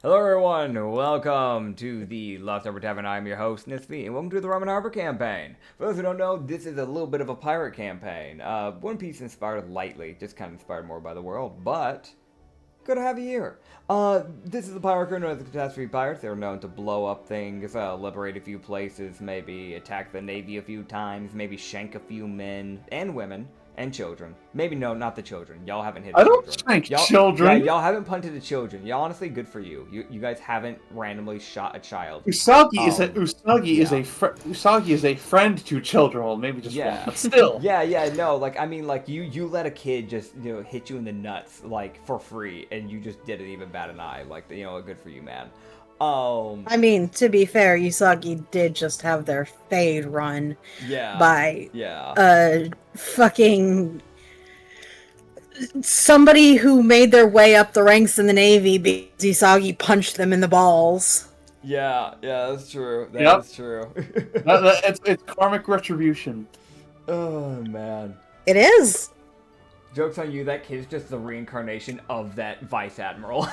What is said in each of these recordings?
Hello everyone, welcome to the Lost Harbor Tavern. I'm your host, Nitsify, and welcome to the Rum and Harbor campaign. For those who don't know, this is a little bit of a pirate campaign. One Piece inspired lightly, just kind of inspired more by the world, but good to have you here. This is a pirate crew known as the Catastrophe Pirates. They're known to blow up things, liberate a few places, maybe attack the Navy a few times, maybe shank a few men and women. And children. Maybe no, not the children. Y'all haven't hit I children. don't spank Y'all, children. Yeah, y'all haven't punted the children. Y'all honestly, good for you. You guys haven't randomly shot a child. Usagi is a friend to children. Well, maybe just one, but still. No. Like I mean, like you let a kid just hit you in the nuts like for free, and you just didn't even bat an eye. Like good for you, man. I mean, to be fair, Usagi did just have their fade run by fucking somebody who made their way up the ranks in the Navy because Usagi punched them in the balls. Yeah, that's true. That's true. It's karmic retribution. Oh man. It is. Joke's on you, that kid's just the reincarnation of that vice admiral.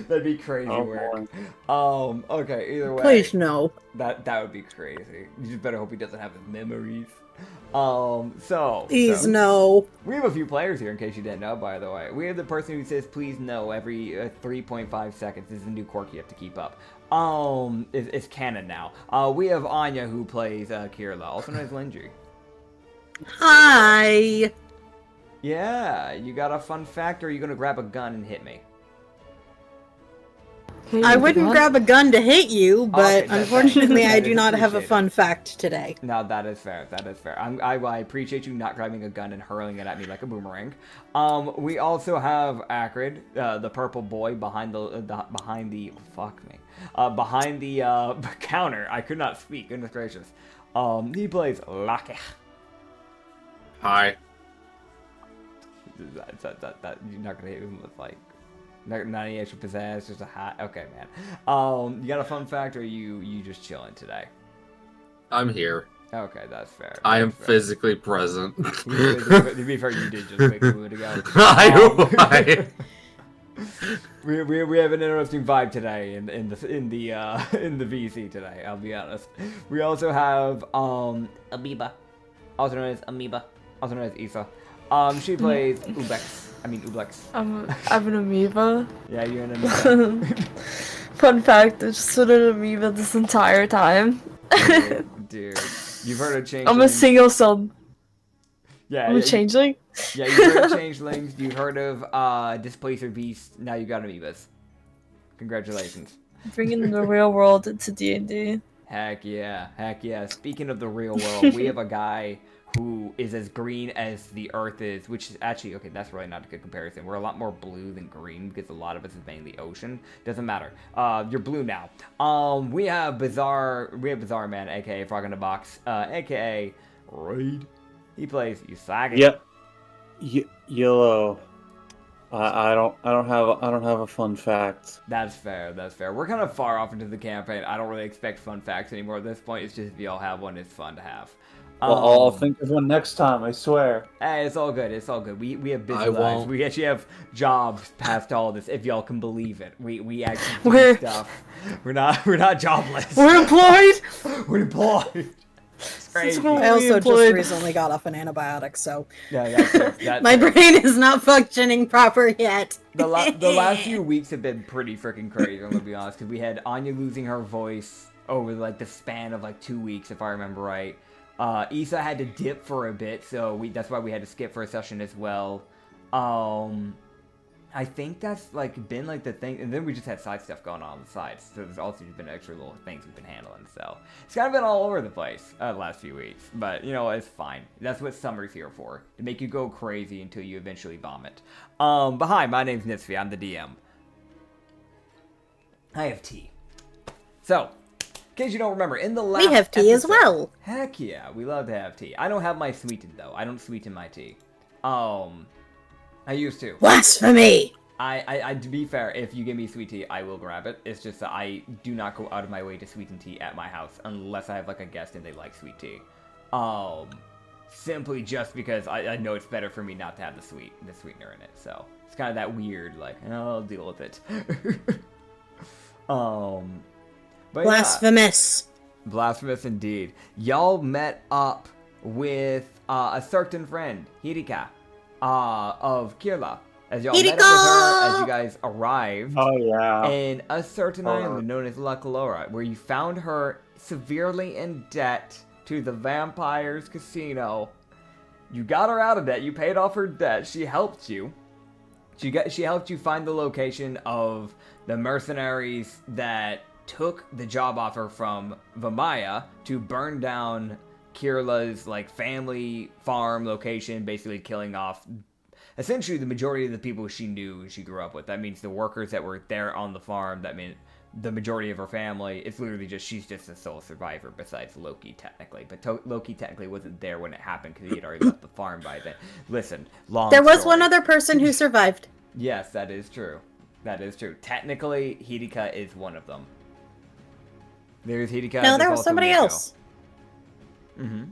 That'd be crazy work. Okay, either way. Please no. That would be crazy. You just better hope he doesn't have his memories. Please no. We have a few players here in case you didn't know, by the way. We have the person who says please no every 3.5 seconds. This is a new quirk you have to keep up. It's canon now. We have Anya who plays Kirla, also known as Linji. Hi. Yeah, you got a fun fact, or are you gonna grab a gun and hit me? I wouldn't grab a gun to hit you, but unfortunately I do not have a fun fact today. No, that is fair. That is fair. I appreciate you not grabbing a gun and hurling it at me like a boomerang. We also have Acrid, the purple boy behind the counter. I could not speak. Goodness gracious. He plays Lucky. Hi. That you're not gonna hit him with like. Not any extra pizzazz, just a hat. Okay, man. You got a fun fact, or you just chilling today? I'm here. Okay, that's fair. I am physically present. To be fair, you did just wake a minute ago. We have an interesting vibe today in the VC today. I'll be honest. We also have Amoeba, also known as Amoeba, also known as Issa. She plays Ublex. I'm an amoeba. Yeah, you're an amoeba. Fun fact, I just been an amoeba this entire time. Dude. You've heard of changelings. I'm a single cell. Yeah, I'm a changeling. Yeah, you've heard of changelings. You've heard of displacer beasts. Now you got amoebas. Congratulations. Bringing the real world into D&D. Heck yeah. Speaking of the real world, we have a guy who is as green as the earth is, which is actually, okay, that's really not a good comparison. We're a lot more blue than green because a lot of us is mainly ocean. Doesn't matter. You're blue now. We have Bizarre Man, aka Frog in the Box, aka Raid. He plays Usagi. Yep. Yellow. I don't have a fun fact. That's fair. We're kind of far off into the campaign. I don't really expect fun facts anymore at this point. It's just if y'all have one, it's fun to have. Well, I'll think of one next time, I swear. Hey, it's all good. We have busy lives. We actually have jobs past all this, if y'all can believe it. We actually do stuff. We're not jobless. We're employed. We're employed. It's crazy. I also just recently got off an antibiotic, so that's my brain is not functioning proper yet. The last few weeks have been pretty freaking crazy, I'm gonna be honest, because we had Anya losing her voice over like the span of like 2 weeks, if I remember right. Issa had to dip for a bit, so that's why we had to skip for a session as well. I think that's like been like the thing, and then we just had side stuff going on the sides, so there's also just been extra little things we've been handling, so it's kind of been all over the place the last few weeks, but it's fine. That's what summer's here for, to make you go crazy until you eventually vomit. But hi, my name's Nitsify, I'm the DM. I have tea. So, in case you don't remember, in the last we have tea as well. Heck yeah, we love to have tea. I don't have my sweetened though. I don't sweeten my tea. I used to. Blasphemy! I to be fair, if you give me sweet tea, I will grab it. It's just that I do not go out of my way to sweeten tea at my house unless I have like a guest and they like sweet tea. Simply just because I know it's better for me not to have the sweetener in it. So It's kind of that weird, like, I'll deal with it. But Blasphemous. yeah, blasphemous indeed. Y'all met up with a certain friend, Hirika, of Kirla. As y'all met up with her, as you guys arrived in a certain island known as La Calora, where you found her severely in debt to the Vampire's Casino. You got her out of debt. You paid off her debt. She helped you. She helped you find the location of the mercenaries that took the job offer from Vamaya to burn down Kirla's like family farm location, basically killing off essentially the majority of the people she knew she grew up with. That means the workers that were there on the farm. That means the majority of her family. It's literally just she's just the sole survivor besides Loki technically. But Loki technically wasn't there when it happened because he had already left the farm by then. Listen, There was story. one other person who survived. Yes, that is true. That is true. Technically, Hirika is one of them. There's Hirika. No, there was somebody else. Mm-hmm.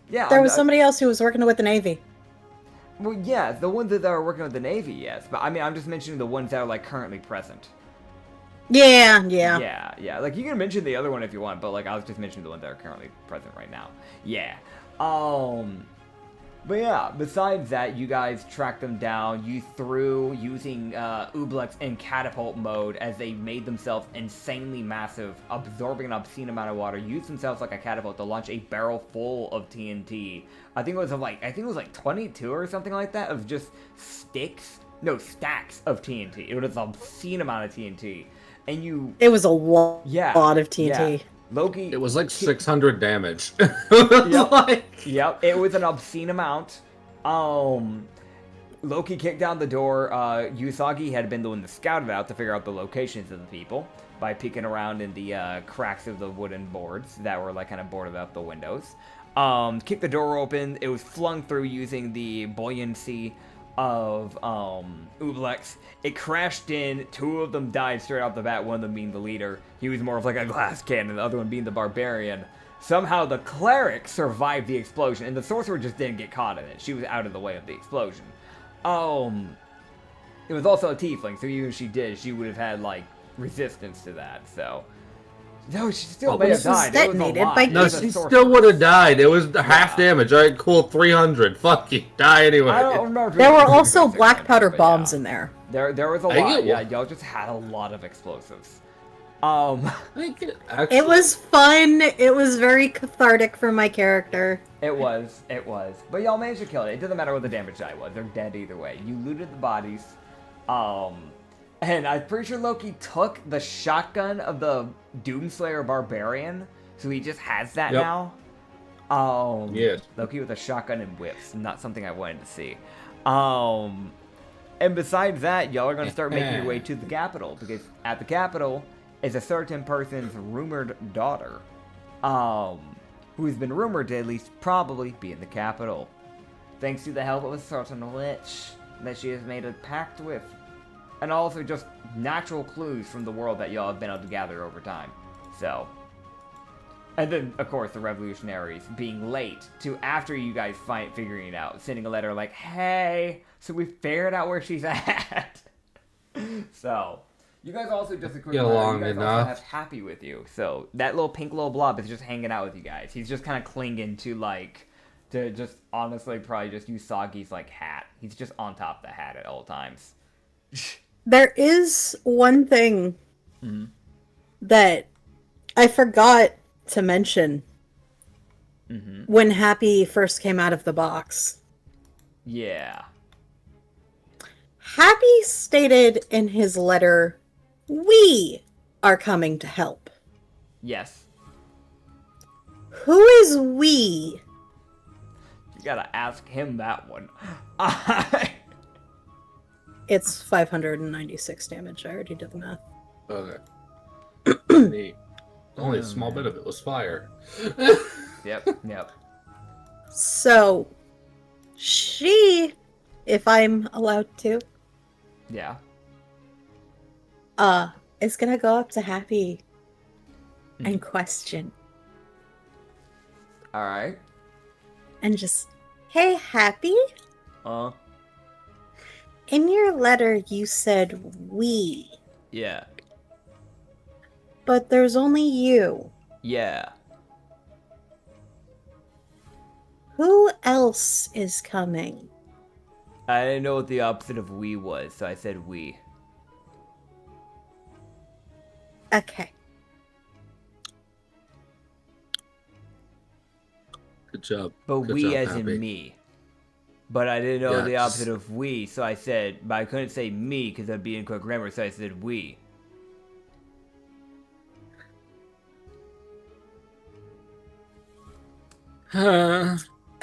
Yeah, There was somebody else who was working with the Navy. Well, yeah, the ones that are working with the Navy, yes. But I mean, I'm just mentioning the ones that are like currently present. Yeah. Yeah. Like you can mention the other one if you want, but like I was just mentioning the ones that are currently present right now. Yeah. But yeah, besides that, you guys tracked them down. You threw using Ublex in catapult mode as they made themselves insanely massive, absorbing an obscene amount of water. Used themselves like a catapult to launch a barrel full of TNT. I think it was like 22 or something like that of just stacks of TNT. It was an obscene amount of TNT, and you. It was a lot of TNT. Yeah. Loki. It was like 600 damage. Yep, it was an obscene amount. Loki kicked down the door. Usagi had been the one that scouted out to figure out the locations of the people by peeking around in the cracks of the wooden boards that were like kind of boarded up the windows. Kicked the door open. It was flung through using the buoyancy of Ublex. It crashed in. Two of them died straight off the bat, one of them being the leader. He was more of like a glass cannon, the other one being the barbarian. Somehow the cleric survived the explosion, and the sorcerer just didn't get caught in it. She was out of the way of the explosion. It was also a tiefling, so even if she did, she would have had like resistance to that, so. No, she still may have died. It was a lot. No, she still would have died. It was half damage. Alright, cool, 300. Fuck you. Die anyway. I don't remember. There were also black powder bombs in there. There was a lot. Yeah, y'all just had a lot of explosives. It was fun. It was very cathartic for my character. It was. But y'all managed to kill it. It doesn't matter what the damage die was. They're dead either way. You looted the bodies. And I'm pretty sure Loki took the shotgun of the Doomslayer Barbarian, so he just has that now. Yes. Loki with a shotgun and whips, not something I wanted to see. And besides that, y'all are going to start making your way to the capital, because at the capital is a certain person's rumored daughter, who's been rumored to at least probably be in the capital, thanks to the help of a certain witch that she has made a pact with. And also just natural clues from the world that y'all have been able to gather over time. So. And then, of course, the revolutionaries being late to after you guys figuring it out. Sending a letter like, hey, so we figured out where she's at. So. You guys also just a quick Get along also enough. have Happy with you. So that little pink little blob is just hanging out with you guys. He's just kind of clinging to just honestly probably just Usagi's like hat. He's just on top of the hat at all times. There is one thing that I forgot to mention when Happy first came out of the box. Yeah. Happy stated in his letter, "We are coming to help." Yes. Who is we? You gotta ask him that one. It's 596 damage. I already did the math. Okay. Neat. Only a small bit of it was fire. Yep. So, she, if I'm allowed to, Yeah. is gonna go up to Happy and question. Alright. And just, hey, Happy? In your letter, you said we, Yeah. but there's only you. Yeah. Who else is coming? I didn't know what the opposite of we was, so I said we. Okay. Good job. But Good we job, as Happy. in me. But I didn't know Yeah, the opposite just- of we, so I said, but I couldn't say me because that'd be incorrect grammar, so I said we.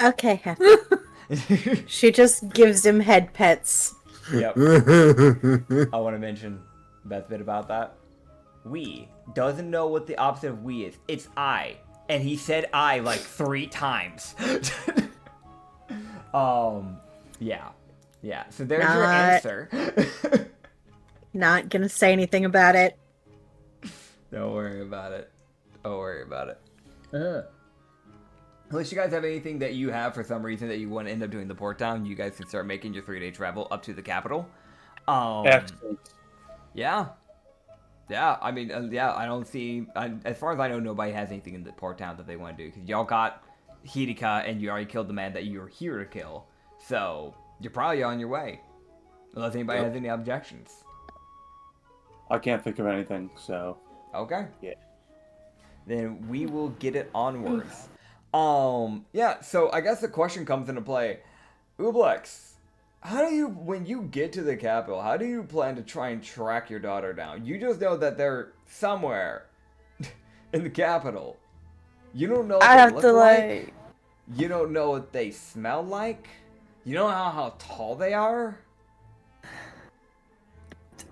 Okay, Happy. She just gives him head pets. Yep. I want to mention best bit about that. We doesn't know what the opposite of we is. It's I. And he said I like 3 times. Yeah. Yeah. So there's your Not- answer. Not gonna say anything about it. Don't worry about it. Don't worry about it. Unless you guys have anything that you have for some reason that you want to end up doing the port town, you guys can start making your 3-day travel up to the capital. Excellent. Yeah. Yeah, I mean, yeah, I don't see... as far as I know, nobody has anything in the port town that they want to do. Because y'all got Hideka, and you already killed the man that you were here to kill. So, you're probably on your way. Unless anybody has any objections. I can't think of anything, so... Okay. Yeah. Then we will get it onwards. Yeah, so I guess the question comes into play. Ublex, how do you, when you get to the capital, how do you plan to try and track your daughter down? You just know that they're somewhere in the capital. You don't know what I they have look to like. You don't know what they smell like. You don't know how tall they are.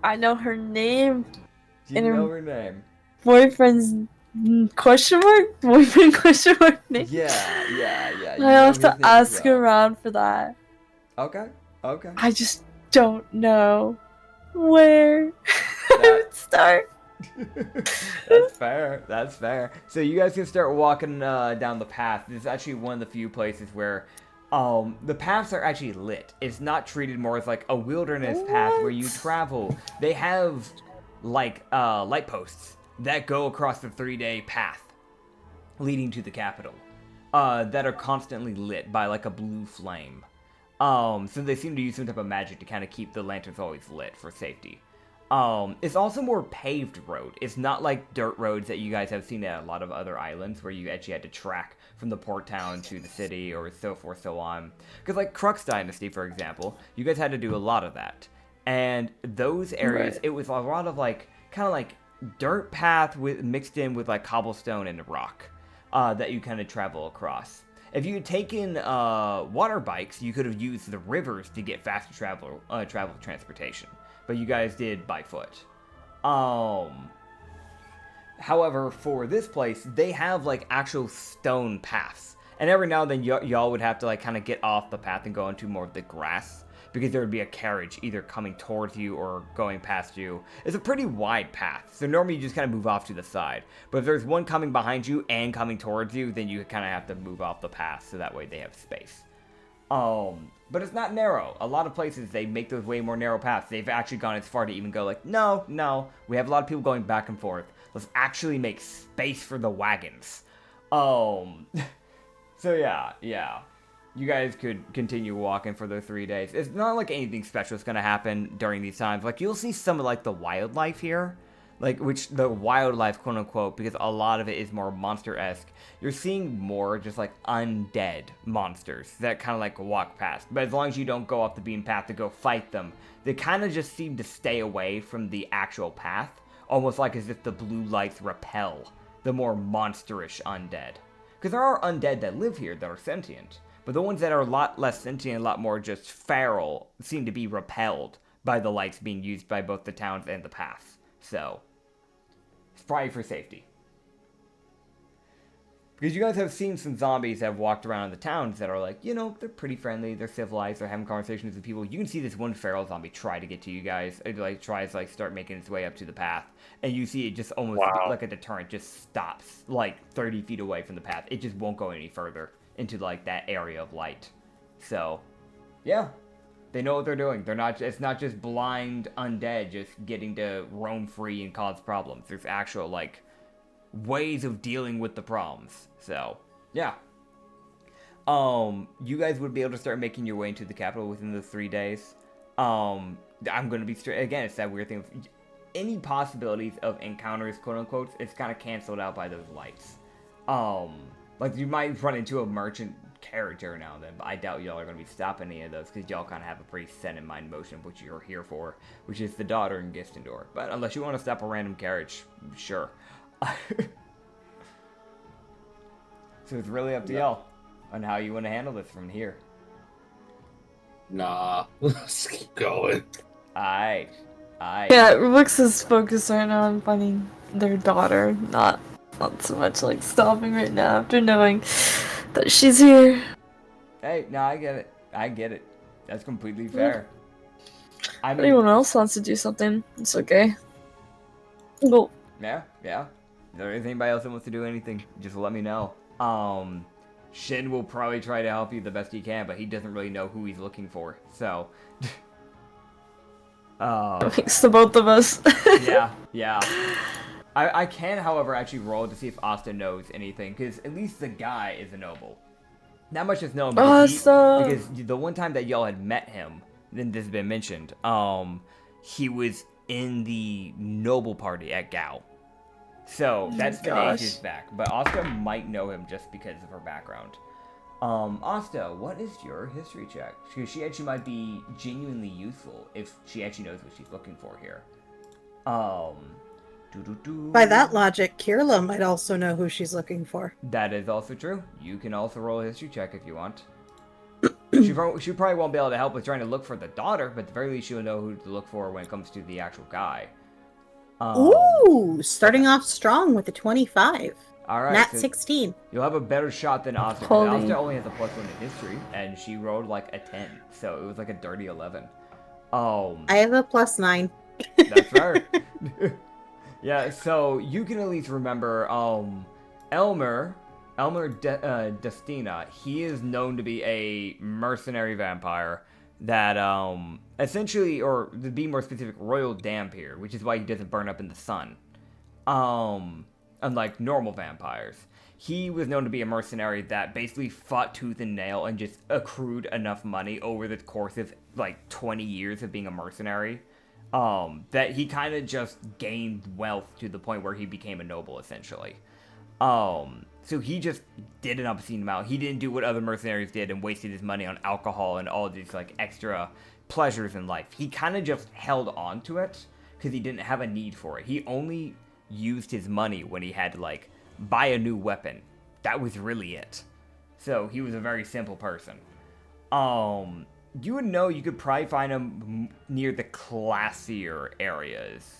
I know her name. You And her- know her name. Boyfriend's question mark? Boyfriend question mark name? Yeah. You I know have his to name as ask well. around for that. Okay. I just don't know where I would start. That's fair. So you guys can start walking down the path. This is actually one of the few places where the paths are actually lit. It's not treated more as like a wilderness path where you travel. They have like light posts that go across the 3-day path leading to the capital that are constantly lit by like a blue flame. So they seem to use some type of magic to kind of keep the lanterns always lit for safety. It's also more paved road. It's not like dirt roads that you guys have seen at a lot of other islands where you actually had to track from the port town to the city or so forth, so on. Because like Crux Dynasty, for example, you guys had to do a lot of that. And those areas, Right. it was a lot of like, kind of like dirt path with mixed in with like cobblestone and rock that you kind of travel across. If you had taken water bikes, you could have used the rivers to get faster travel transportation. But you guys did by foot. However, for this place, they have like actual stone paths. And every now and then y'all would have to like kind of get off the path and go into more of the grass. Because there would be a carriage either coming towards you or going past you. It's a pretty wide path, so normally you just kind of move off to the side. But if there's one coming behind you and coming towards you, then you kind of have to move off the path so that way they have space. But it's not narrow. A lot of places, they make those way more narrow paths. They've actually gone as far to even go like, no, we have a lot of people going back and forth. Let's actually make space for the wagons. So yeah. You guys could continue walking for the 3 days. It's not like anything special is going to happen during these times. Like, you'll see some of, like, the wildlife here. Like, which, the wildlife, quote-unquote, because a lot of it is more monster-esque. You're seeing more just, like, undead monsters that kind of, like, walk past. But as long as you don't go off the beaten path to go fight them, they kind of just seem to stay away from the actual path. Almost like as if the blue lights repel the more monsterish undead. Because there are undead that live here that are sentient. But the ones that are a lot less sentient, a lot more just feral, seem to be repelled by the lights being used by both the towns and the paths. So, it's probably for safety. Because you guys have seen some zombies that have walked around in the towns that are like, you know, they're pretty friendly, they're civilized, they're having conversations with people. You can see this one feral zombie try to get to you guys. It like tries to like start making its way up to the path. And you see it just almost like a deterrent just stops like 30 feet away from the path. It just won't go any further into like that area of light. So, yeah. They know what they're doing. They're not. It's not just blind undead just getting to roam free and cause problems. There's actual like ways of dealing with the problems. So yeah. You guys would be able to start making your way into the capital within the 3 days. I'm gonna be straight again. It's that weird thing. Any possibilities of encounters, quote unquote, it's kind of canceled out by those lights. Like you might run into a merchant character now and then, but I doubt y'all are gonna be stopping any of those because y'all kind of have a pretty set in mind motion of what you're here for, which is the daughter in Gistendor. But unless you want to stop a random carriage, sure. So it's really up to y'all on how you want to handle this from here. Nah, let's keep going. Alright. Yeah, Rubik's is focused right now on finding their daughter, not so much like stopping right now after knowing that she's here. Hey, no, I get it. That's completely fair. I If mean, anyone else wants to do something, it's okay. Go. yeah. If there is anybody else that wants to do anything, just let me know. Shin will probably try to help you the best he can, but he doesn't really know who he's looking for, so... Thanks to both of us. yeah. I can, however, actually roll to see if Asta knows anything, because at least the guy is a noble. Not much is known, because the one time that y'all had met him, then this has been mentioned, he was in the noble party at Gao. So, that's been ages back, but Asta might know him just because of her background. Asta, what is your history check? Because she actually might be genuinely useful if she actually knows what she's looking for here. By that logic, Kirla might also know who she's looking for. That is also true. You can also roll a history check if you want. She probably won't be able to help with trying to look for the daughter, but at the very least she'll know who to look for when it comes to the actual guy. Ooh, starting off strong with a 25. All right, Nat so 16. You'll have a better shot than Asta. Asta only has a +1 in history, and she rolled like a 10, so it was like a dirty 11. I have a +9. That's fair. Yeah, so you can at least remember Elmer Destina. He is known to be a mercenary vampire that essentially, or to be more specific, royal dampier, which is why he doesn't burn up in the sun. Unlike normal vampires. He was known to be a mercenary that basically fought tooth and nail and just accrued enough money over the course of like 20 years of being a mercenary that he kind of just gained wealth to the point where he became a noble, essentially. So he just did an obscene amount. He didn't do what other mercenaries did and wasted his money on alcohol and all these like extra pleasures in life. He kind of just held on to it because he didn't have a need for it. He only used his money when he had to like buy a new weapon. That was really it. So he was a very simple person. You would know you could probably find him near the classier areas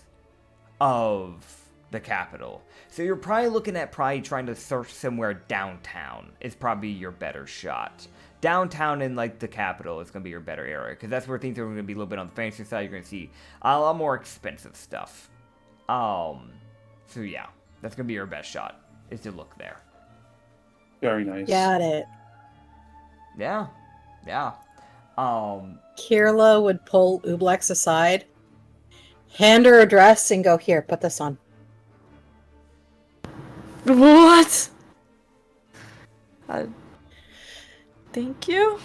of the capital. So you're probably looking at trying to search somewhere downtown is probably your better shot. Downtown in like the capital is going to be your better area because that's where things are going to be a little bit on the fancy side. You're going to see a lot more expensive stuff. So yeah, that's going to be your best shot is to look there. Very nice. Got it. Yeah. Kirla would pull Ublex aside, hand her a dress, and go, here, put this on. What? Thank you.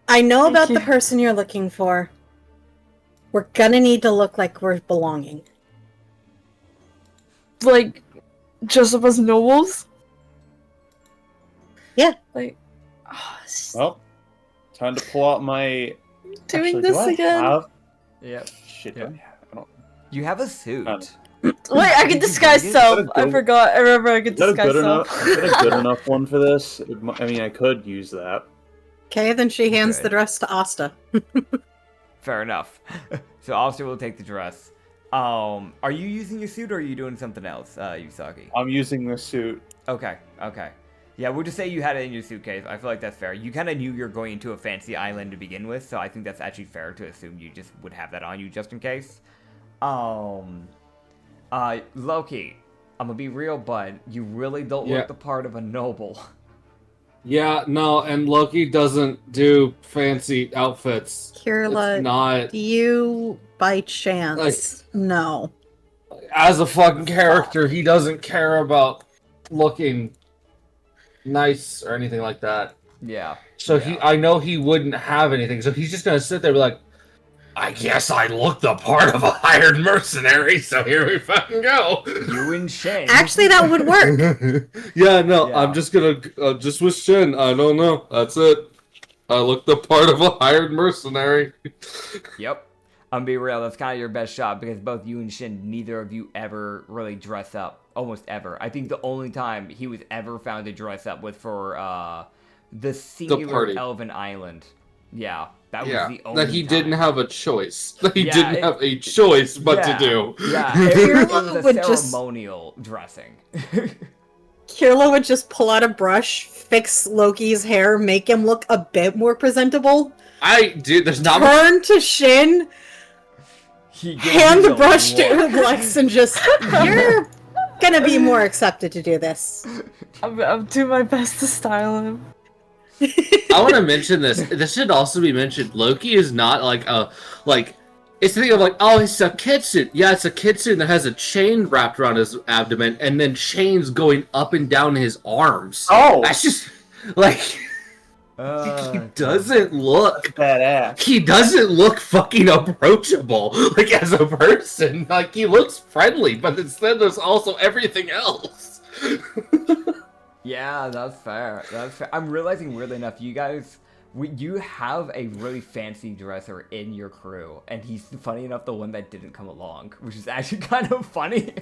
I know Thank about you. the person you're looking for. We're gonna need to look like we're belonging. Like, dress up as nobles? Yeah. Like, Well, time to pull out my... doing Actually, this do I again? have- Yep. Shit, Yep. I don't... You have a suit. Wait, I can disguise bring it? self. I forgot. I remember I could Is that a disguise good self. enough? Is that a good enough one for this? I mean, I could use that. Okay, then she hands Okay. the dress to Asta. Fair enough. So Officer will take the dress. Are you using your suit or are you doing something else, Yusagi? I'm using the suit. Okay. Yeah, we'll just say you had it in your suitcase. I feel like that's fair. You kind of knew you're going into a fancy island to begin with, so I think that's actually fair to assume you just would have that on you just in case. Loki, I'm gonna be real, bud. You really don't look the part of a noble. Yeah, no, and Loki doesn't do fancy outfits. Kirla, It's not do you by like chance know? as a fucking character, he doesn't care about looking nice or anything like that. Yeah. So yeah. I know he wouldn't have anything. So he's just gonna sit there and be like, I guess I look the part of a hired mercenary, so here we fucking go. You and Shen. Actually, that would work. Yeah, no, Yeah. I'm just gonna just with Shin. I don't know. That's it. I look the part of a hired mercenary. Yep. I'm be real, that's kind of your best shot because both you and Shin, neither of you ever really dress up. Almost ever. I think the only time he was ever found to dress up was for the singular party. Elven Island. Yeah, that was Yeah, the only that he time. didn't have a choice. That he Yeah, didn't have a choice but to do. Yeah, it was a would just- ceremonial dressing. Kirla would just pull out a brush, fix Loki's hair, make him look a bit more presentable, There's not much. turn to Shin, He gave hand you the brush to look. Ublex, and just, you're gonna be more accepted to do this. I'm doing my best to style him. I want to mention this. This should also be mentioned. Loki is not like a It's the thing of like, oh, it's a kitsune. Yeah, it's a kitsune that has a chain wrapped around his abdomen and then chains going up and down his arms. Oh, That's just like he doesn't look. badass. He doesn't look fucking approachable, like as a person. Like he looks friendly, but instead there's also everything else. Yeah, that's fair. That's fair. I'm realizing, weirdly enough, you guys, you have a really fancy dresser in your crew, and he's, funny enough, the one that didn't come along, which is actually kind of funny.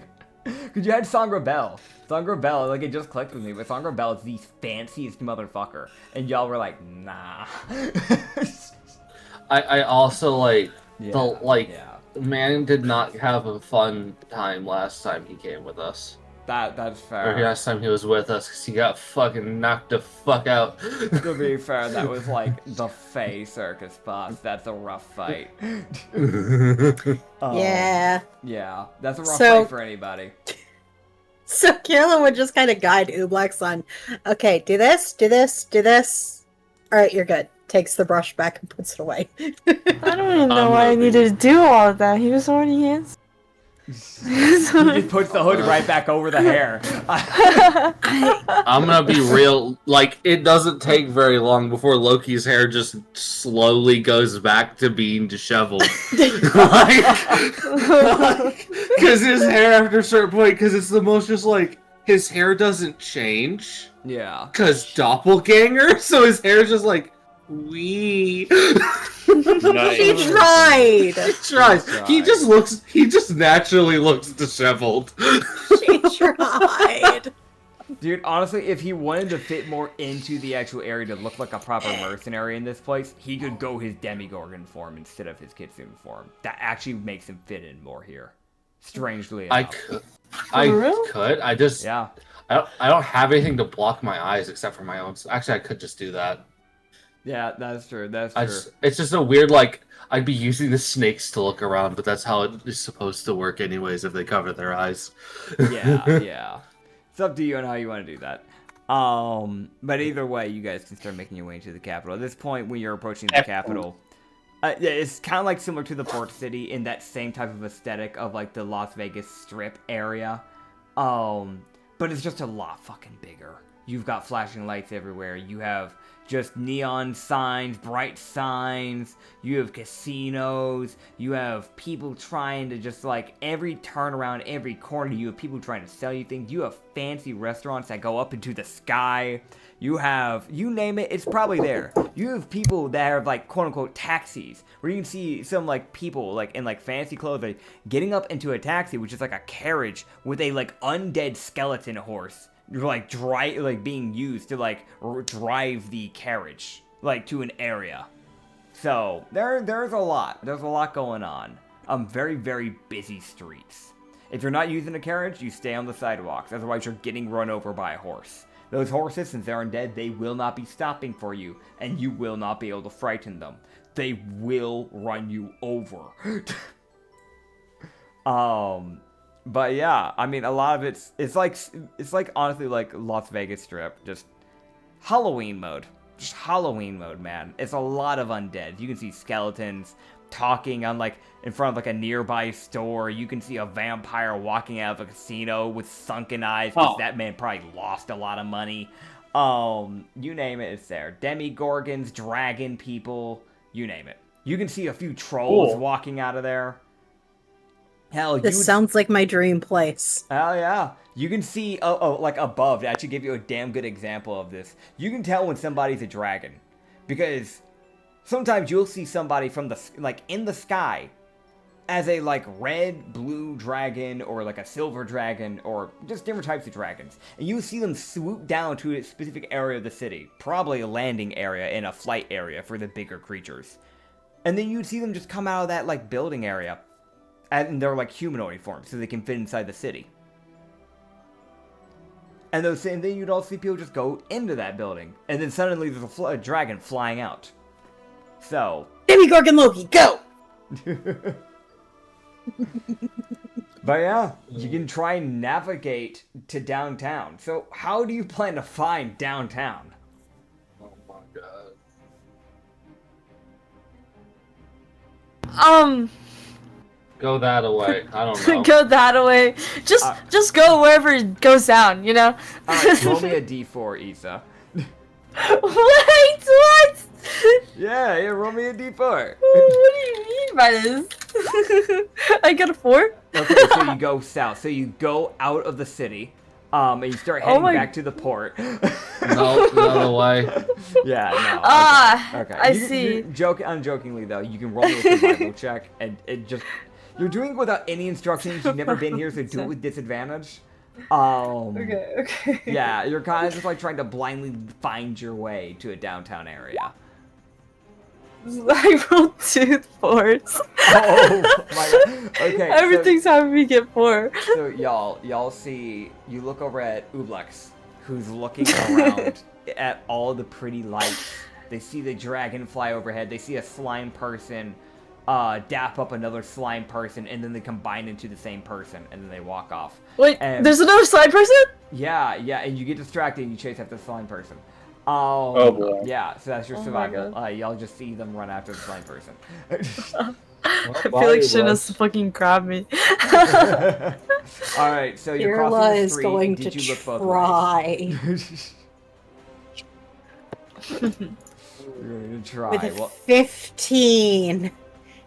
Because you had Sangra Bell. Sangra Bell, like, it just clicked with me, but Sangra Bell is the fanciest motherfucker. And y'all were like, nah. I also like Yeah. man did not have a fun time last time he came with us. That's Or fair. last time he was with us, because he got fucking knocked the fuck out. To be fair, that was like the Fae circus boss. That's a rough fight. Yeah. Yeah, that's a rough So- fight for anybody. So Kirla would just kind of guide Ublex on, okay, do this, do this, do this. Alright, you're good. Takes the brush back and puts it away. I don't even know why I needed to do all of that. He was already handsome. He just puts the hood right back over the hair. I'm gonna be real, like, it doesn't take very long before Loki's hair just slowly goes back to being disheveled. Because his hair, after a certain point, because it's the most just like, his hair doesn't change, Yeah. because doppelganger, so his hair's just like, wee. She tried! He tries. He just naturally looks disheveled. She tried! Dude, honestly, if he wanted to fit more into the actual area to look like a proper mercenary in this place, he could go his Demigorgon form instead of his Kitsune form. That actually makes him fit in more here. Strangely enough. I real? could. I just. Yeah. I don't have anything to block my eyes except for my own. Actually, I could just do that. Yeah, that's true. That's true. It's just a weird, like, I'd be using the snakes to look around, but that's how it is supposed to work anyways if they cover their eyes. Yeah. It's up to you on how you want to do that. But either way, you guys can start making your way into the capital. At this point, when you're approaching the capital, it's kind of like similar to the port city in that same type of aesthetic of like the Las Vegas Strip area. But it's just a lot fucking bigger. You've got flashing lights everywhere. You have just neon signs, bright signs. You have casinos. You have people trying to just like every turnaround, every corner. You have people trying to sell you things. You have fancy restaurants that go up into the sky. You have, you name it, it's probably there. You have people that have like quote unquote taxis where you can see some like people like in like fancy clothes like getting up into a taxi, which is like a carriage with a like undead skeleton horse. Like being used to like drive the carriage like to an area. So there's a lot going on. Very, very busy streets. If you're not using a carriage, you stay on the sidewalks, otherwise you're getting run over by a horse. Those horses, since they're undead, they will not be stopping for you, and you will not be able to frighten them. They will run you over. But yeah, I mean, a lot of it's like honestly like Las Vegas Strip, just Halloween mode. Just Halloween mode, man. It's a lot of undead. You can see skeletons talking on like in front of like a nearby store. You can see a vampire walking out of a casino with sunken eyes because that man probably lost a lot of money. You name it, it's there. Demigorgons, dragon people, you name it. You can see a few trolls walking out of there. Hell, This sounds like my dream place. Hell yeah. You can see, like above, to actually give you a damn good example of this. You can tell when somebody's a dragon. Because sometimes you'll see somebody from the, like, in the sky as a, like, red, blue dragon, or, like, a silver dragon, or just different types of dragons. And you'll see them swoop down to a specific area of the city. Probably a landing area and a flight area for the bigger creatures. And then you'd see them just come out of that, like, building area. And they're, like, humanoid form, so they can fit inside the city. And then you'd all see people just go into that building. And then suddenly there's a dragon flying out. So. Demigorgon Loki, go! But yeah, you can try and navigate to downtown. So how do you plan to find downtown? Oh my god. Go that away. I don't know. Go that away. Just go wherever it goes down, you know? Alright, roll me a d4, Issa. Wait, what? Yeah, roll me a d4. What do you mean by this? I got a 4? Okay, so you go south. So you go out of the city, and you start heading back to the port. No, the other way. Yeah, no. Okay. I see. Unjokingly, though, you can roll me a survival check, and it just... You're doing it without any instructions. You've never been here, so do it with disadvantage. Okay. Yeah, you're kind of just like trying to blindly find your way to a downtown area. I rolled 2 4s. Oh my god. Okay. Everything's having me get 4. So y'all see, you look over at Ublex, who's looking around at all the pretty lights. They see the dragon fly overhead. They see a slime person dap up another slime person, and then they combine into the same person, and then they walk off. Wait, there's another slime person? Yeah, and you get distracted and you chase after the slime person. Oh boy. Yeah, so that's your survival. Y'all just see them run after the slime person. I feel like Shina's fucking grabbed me. Alright, so you're Irla crossing the is street. going Did to you look both try. ways? You're going to try. With a 15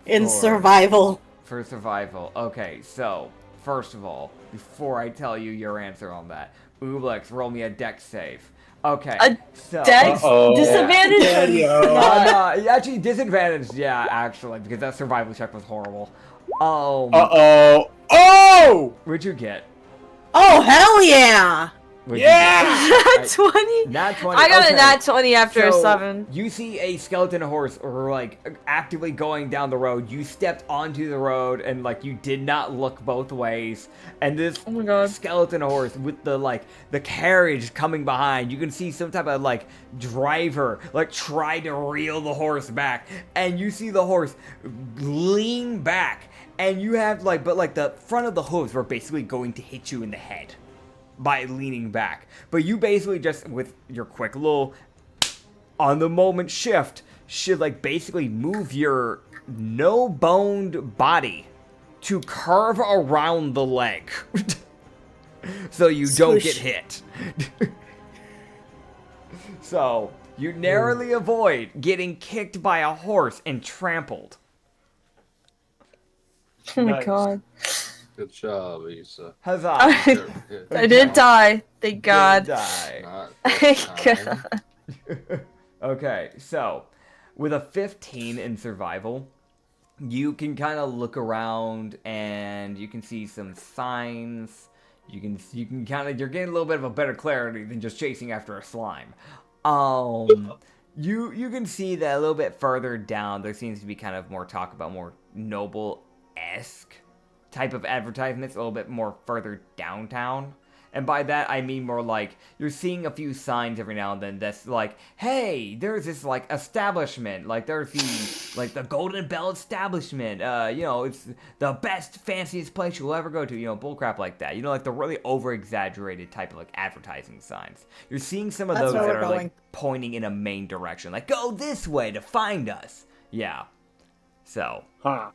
in survival. For survival. Okay, so, first of all, before I tell you your answer on that, Ublex, roll me a dex save. Okay, so... Dex? Disadvantage? Actually, disadvantage, yeah, actually, because that survival check was horrible. Oh! What'd you get? Oh, hell yeah! Nat 20? Nat 20. I got a nat 20 after a 7. You see a skeleton horse, or like actively going down the road. You stepped onto the road, and like you did not look both ways. And this skeleton horse with the carriage coming behind. You can see some type of like driver like try to reel the horse back, and you see the horse lean back, and you have but the front of the hooves were basically going to hit you in the head by leaning back. But you basically just, with your quick little on the moment shift, should like basically move your no-boned body to curve around the leg. So you don't get hit. So you narrowly avoid getting kicked by a horse and trampled. Oh my god. Good job, Issa. Huzzah. I didn't die. Thank God. Thank God. Okay, so with a 15 in survival, you can kind of look around and you can see some signs. You can kind of, you're getting a little bit of a better clarity than just chasing after a slime. You can see that a little bit further down, there seems to be kind of more talk about more noble-esque type of advertisements, a little bit more further downtown. And by that, I mean more like, you're seeing a few signs every now and then that's like, hey, there's this, like, establishment. Like, there's the Golden Bell establishment. It's the best, fanciest place you'll ever go to. Bullcrap like that. Like, the really over-exaggerated type of, like, advertising signs. You're seeing some of That's those where that we're are, going. like, pointing in a main direction. Like, go this way to find us. Yeah. So... Huh.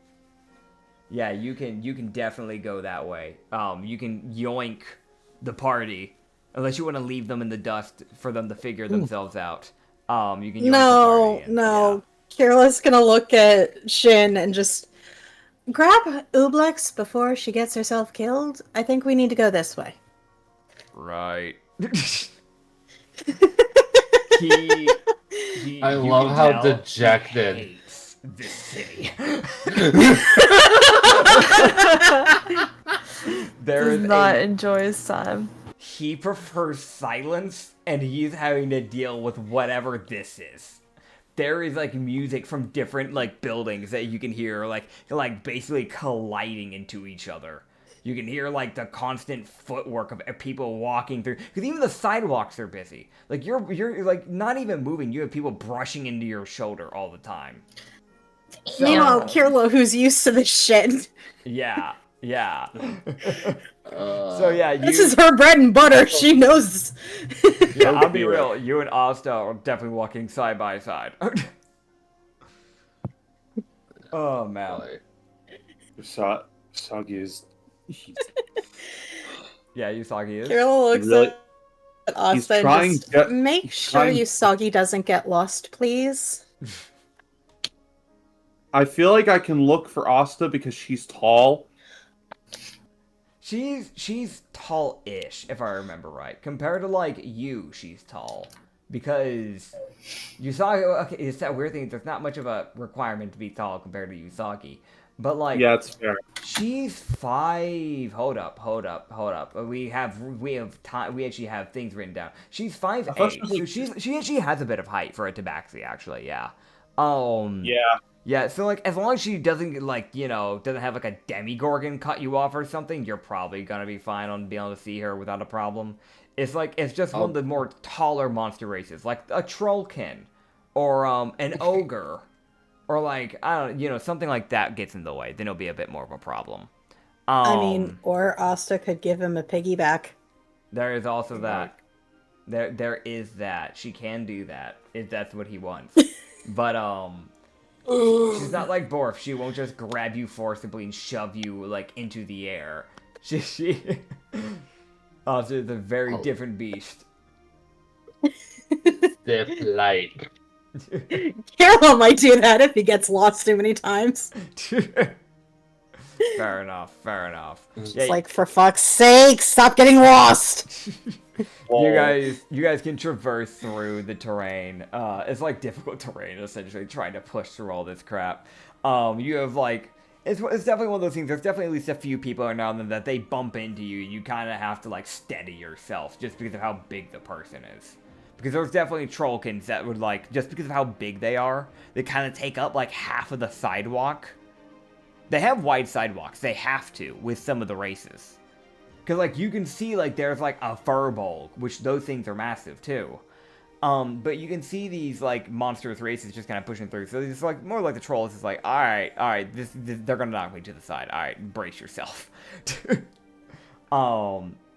Yeah, you can definitely go that way. You can yoink the party, unless you want to leave them in the dust for them to figure themselves out. You can yoink the party. No. Kira's gonna look at Shin and just grab Ublex before she gets herself killed. I think we need to go this way. Right. I love how dejected. He hates this city. Does not enjoy his time. He prefers silence, and he's having to deal with whatever this is. There is, like, music from different, like, buildings that you can hear, like basically colliding into each other. You can hear, like, the constant footwork of people walking through. Because even the sidewalks are busy. Like, you're like, not even moving. You have people brushing into your shoulder all the time. So, Meanwhile, Kirlo, who's used to this shit. Yeah. So, yeah, This is her bread and butter. She knows. Yeah, I'll be real. You and Asta are definitely walking side by side. Oh, man. Soggy is... Yeah, Usagi is. Kirlo looks Really? at Asta and trying just, to- make he's sure trying- Usagi doesn't get lost, please. I feel like I can look for Asta because she's tall. She's tall-ish, if I remember right. Compared to, like, you, she's tall. Because Usagi, okay, it's that weird thing, there's not much of a requirement to be tall compared to Usagi. But, like, Yeah, it's fair. she's 5. Hold up. We actually have things written down. She's 5'8", so she actually has a bit of height for a tabaxi, actually, yeah. Yeah, so, like, as long as she doesn't, like, doesn't have, like, a demigorgon cut you off or something, you're probably gonna be fine on being able to see her without a problem. It's, like, it's just one of the more taller monster races, like a trollkin, or, an ogre, or, like, I don't know, something like that gets in the way, then it'll be a bit more of a problem. I mean, or Asta could give him a piggyback. There is also that. There is that. She can do that, if that's what he wants. But, she's not like Borf. She won't just grab you forcibly and shove you, like, into the air. She also is a very different beast. Stiff light. Kirlo might do that if he gets lost too many times. Fair enough. It's Yeah, like, for fuck's sake, stop getting lost! you guys can traverse through the terrain. It's like difficult terrain, essentially, trying to push through all this crap. You have, like, it's definitely one of those things. There's definitely at least a few people every now and then that they bump into you, and you kind of have to, like, steady yourself just because of how big the person is. Because there's definitely trollkins that would, like, just because of how big they are, they kind of take up, like, half of the sidewalk. They have wide sidewalks. They have to, with some of the races. Because, like, you can see, like, there's, like, a furbolg, which those things are massive, too. But you can see these, like, monstrous races just kind of pushing through. So it's, like, more like the trolls. It's like, alright, this, they're gonna knock me to the side. Alright, brace yourself.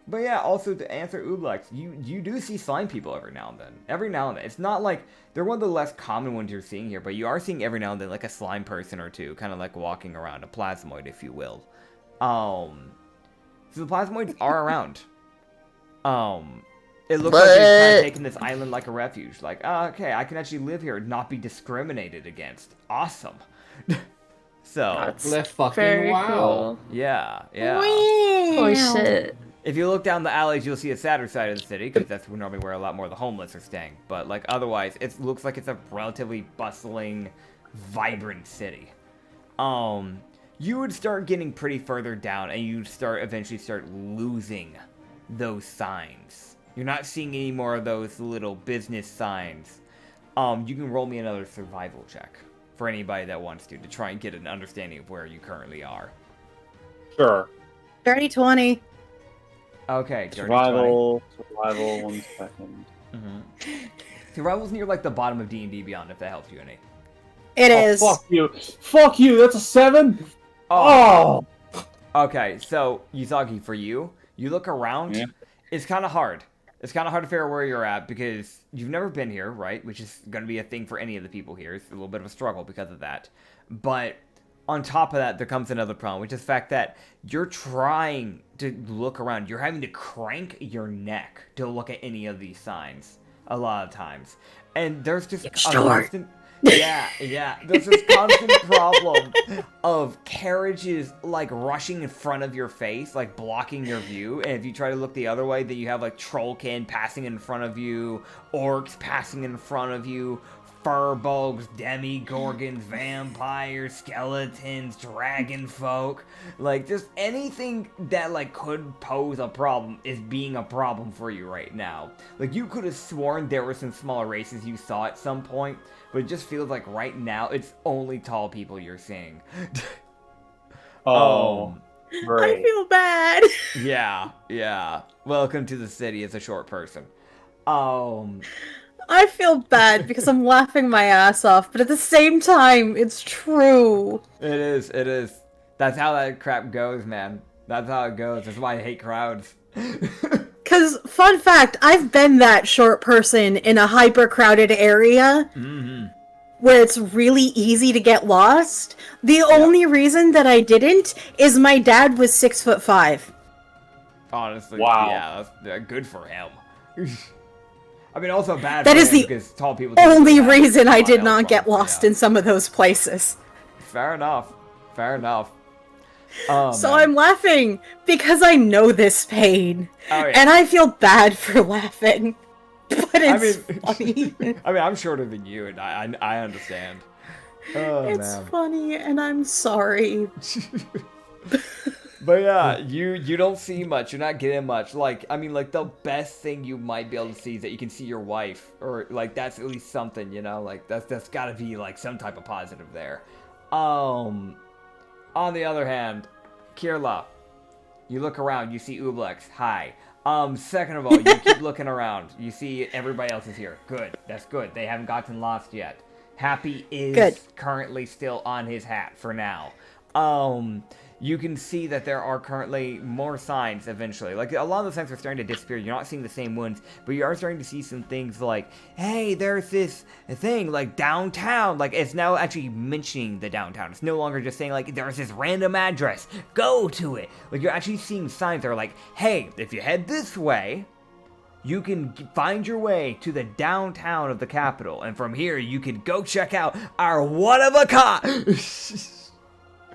But yeah, also to answer Ublex, you do see slime people every now and then. Every now and then. It's not like, they're one of the less common ones you're seeing here, but you are seeing every now and then, like, a slime person or two, kind of like walking around, a plasmoid, if you will. So the plasmoids are around. It looks like they've kind of taken this island like a refuge. Like, oh, okay, I can actually live here and not be discriminated against. Awesome. So, That's fucking very wow. cool. yeah. Holy shit. If you look down the alleys, you'll see a sadder side of the city, because that's normally where a lot more of the homeless are staying. But, like, otherwise, it looks like it's a relatively bustling, vibrant city. You would start getting pretty further down, and you'd eventually start losing those signs. You're not seeing any more of those little business signs. You can roll me another survival check for anybody that wants to try and get an understanding of where you currently are. Sure. Dirty 20. Okay, dirty 20. Survival, 1 second. Survival's near like the bottom of D&D Beyond, if that helps you any. It is. Fuck you. Fuck you, that's a 7? Oh. Okay, so Yuzagi, for you look around. Yeah. It's kind of hard. It's kind of hard to figure out where you're at because you've never been here, right? Which is going to be a thing for any of the people here. It's a little bit of a struggle because of that. But on top of that, there comes another problem, which is the fact that you're trying to look around. You're having to crank your neck to look at any of these signs a lot of times. And there's just a constant... Yeah. There's this constant problem of carriages like rushing in front of your face, like blocking your view. And if you try to look the other way, then you have like trollkin passing in front of you, orcs passing in front of you, furbolgs, demigorgons, vampires, skeletons, dragon folk. Like just anything that like could pose a problem is being a problem for you right now. Like you could have sworn there were some smaller races you saw at some point, but it just feels like right now it's only tall people you're seeing. Great. I feel bad. Yeah. Welcome to the city as a short person. I feel bad because I'm laughing my ass off, but at the same time, it's true. It is. That's how that crap goes, man. That's how it goes. That's why I hate crowds. Because, fun fact, I've been that short person in a hyper-crowded area where it's really easy to get lost. The only reason that I didn't is my dad was 6'5". Honestly, Wow. yeah, that's good for him. I mean, also bad That for is him the because tall people... only reason I did not get lost in some of those places. Fair enough. So I'm laughing because I know this pain. Oh, yeah. And I feel bad for laughing. But it's funny. I mean, I'm shorter than you, and I understand. Oh, It's man. funny, and I'm sorry. But yeah, you don't see much. You're not getting much. Like, I mean, like, the best thing you might be able to see is that you can see your wife. Or, like, that's at least something, you know? Like, that's gotta be, like, some type of positive there. On the other hand, Kirla, you look around, you see Ublex. Hi. Second of all, you keep looking around. You see everybody else is here. Good. That's good. They haven't gotten lost yet. Happy is currently still on his hat for now. You can see that there are currently more signs eventually. Like, a lot of the signs are starting to disappear. You're not seeing the same ones, but you are starting to see some things like, hey, there's this thing, like, downtown. Like, it's now actually mentioning the downtown. It's no longer just saying, like, there's this random address. Go to it. Like, you're actually seeing signs that are like, hey, if you head this way, you can find your way to the downtown of the capital. And from here, you can go check out our one-of-a-kind...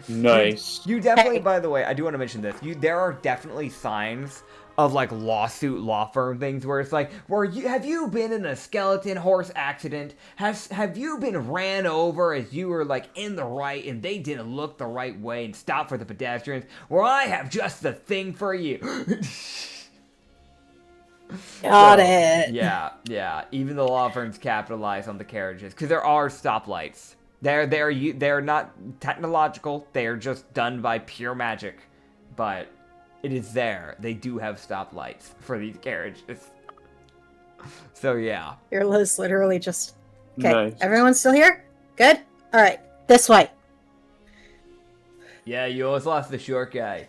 Nice. You definitely, by the way, I do want to mention this. There are definitely signs of like lawsuit law firm things where it's like, have you been in a skeleton horse accident? Have you been ran over as you were like in the right and they didn't look the right way and stop for the pedestrians? Well, I have just the thing for you. Got it. Yeah. Even the law firms capitalize on the carriages because there are stoplights. They're not technological. They are just done by pure magic, but it is there. They do have stoplights for these carriages. So yeah. Your Liz literally just... Okay, Nice. everyone's still here? Good? Alright, this way. Yeah, you almost lost the short guy.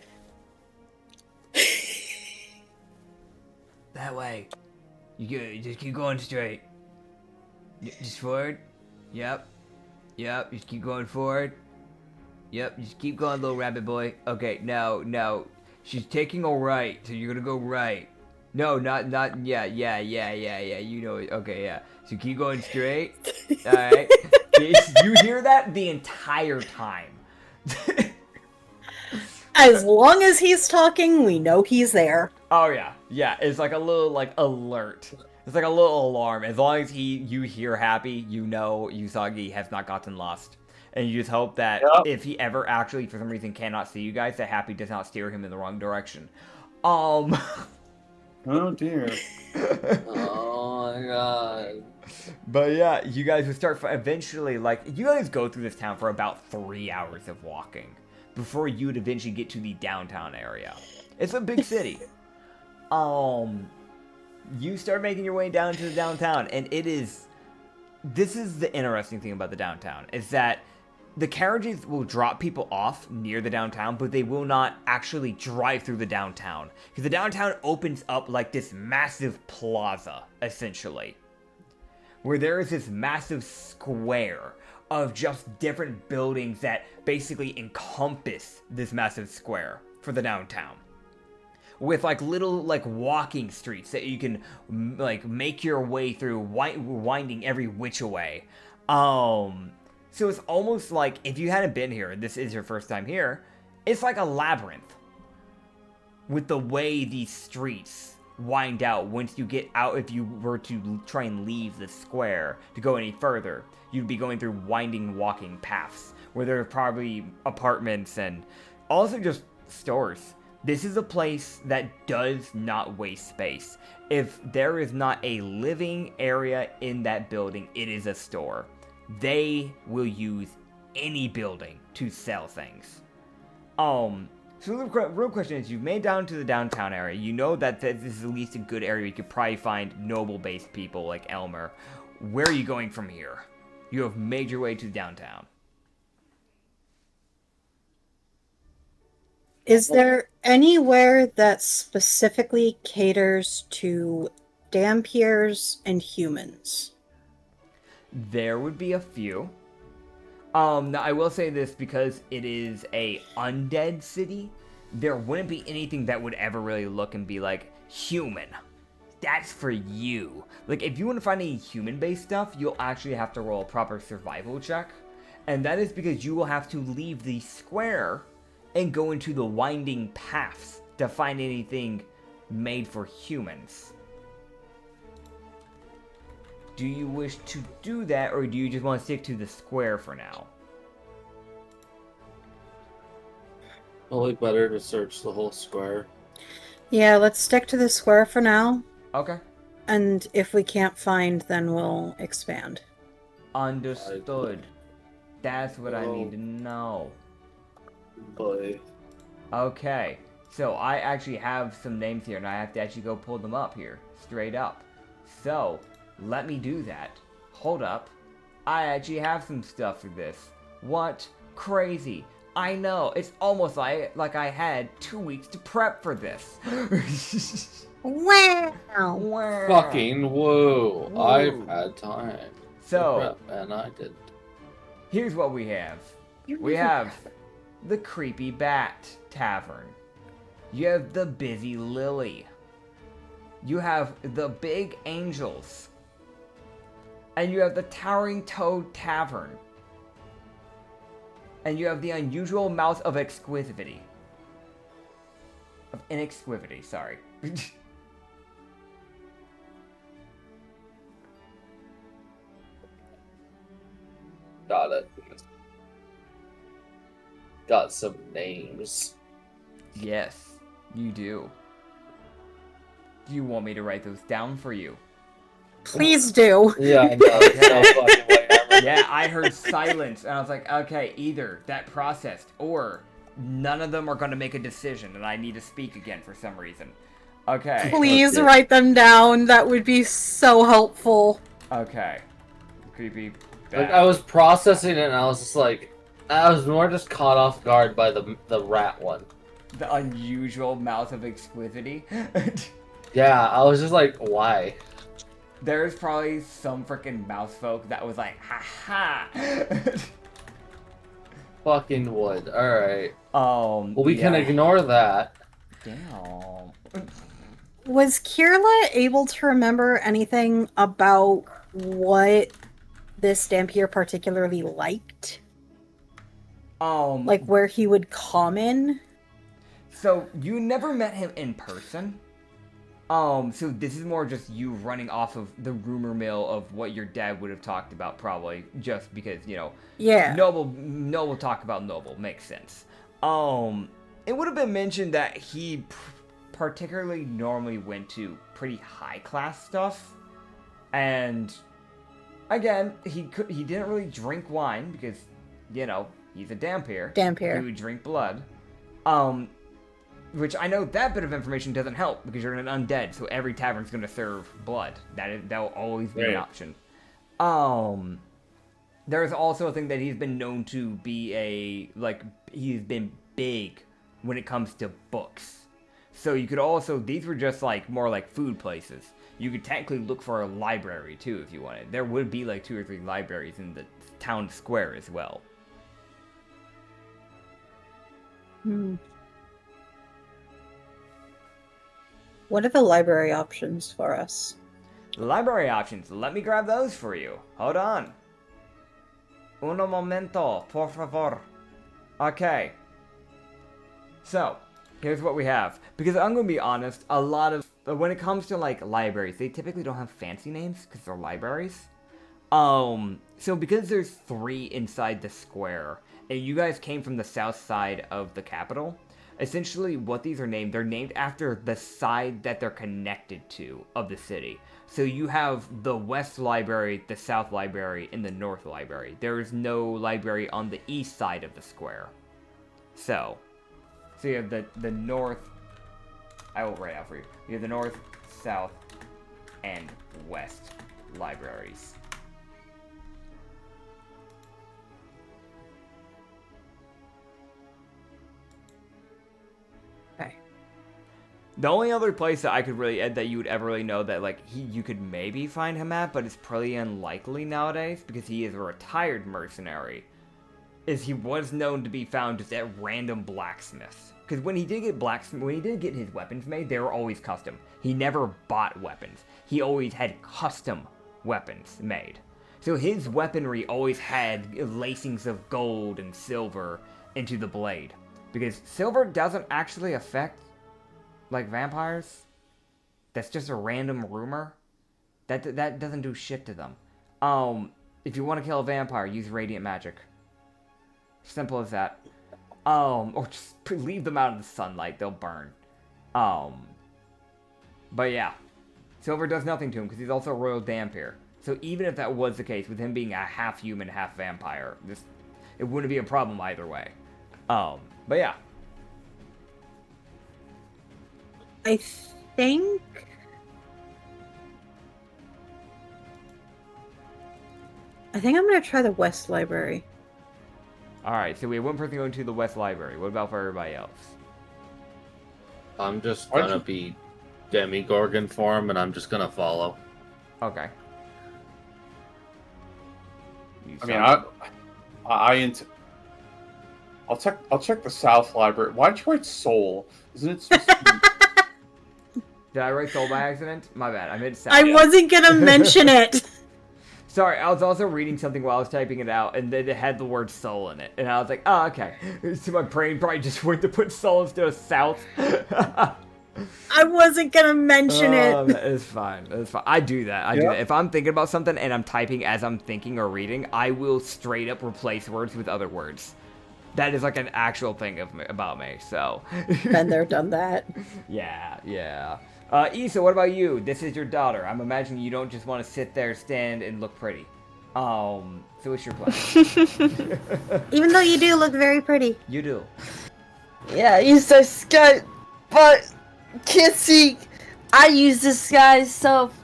That way. You good? Just keep going straight. Just forward. Yep, just keep going forward. Yep, just keep going, little rabbit boy. Okay, no. She's taking a right, so you're gonna go right. No, not, yeah, you know it. Okay, yeah. So keep going straight. Alright. You hear that the entire time. As long as he's talking, we know he's there. Oh, yeah, it's like a little, like, alert. It's like a little alarm. As long as you hear Happy, you know Usagi has not gotten lost. And you just hope that if he ever actually, for some reason, cannot see you guys, that Happy does not steer him in the wrong direction. Oh dear. Oh my god. But yeah, you guys would start eventually, like, you guys go through this town for about 3 hours of walking before you would eventually get to the downtown area. It's a big city. You start making your way down to the downtown, and this is the interesting thing about the downtown, is that the carriages will drop people off near the downtown, but they will not actually drive through the downtown. Because the downtown opens up like this massive plaza, essentially. Where there is this massive square of just different buildings that basically encompass this massive square for the downtown. With like little like walking streets that you can like make your way through, winding every which way. So it's almost like if you hadn't been here and this is your first time here, it's like a labyrinth. With the way these streets wind out once you get out, if you were to try and leave the square to go any further, you'd be going through winding walking paths where there are probably apartments and also just stores. This is a place that does not waste space. If there is not a living area in that building, it is a store. They will use any building to sell things. So the real question is, you've made down to the downtown area. You know that this is at least a good area. You could probably find noble-based people like Elmer. Where are you going from here? You have made your way to downtown. Is there anywhere that specifically caters to Dampiers and humans? There would be a few. Now I will say this, because it is a undead city, there wouldn't be anything that would ever really look and be like, human. That's for you. Like, if you want to find any human-based stuff, you'll actually have to roll a proper survival check. And that is because you will have to leave the square and go into the winding paths to find anything made for humans. Do you wish to do that, or do you just want to stick to the square for now? Probably better to search the whole square. Yeah, let's stick to the square for now. Okay. And if we can't find, then we'll expand. Understood. That's what I need to know. Boy. Okay. So I actually have some names here, and I have to actually go pull them up here. Straight up. So, let me do that. Hold up. I actually have some stuff for this. What? Crazy. I know. It's almost like I had 2 weeks to prep for this. Wow! Wow. Fucking whoa. Whoa. I've had time. So, And I did. here's what we have. We have the Creepy Bat Tavern. You have the Busy Lily. You have the Big Angels. And you have the Towering Toad Tavern. And you have the Unusual Mouth of Exquisivity. Of Inexquisivity, sorry. Got it. Got some names. Yes, you do. Do you want me to write those down for you? Please do. Yeah, no, no fucking way. Yeah, I heard silence, and I was like, okay, either that processed, or none of them are going to make a decision, and I need to speak again for some reason. Okay. Please Okay. write them down. That would be so helpful. Okay. Creepy. Like, I was processing it and I was just like, I was more just caught off guard by the rat one. The Unusual Mouth of Exquisity. Yeah, I was just like, why? There's probably some freaking mouse folk that was like, ha ha. Fucking wood. Alright. Well, we yeah. can ignore that. Damn. Was Kirla able to remember anything about what this Dampier particularly liked? Like where he would come in? So you never met him in person. So this is more just you running off of the rumor mill of what your dad would have talked about, probably, just because, you know, Yeah. Noble talk about Noble, makes sense. It would have been mentioned that he particularly normally went to pretty high class stuff, and again, he didn't really drink wine because, you know, he's a Dampier. Dampier. He would drink blood. Which I know that bit of information doesn't help because you're an undead, so every tavern's going to serve blood. That'll always be an option. There's also a thing that he's been known to be he's been big when it comes to books. So you could also, these were just more like food places. You could technically look for a library too if you wanted. There would be 2 or 3 libraries in the town square as well. What are the library options for us? Library options, let me grab those for you. Hold on. Uno momento, por favor. Okay. So, here's what we have. Because I'm going to be honest, a lot of, when it comes to libraries, they typically don't have fancy names because they're libraries. So because there's 3 inside the square, and you guys came from the south side of the capital, essentially what these are named, they're named after the side that they're connected to of the city. So you have the West Library, the South Library, and the North Library. There is no library on the east side of the square. So you have the North, I will write out for you. You have the North, South, and West libraries. The only other place that I could really add that you would ever really know that you could maybe find him at, but it's pretty unlikely nowadays because he is a retired mercenary, is he was known to be found just at random blacksmiths. Because when he did get his weapons made, they were always custom. He never bought weapons. He always had custom weapons made. So his weaponry always had lacings of gold and silver into the blade. Because silver doesn't actually affect vampires. That's just a random rumor. That doesn't do shit to them. If you want to kill a vampire, use radiant magic. Simple as that. Or just leave them out in the sunlight, they'll burn. But yeah. Silver does nothing to him because he's also a royal dampier. So even if that was the case, with him being a half human, half vampire, it wouldn't be a problem either way. But yeah. I think I'm gonna try the West Library. Alright, so we have one person going to the West Library. What about for everybody else? I'm just gonna be Demigorgon form, and I'm just gonna follow. Okay. I'll check the South Library. Why'd you write Soul? Isn't it supposed to be... Did I write Soul by accident? My bad. I meant South. I wasn't gonna mention it. Sorry, I was also reading something while I was typing it out, and then it had the word soul in it. And I was like, oh, okay. So my brain probably just went to put soul instead of south. I wasn't gonna mention it. It's fine. It's fine. I do that. I do that. If I'm thinking about something and I'm typing as I'm thinking or reading, I will straight up replace words with other words. That is an actual thing about me, so. Been there, done that. Yeah. Issa, what about you? This is your daughter. I'm imagining you don't just want to sit there, stand, and look pretty. So what's your plan? Even though you do look very pretty. You do. Yeah, use this guy, but can't see. I use this guy's self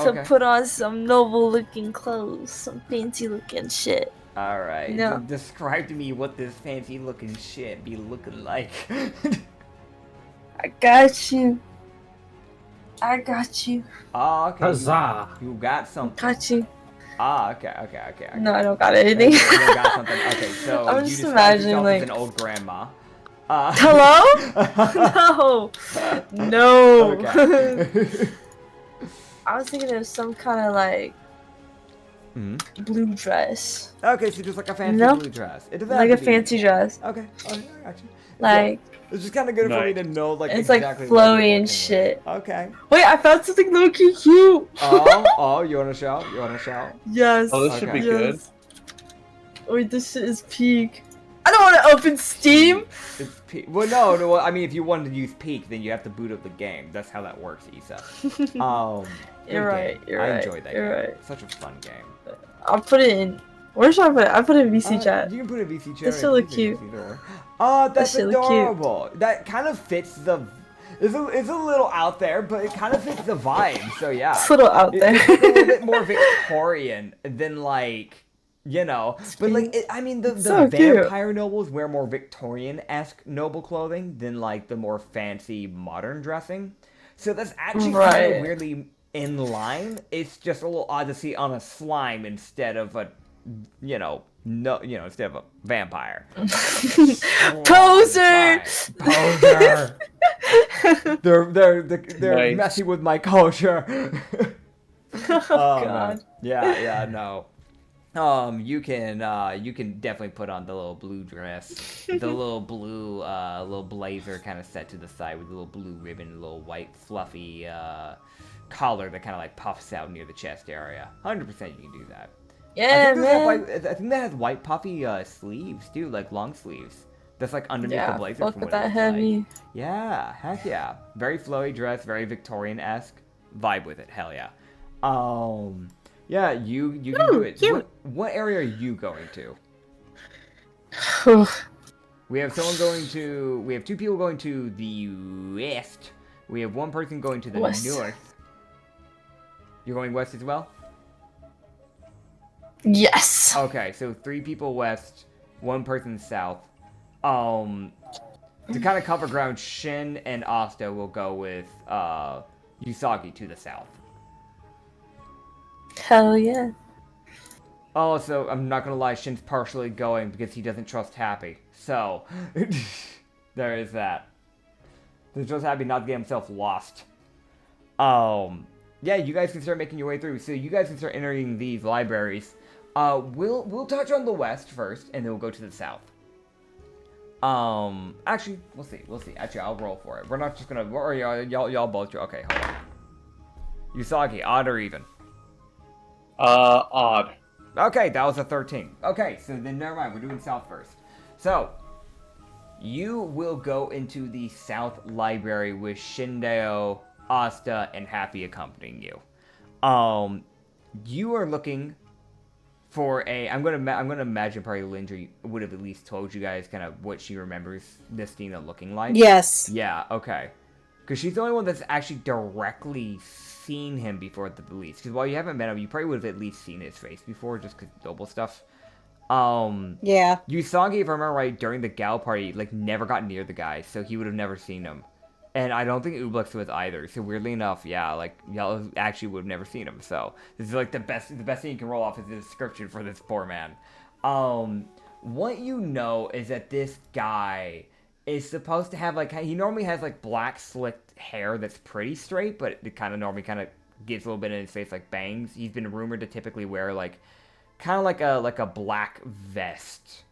to put on some noble-looking clothes, some fancy-looking shit. Alright, no. Describe to me what this fancy-looking shit be looking like. I got you. Oh, okay. Huzzah! You got something. Got you. Ah, okay. No, I don't got anything. You got something. Okay, so I'm you just describe imagining, yourself like... as an old grandma. Hello? No. Okay. I was thinking of some kind of blue dress. Okay, so just like a fancy blue dress. It doesn't Like have a to be- fancy dress. Okay, I got you. Like... It's just kind of good for me to know, It's exactly like what you're flowy looking and shit. at. Okay. Wait, I found something low-key cute! Oh, you want to shout? Yes. Oh, this should be good. Wait, this shit is peak. I don't want to open Steam! It's peak. Well, no, I mean, if you wanted to use peak, then you have to boot up the game. That's how that works, Issa. You're right, I enjoyed that game. Right. Such a fun game. I'll put it in Where should I put it? I put it in VC chat. You can put a VC chat. That's really cute. Oh, that's really cute. adorable. That kind of fits the. It's a little out there, but it kind of fits the vibe. So yeah, It's a little out there. It's like a little bit more Victorian than like, you know. But like, I mean, the So cute. vampire nobles wear more Victorian-esque noble clothing than like the more fancy modern dressing. So that's actually kind Right. of weirdly in line. It's just a little odd to see on a slime instead of a, instead of a vampire. Poser! Poser! They're Nice. messing with my culture. Oh God. Yeah, no. You can definitely put on the little blue dress, the little blue, little blazer kind of set to the side with a little blue ribbon, a little white fluffy collar that kind of like puffs out near the chest area. 100% you can do that. Yeah, man. I think that has white puffy sleeves too, like long sleeves. That's like underneath the Yeah, blazer. fuck from with what it that looks heavy. like. Yeah, heck yeah. Very flowy dress, very Victorian-esque. Vibe with it, hell yeah. Yeah, you can do it. cute. What area are you going to? We have two people going to the west. We have one person going to the West. north. You're going west as well? Yes. Okay, so 3 people west, 1 person south. To kind of cover ground, Shin and Asta will go with Usagi to the south. Hell yeah. Also, I'm not gonna lie, Shin's partially going because he doesn't trust Happy. So, there is that. He trusts Happy not to get himself lost. Yeah, you guys can start making your way through. So you guys can start entering these libraries. We'll touch on the west first, and then we'll go to the south. Actually, we'll see. Actually, I'll roll for it. We're not just gonna, or y'all both, okay, hold on. Usagi, odd or even? Odd. Okay, that was a 13. Okay, so then never mind, we're doing south first. So, you will go into the south library with Shindeo, Asta, and Happy accompanying you. You are looking for I'm gonna imagine probably Lindri would have at least told you guys kind of what she remembers Nestina looking like. Yes. Yeah, okay. Because she's the only one that's actually directly seen him before at the police. Because while you haven't met him, you probably would have at least seen his face before, just because noble stuff. Yeah. Usagi, if I remember right, during the Gal party, like, never got near the guy, so he would have never seen him. And I don't think Ublex was either, so weirdly enough, yeah, like, y'all actually would have never seen him, so this is, like, the best thing you can roll off is the description for this poor man. What you know is that this guy is supposed to have, like, he normally has, like, black slicked hair that's pretty straight, but it kind of normally kind of gives a little bit in his face, like, bangs. He's been rumored to typically wear, like, kind of like a black vest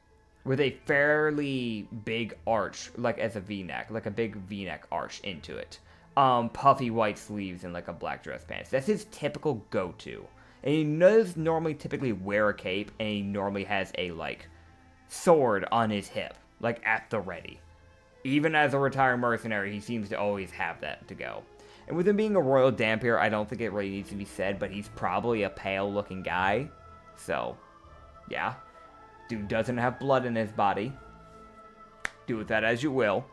with a fairly big arch, like as a V-neck, like a big V-neck arch into it. Puffy white sleeves and like a black dress pants. That's his typical go-to. And he does normally typically wear a cape, and he normally has a like sword on his hip, like at the ready. Even as a retired mercenary, he seems to always have that to go. And with him being a royal Dampier, I don't think it really needs to be said, but he's probably a pale-looking guy. So, yeah. Dude doesn't have blood in his body. Do with that as you will.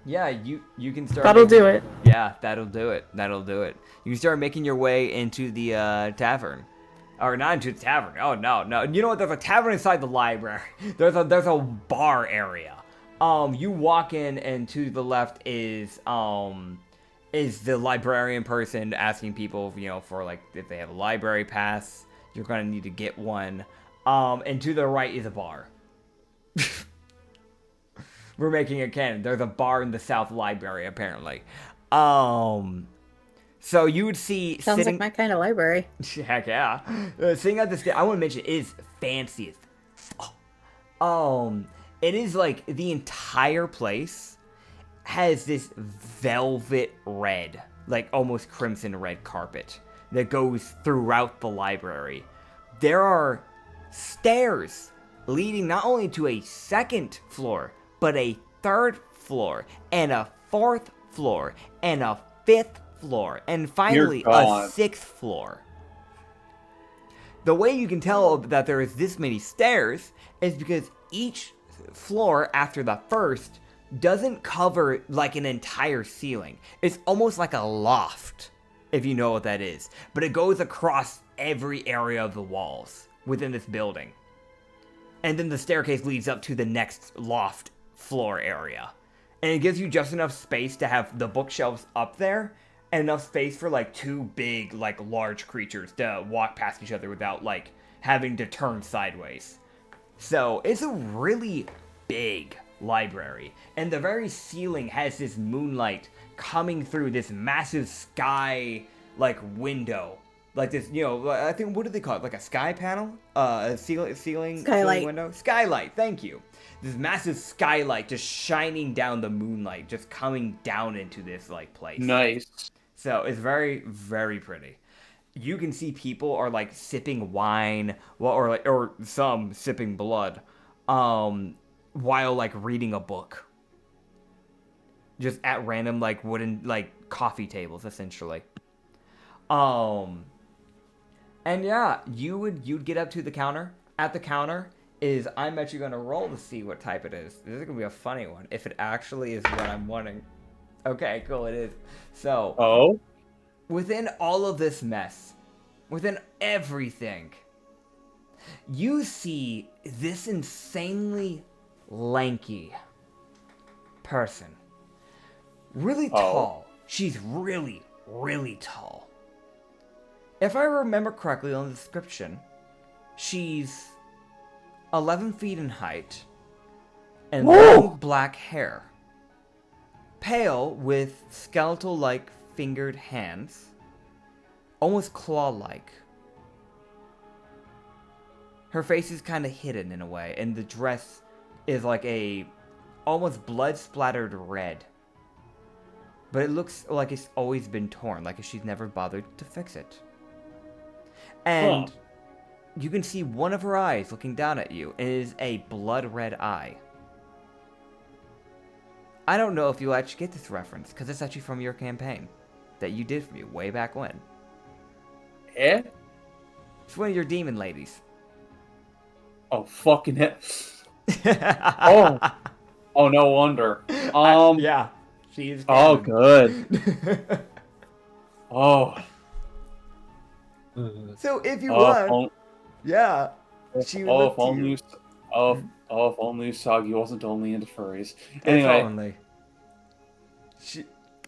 Yeah, you can start. That'll do it. Yeah, that'll do it. You can start making your way into the tavern. Or not into the tavern. Oh, no. You know what? There's a tavern inside the library. There's a bar area. You walk in, and to the left is the librarian person asking people, for like if they have a library pass. You're gonna need to get one. And to the right is a bar. We're making it canon. There's a bar in the South Library, apparently. So you would see Sounds like my kind of library. Heck yeah. Sitting at this, I want to mention, it is fancy as fuck. It is like the entire place has this velvet red, like almost crimson red carpet that goes throughout the library. There are stairs leading not only to a second floor, but a third floor, and a fourth floor, and a fifth floor, and finally a sixth floor. The way you can tell that there is this many stairs is because each floor after the first doesn't cover like an entire ceiling. It's almost like a loft, if you know what that is. But it goes across every area of the walls within this building. And then the staircase leads up to the next loft floor area. And it gives you just enough space to have the bookshelves up there and enough space for like two big, like large creatures to walk past each other without like having to turn sideways. So it's a really big library. And the very ceiling has this moonlight coming through this massive sky like window. Like this, you know, I think, what do they call it? Like a sky panel? A ceiling window? Skylight, thank you. This massive skylight just shining down the moonlight, just coming down into this, like, place. Nice. So, it's very, very pretty. You can see people are, like, sipping wine, or some sipping blood, while, like, reading a book. Just at random, like, wooden, like, coffee tables, essentially. And yeah, you'd get up to the counter. At the counter is, I'm actually going to roll to see what type it is. This is going to be a funny one, if it actually is what I'm wanting. Okay, cool, it is. So, Oh? within all of this mess, within everything, you see this insanely lanky person. Really tall. She's really, really tall. If I remember correctly on the description, she's 11 feet in height and long black hair. Pale with skeletal-like fingered hands, almost claw-like. Her face is kind of hidden in a way, and the dress is like a almost blood-splattered red. But it looks like it's always been torn, like she's never bothered to fix it. And you can see one of her eyes looking down at you. It is a blood-red eye. I don't know if you'll actually get this reference, because it's actually from your campaign that you did for me way back when. Eh? It's one of your demon ladies. Oh, fucking hell. Oh, no wonder. Yeah, she is. Oh, good. Oh. So if you want, yeah, she would look if to only, you. if only Usagi wasn't only into furries. If Anyway, only.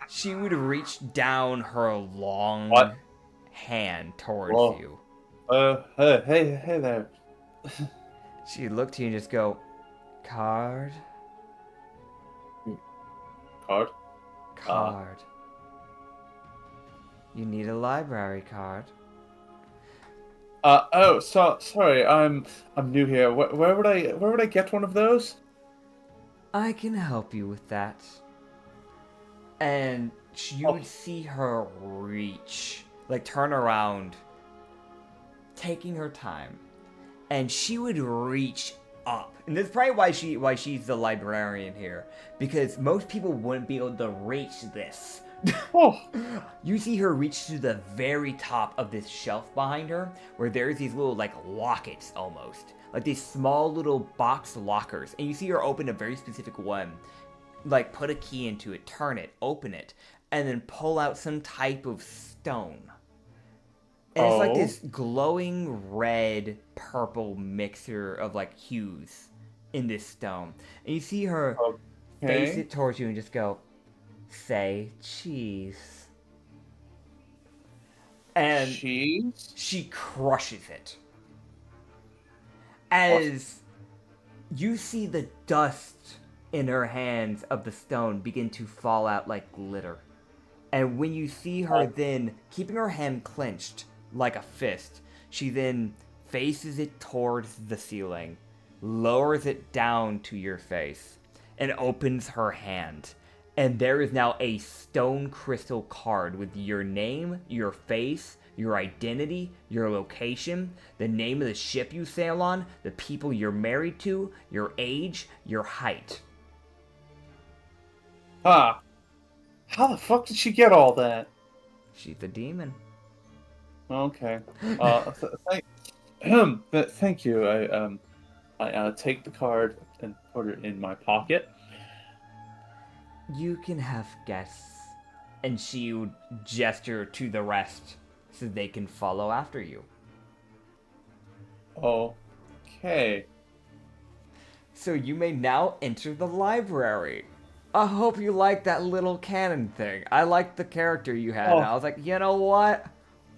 She would reach down her long hand towards you. Hey there. She'd look to you and just go, card? Card? Card. You need a library card. Sorry, I'm new here. Where would I get one of those? I can help you with that. And you would see her reach, like turn around, taking her time, and she would reach up. And this is probably why she's the librarian here, because most people wouldn't be able to reach this. You see her reach to the very top of this shelf behind her, where there's these little like lockets almost, like these small little box lockers, and you see her open a very specific one, like put a key into it, turn it, open it, and then pull out some type of stone. And it's like this glowing red purple mixture of like hues in this stone, and you see her face it towards you and just go, say cheese. And cheese? She crushes it. As you see the dust in her hands of the stone begin to fall out like glitter. And when you see her then, keeping her hand clenched like a fist, she then faces it towards the ceiling, lowers it down to your face, and opens her hand. And there is now a stone crystal card with your name, your face, your identity, your location, the name of the ship you sail on, the people you're married to, your age, your height. How the fuck did she get all that? She's a demon. Okay. But thank you. I take the card and put it in my pocket. You can have guests. And she would gesture to the rest so they can follow after you. Okay. So you may now enter the library. I hope you like that little cannon thing. I liked the character you had. And I was like, you know what?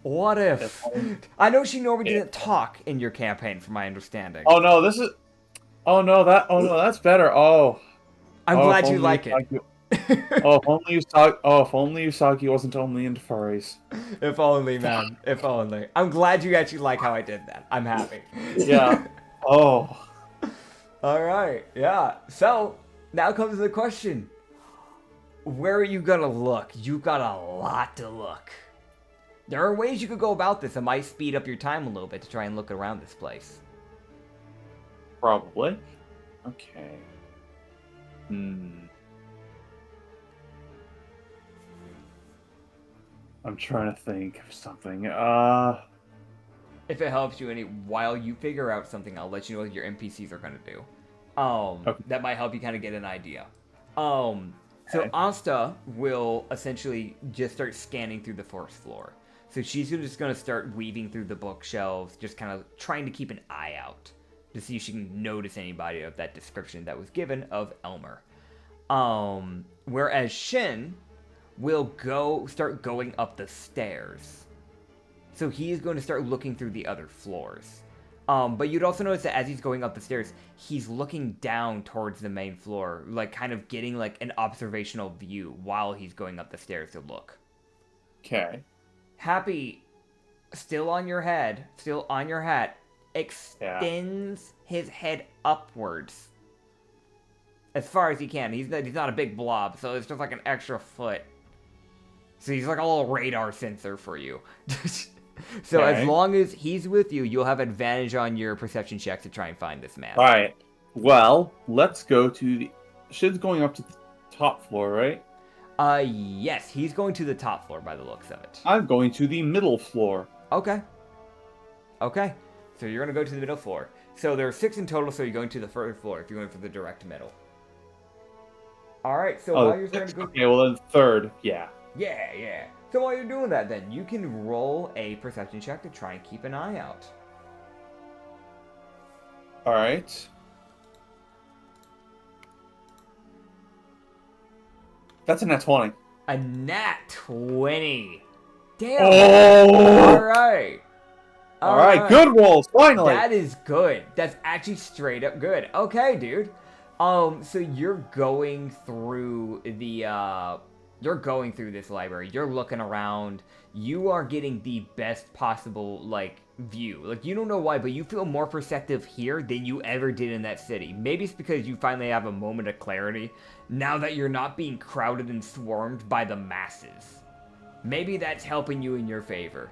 What if? I know she normally didn't talk in your campaign, from my understanding. Oh no, this is. Oh no, that's better. I'm glad you like it. If only Usagi wasn't only into furries. If only, man. If only. I'm glad you actually like how I did that. I'm happy. Yeah. Oh. Alright, yeah. So, now comes the question. Where are you gonna look? You got a lot to look. There are ways you could go about this that might speed up your time a little bit to try and look around this place. Probably. Okay. I'm trying to think of something. If it helps you while you figure out something, I'll let you know what your NPCs are gonna do. Okay. That might help you kind of get an idea. So Asta will essentially just start scanning through the first floor. So she's just gonna start weaving through the bookshelves, just kind of trying to keep an eye out to see if she can notice anybody of that description that was given of Elmer. Whereas Shin will start going up the stairs. So he's going to start looking through the other floors. But you'd also notice that as he's going up the stairs, he's looking down towards the main floor, like kind of getting like an observational view while he's going up the stairs to look. Okay. Happy, still on your hat, extends his head upwards as far as he can. He's not a big blob, so it's just like an extra foot. So he's like a little radar sensor for you. So as long as he's with you, you'll have advantage on your perception checks to try and find this man. Alright. Well, let's go to the... Shin's going up to the top floor, right? Yes, he's going to the top floor by the looks of it. I'm going to the middle floor. Okay. So you're going to go to the middle floor. So there are 6 in total, so you're going to the third floor if you're going for the direct middle. Alright, so while you're starting to go... Okay, well then third, yeah. Yeah. So while you're doing that then, you can roll a perception check to try and keep an eye out. Alright. That's a nat 20. A nat 20. Damn. Oh! Alright, good rolls, finally! That is good. That's actually straight up good. Okay, dude. So you're going through this library. You're looking around. You are getting the best possible, view. You don't know why, but you feel more perceptive here than you ever did in that city. Maybe it's because you finally have a moment of clarity now that you're not being crowded and swarmed by the masses. Maybe that's helping you in your favor.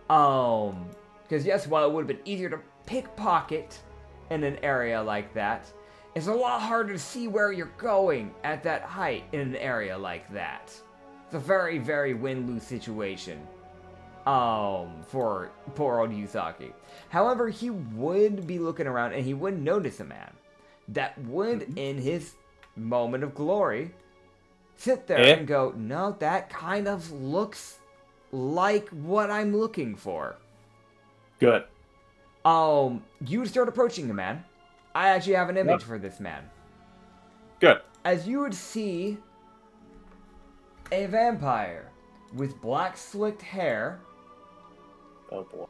Because yes, while it would have been easier to pickpocket in an area like that, it's a lot harder to see where you're going at that height in an area like that. It's a very, very win-lose situation. For poor old Usagi. However, he would be looking around and he would notice a man that would, in his moment of glory, sit there and go, no, that kind of looks like what I'm looking for. Good. You start approaching the man. I actually have an image for this man. Good. As you would see a vampire with black slicked hair. Oh boy.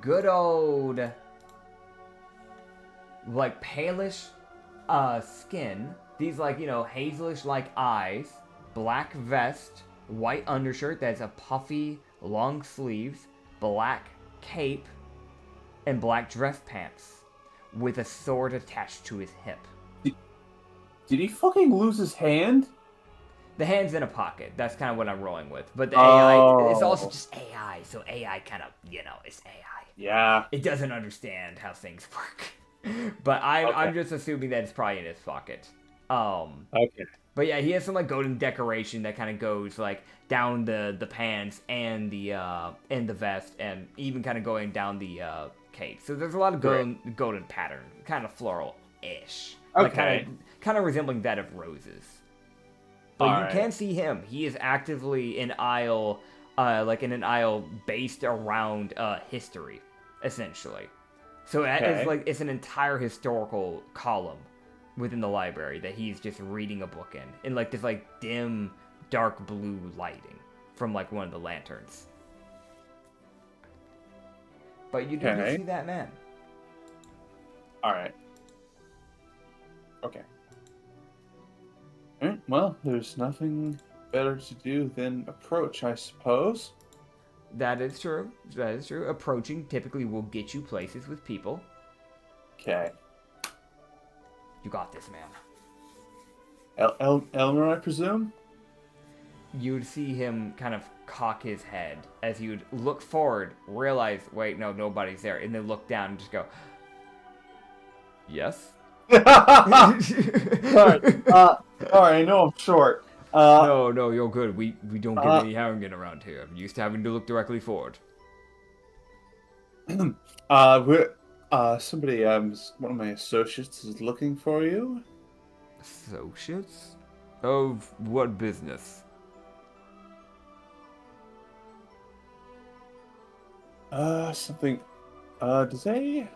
Good old, palish skin. These, hazelish-like eyes. Black vest. White undershirt that's a puffy, long sleeves. Black cape. And black dress pants. With a sword attached to his hip. Did he fucking lose his hand? The hand's in a pocket. That's kind of what I'm rolling with. But the AI, it's also just AI. So AI kind of, it's AI. Yeah. It doesn't understand how things work. But I'm just assuming that it's probably in his pocket. Okay. But yeah, he has some like golden decoration that kind of goes like down the pants and the vest, and even kind of going down the cape. So there's a lot of golden pattern, kind of floral-ish, like kind of resembling that of roses. But you can see him. He is actively in aisle, like in an aisle based around history, essentially. So it's like it's an entire historical column within the library that he's just reading a book in like this like dim, dark blue lighting from like one of the lanterns. But you do see that man. All right. Okay. All right. Well, there's nothing better to do than approach, I suppose. That is true. That is true. Approaching typically will get you places with people. Okay. You got this, man. Elmer, I presume? You'd see him kind of cock his head as you'd look forward, realize, wait, no, nobody's there, and then look down and just go, yes? Sorry, I know I'm short. No, you're good. We don't get any haranguing around here. I'm used to having to look directly forward. Somebody, one of my associates is looking for you. Associates? Of what business? Something, does they...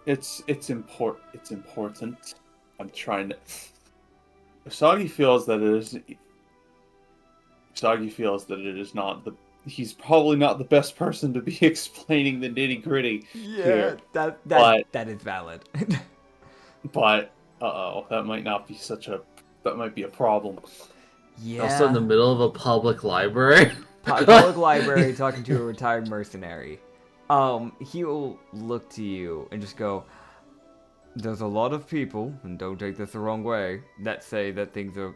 It's important. I'm trying to... Usagi feels that it is not the... He's probably not the best person to be explaining the nitty-gritty here. That is valid. But, that might not be that might be a problem. Yeah. Also in the middle of a public library. Public library talking to a retired mercenary. He'll look to you and just go, there's a lot of people, and don't take this the wrong way, that say that things are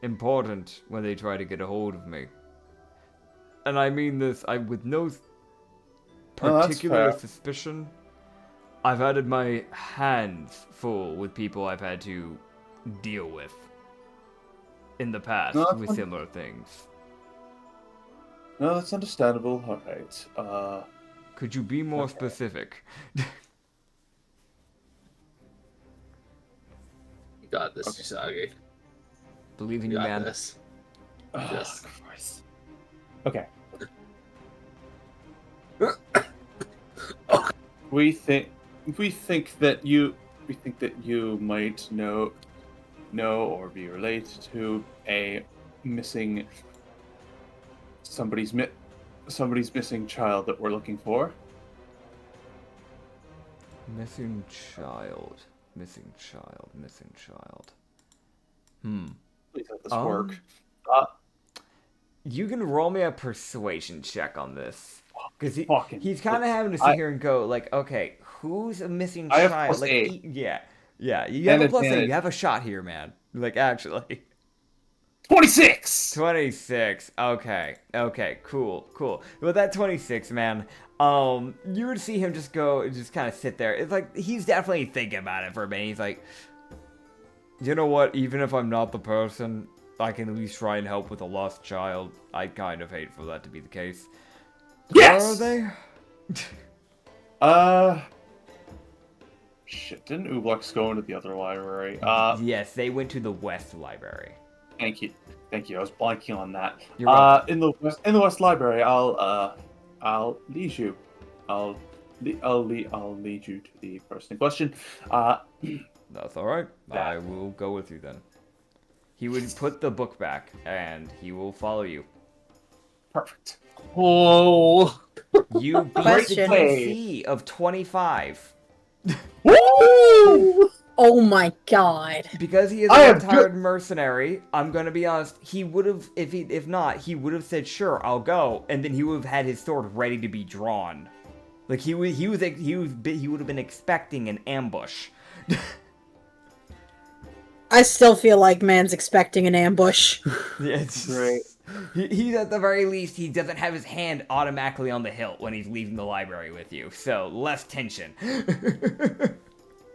important when they try to get a hold of me. And I mean this with no particular suspicion. I've had my hands full with people I've had to deal with in the past with similar things. No, that's understandable. All right. Could you be more specific? You got this, Usagi. Believe in you, man. This. Yes. Christ. Okay. We think that you might know or be related to a missing somebody's missing child that we're looking for. Missing child. Please let this work. You can roll me a persuasion check on this. Because he's kind of having to sit here and go, like, okay, who's a missing I have child? plus Like, 8. Yeah. You have And a plus 8. advantage. You have a shot here, man. Like, actually. 26! 26. Okay. Cool. With that 26, man, you would see him just kind of sit there. It's like, he's definitely thinking about it for a minute. He's like, you know what? Even if I'm not the person, I can at least try and help with a lost child. I kind of hate for that to be the case. Yes! Where are they? Shit, didn't Ublex go into the other library? Yes, they went to the West Library. Thank you. I was blanking on that. You're welcome. In the West Library, I'll lead you. I'll lead you to the person in question. That's all right. I will go with you then. He would put the book back, and he will follow you. Perfect. Oh. You beat Question. the DC of 25. Woo! Oh my god. Because he is a retired mercenary, I'm gonna be honest, he would have, if not, he would have said, sure, I'll go, and then he would have had his sword ready to be drawn. Like, he would have been expecting an ambush. I still feel like man's expecting an ambush. Yeah, it's Great. He's at the very least, he doesn't have his hand automatically on the hilt when he's leaving the library with you, so less tension.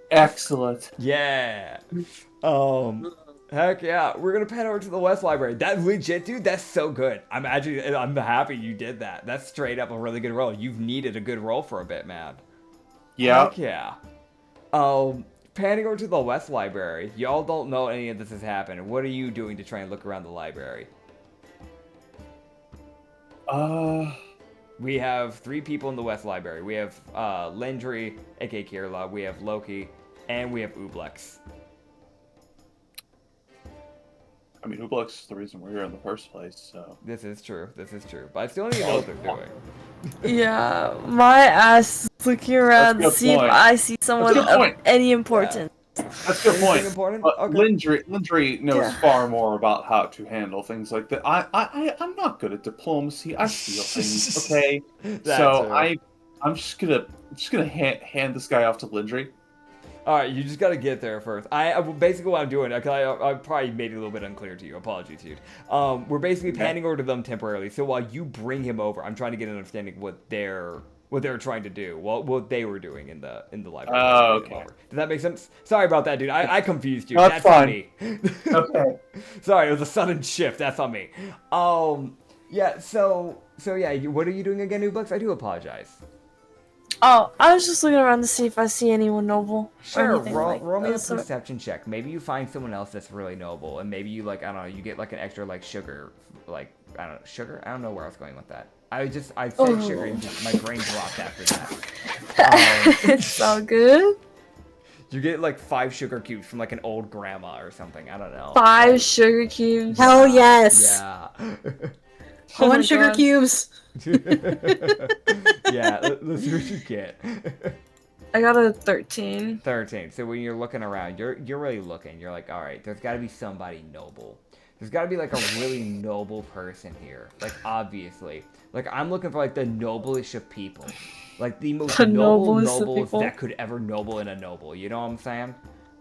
Excellent. Yeah. Heck yeah, we're gonna pan over to the West Library. That legit, dude, that's so good. I'm happy you did that. That's straight up a really good roll. You've needed a good roll for a bit, man. Yeah. Heck yeah. Panning over to the West Library. Y'all don't know any of this has happened. What are you doing to try and look around the library? We have 3 people in the West Library. We have Lendry, aka Kirla, we have Loki, and we have Ublex. I mean, Ublex is the reason we're here in the first place, so... This is true. But I still need to know what they're doing. Yeah, my ass is looking around to see if I see someone of any importance. That's a good point. Important? But Okay. Lindry knows far more about how to handle things like that. I'm not good at diplomacy. I steal things, okay? So I'm just gonna hand this guy off to Lindry. All right, you just gotta get there first. Basically what I'm doing, I probably made it a little bit unclear to you. Apologies, dude. We're basically panning over to them temporarily. So while you bring him over, I'm trying to get an understanding of what they're trying to do, what they were doing in the library. Oh, okay. Does that make sense? Sorry about that, dude. I confused you. No, That's fine. on me. Okay. Sorry, it was a sudden shift. That's on me. Yeah. So yeah. What are you doing again, Ublex? I do apologize. Oh, I was just looking around to see if I see anyone noble. Sure, Or anything roll me a that sort. perception check. Maybe you find someone else that's really noble, and maybe you I don't know, you get like an extra sugar, I don't know, sugar? I don't know where I was going with that. I said sugar, and just, my brain dropped after that. It's all good. You get 5 sugar cubes from an old grandma or something. I don't know. 5 sugar cubes. Hell yes. Yeah. I want my sugar God. cubes. Yeah, let's see what you get. I got a 13. 13. So when you're looking around, you're really looking. You're like, all right, there's got to be somebody noble. There's got to be a really noble person here. Obviously. I'm looking for the noblest of people. The most noblest that could ever noble in a noble. You know what I'm saying?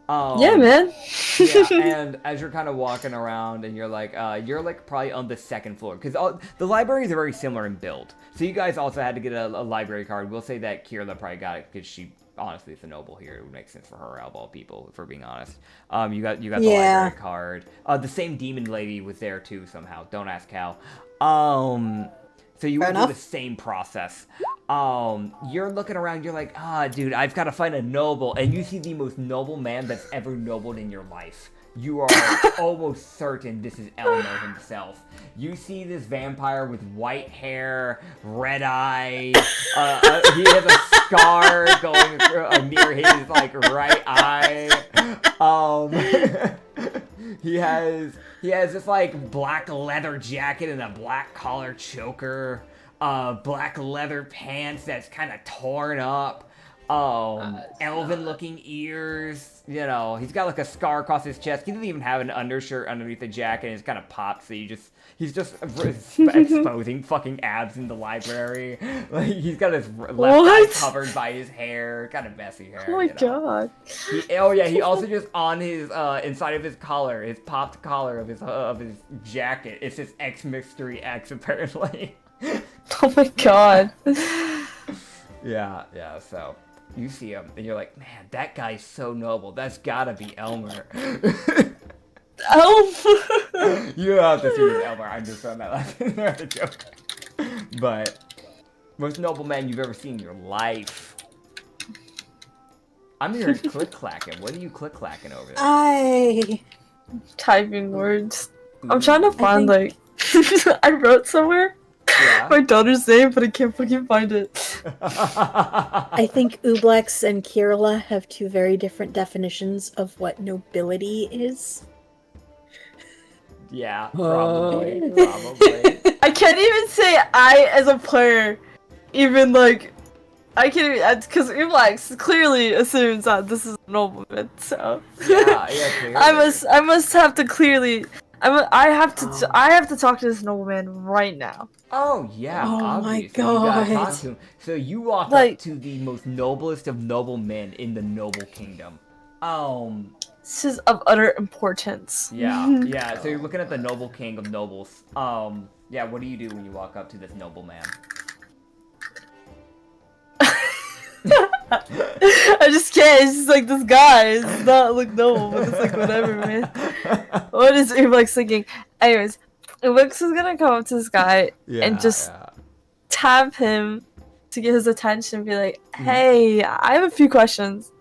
Yeah, man. Yeah, and as you're kind of walking around and you're probably on the 2nd floor. Because the libraries are very similar in build. So you guys also had to get a library card. We'll say that Kirla probably got it because she honestly is a noble here. It would make sense for her out of all people, if we're being honest. You got the library card. The same demon lady was there too somehow. Don't ask how. So you went through the same process. You're looking around, you're like, dude, I've got to find a noble. And you see the most noble man that's ever nobled in your life. You are almost certain this is Elmo himself. You see this vampire with white hair, red eyes. He has a scar going near his right eye. He has this black leather jacket and a black collar choker, black leather pants that's kind of torn up, elven looking ears. You know, he's got a scar across his chest. He doesn't even have an undershirt underneath the jacket, and it's kind of popped, so he's just exposing fucking abs in the library. He's got his left eye covered by his hair, kind of messy hair. Oh my God. He also just on his inside of his collar, his popped collar of his jacket, it says X Mystery X apparently. Oh my God. Yeah, so you see him and you're like, man, that guy's so noble. That's gotta be Elmer. You don't have to see his Elmer. I'm just throwing that last in there as a joke. But most noble man you've ever seen in your life. I'm here click-clacking. What are you click-clacking over there? Typing words. I'm trying to find I wrote somewhere my daughter's name, but I can't fucking find it. I think Ublex and Kirla have 2 very different definitions of what nobility is. Yeah, probably. I can't even say I, as a player, even I can't even, because Ublex clearly assumes that this is a nobleman, so. Yeah, clearly. I must have to clearly. I have to talk to this nobleman right now. Oh yeah, Oh obviously. my You gotta talk God. to him. So you walk up to the most noblest of noble men in the noble kingdom. This is of utter importance. Yeah. So you're looking at the noble king of nobles. Yeah. What do you do when you walk up to this noble man? I just can't. It's just this guy. It's not noble, but it's whatever, man. What is Ubix thinking? Anyways, Ubix is gonna come up to this guy and just tap him to get his attention and be like, hey, I have a few questions.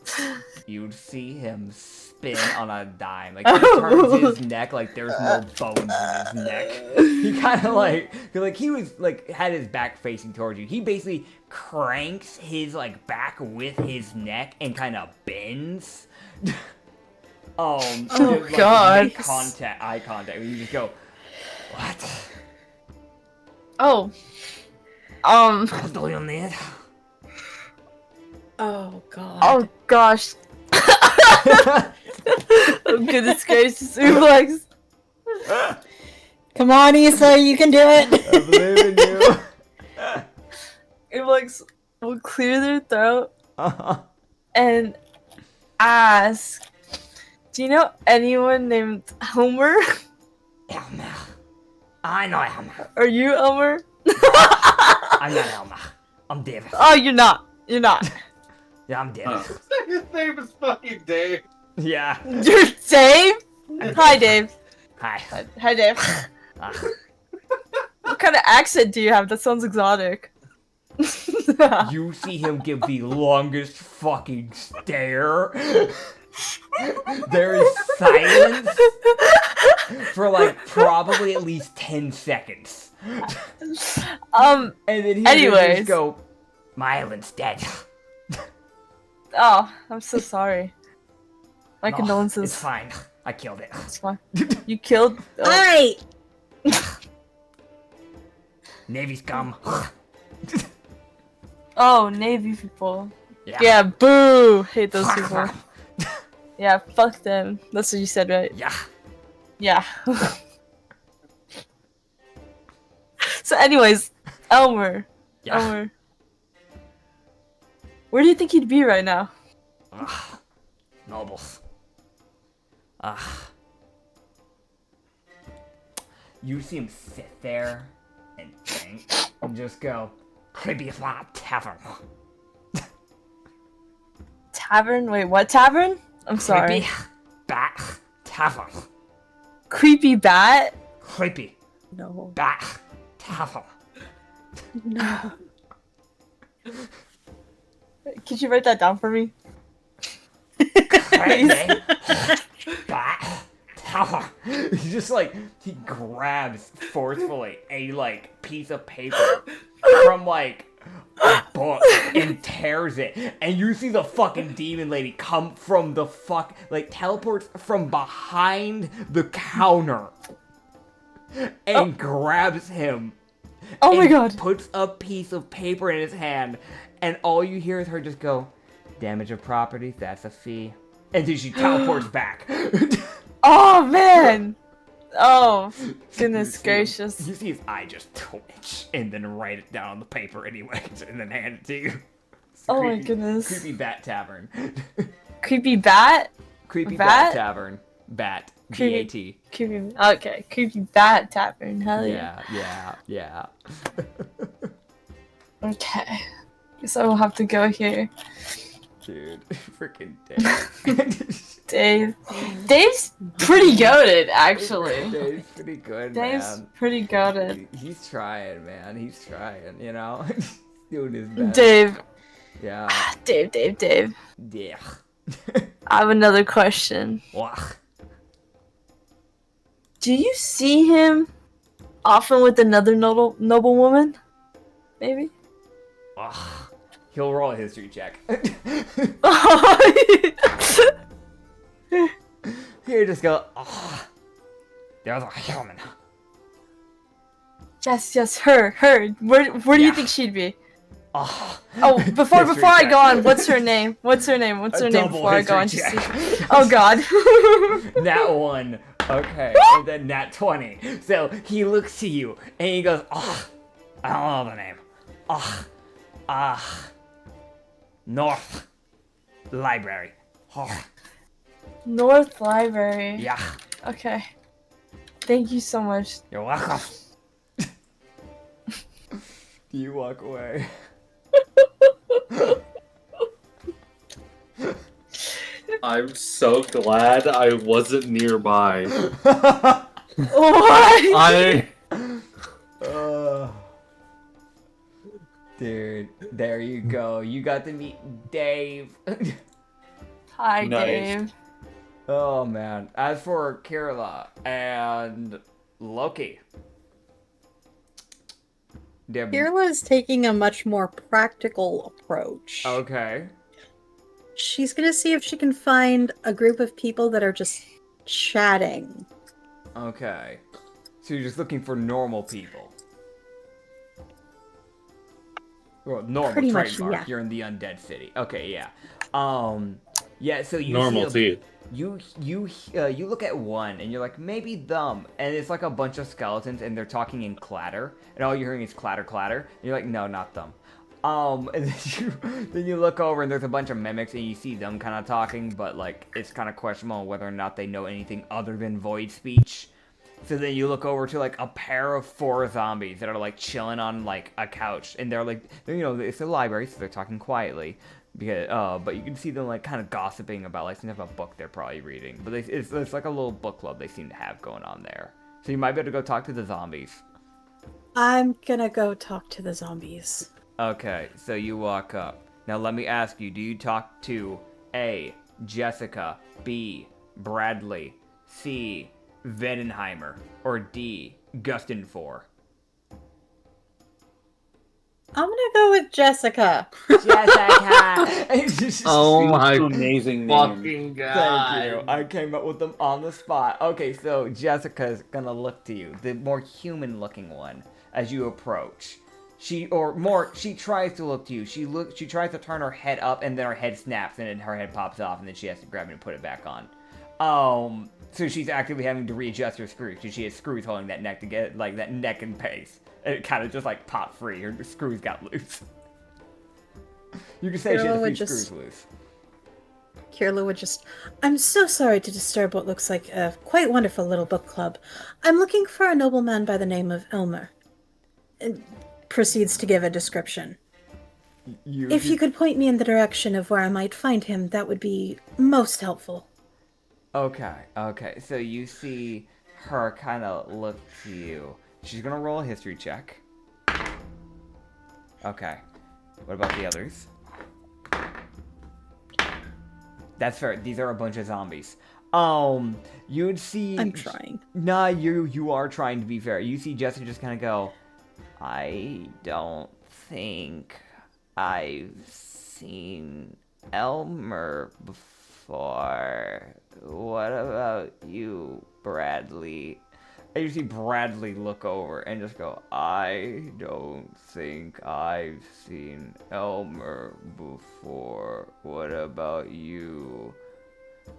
You'd see him spin on a dime. Like, he turns his neck like there's no bones in his neck. He kind of like he was like, had his back facing towards you. He basically cranks his like back with his neck and kind of bends. Oh god. Make eye contact. And you just go, what? Oh. What do you need? Oh god. Oh gosh. Oh goodness gracious, Ubix. Come on, Issa, you can do it. I believe in you. Ubix will clear their throat and ask, do you know anyone named Homer? Elmer. I know Elmer. Are you Elmer? I'm not Elmer. I'm David. Oh, you're not. You're not. Yeah, I'm David. His name is fucking Dave. Yeah. You're Dave? Hi, Dave. Hi. Hi, Dave. What kind of accent do you have? That sounds exotic. You see him give the longest fucking stare. There is silence for like probably at least 10 seconds. And then he anyways. just go, my island's dead. Oh, I'm so sorry. My No, condolences. It's fine. I killed it. It's fine. You killed. Oh. Alright! Navy's come. Oh, Navy people. Yeah. Yeah, boo! Hate those people. Yeah, fuck them. That's what you said, right? Yeah. Yeah. So, anyways, Elmer. Yeah. Elmer. Where do you think he'd be right now? Nobles. You see him sit there and think and just go, creepy flat tavern. Tavern? Wait, what tavern? I'm sorry. Creepy bat tavern. Creepy bat? Creepy No. bat tavern. No. Could you write that down for me? Creepy bat tavern. He just like, he grabs forcefully a like piece of paper from like a book and tears it, and you see the fucking demon lady come from the teleports from behind the counter and grabs him. Oh my and god. Puts a piece of paper in his hand, and all you hear is her just go, damage of property, that's a fee. And then she teleports back. Oh man. Oh, goodness gracious. You see his eye just twitch, and then write it down on the paper anyways, and then hand it to you. Oh my goodness. Creepy Bat Tavern. Creepy bat? Creepy Bat? Bat Tavern. Bat. Creepy- B-A-T. Creepy. Okay, creepy bat tavern. Hell yeah. Yeah. Okay. Guess I will have to go here. Dude, freaking Dave. Dave. Dave's pretty goated, actually. Dave's pretty good, Dave's man. pretty goated. He's trying, man. He's trying, you know? He's doing his best. Dave. Yeah. Dave. Yeah. I have another question. Wah. Do you see him often with another noble woman? Maybe? Wah. He'll roll a history check. Here, just go, oh, there's a human. Yes, her. Where do you think she'd be? Oh, Before history I check. go on, what's her name? What's her name Double before I go on? history check. Oh god. Nat 1. Okay, and then Nat 20. So he looks to you and he goes, oh, I don't know the name. North Library. Oh, North Library. yeah, Okay. Thank you so much. you're welcome. You walk away. I'm so glad I wasn't nearby. What? Dude, there you go. You got to meet Dave. Hi, Nice. Dave. Oh man. As for Kirla and Loki. Kirla is taking a much more practical approach. Okay. She's gonna see if she can find a group of people that are just chatting. Okay. So you're just looking for normal people. Well, normal Pretty much, trademark. yeah. You're in the undead city. Okay, yeah. Yeah. So you Normal see too. you look at one and you're like, maybe them, and it's like a bunch of skeletons and they're talking in clatter, and all you're hearing is clatter, clatter. And you're like, no, not them. And then you look over and there's a bunch of mimics and you see them kind of talking, but like it's kind of questionable whether or not they know anything other than void speech. So then you look over to like a pair of 4 zombies that are like chilling on like a couch, and they're like, it's a library, so they're talking quietly. Because, but you can see them like kind of gossiping about like some type of book they're probably reading. But it's like a little book club they seem to have going on there. So you might be able to go talk to the zombies. I'm gonna go talk to the zombies. Okay, so you walk up. Now let me ask you, do you talk to A, Jessica, B, Bradley, C, Venenheimer, or D, Gustin4? I'm gonna go with Jessica. Jessica! Oh my amazing name. fucking god. Thank you. I came up with them on the spot. Okay, so Jessica's gonna look to you, the more human-looking one, as you approach. She tries to look to you. She tries to turn her head up, and then her head snaps, and then her head pops off, and then she has to grab it and put it back on. So she's actively having to readjust her screws, because she has screws holding that neck to get, like, that neck in place. And it kind of just, like, popped free. Her screws got loose. You can say she had a few screws loose. Kirla would just... I'm so sorry to disturb what looks like a quite wonderful little book club. I'm looking for a nobleman by the name of Elmer. And proceeds to give a description. If you could point me in the direction of where I might find him, that would be most helpful. Okay. So you see her kind of look to you. She's gonna roll a history check. Okay. What about the others? That's fair. These are a bunch of zombies. You'd see... I'm trying. Nah, you are trying to be fair. You see Jessica just kind of go, I don't think I've seen Elmer before. What about you, Bradley? And you see Bradley look over and just go, I don't think I've seen Elmer before. What about you?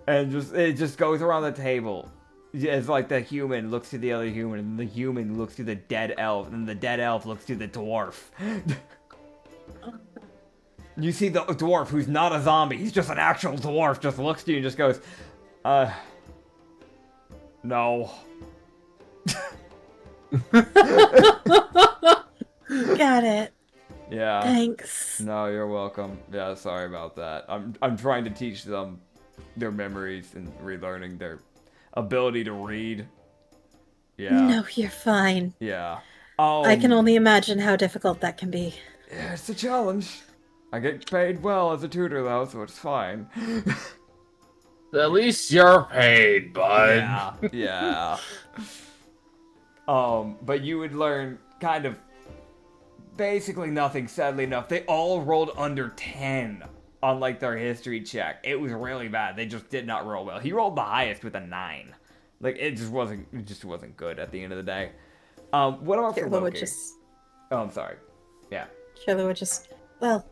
And it just goes around the table. It's like the human looks to the other human, and the human looks to the dead elf, and the dead elf looks to the dwarf. You see the dwarf, who's not a zombie, he's just an actual dwarf, just looks to you and just goes, no. Got it. Yeah. Thanks. No, you're welcome. Yeah, sorry about that. I'm trying to teach them their memories and relearning their ability to read. Yeah. No, you're fine. Yeah. I can only imagine how difficult that can be. Yeah, it's a challenge. I get paid well as a tutor though, so it's fine. At least you're paid, bud. Yeah. But you would learn kind of basically nothing, sadly enough. They all rolled under 10 on like their history check. It was really bad. They just did not roll well. He rolled the highest with a 9. Like it just wasn't good at the end of the day. What about for Loki? Oh, I'm sorry. Yeah. Kirla would just... Well,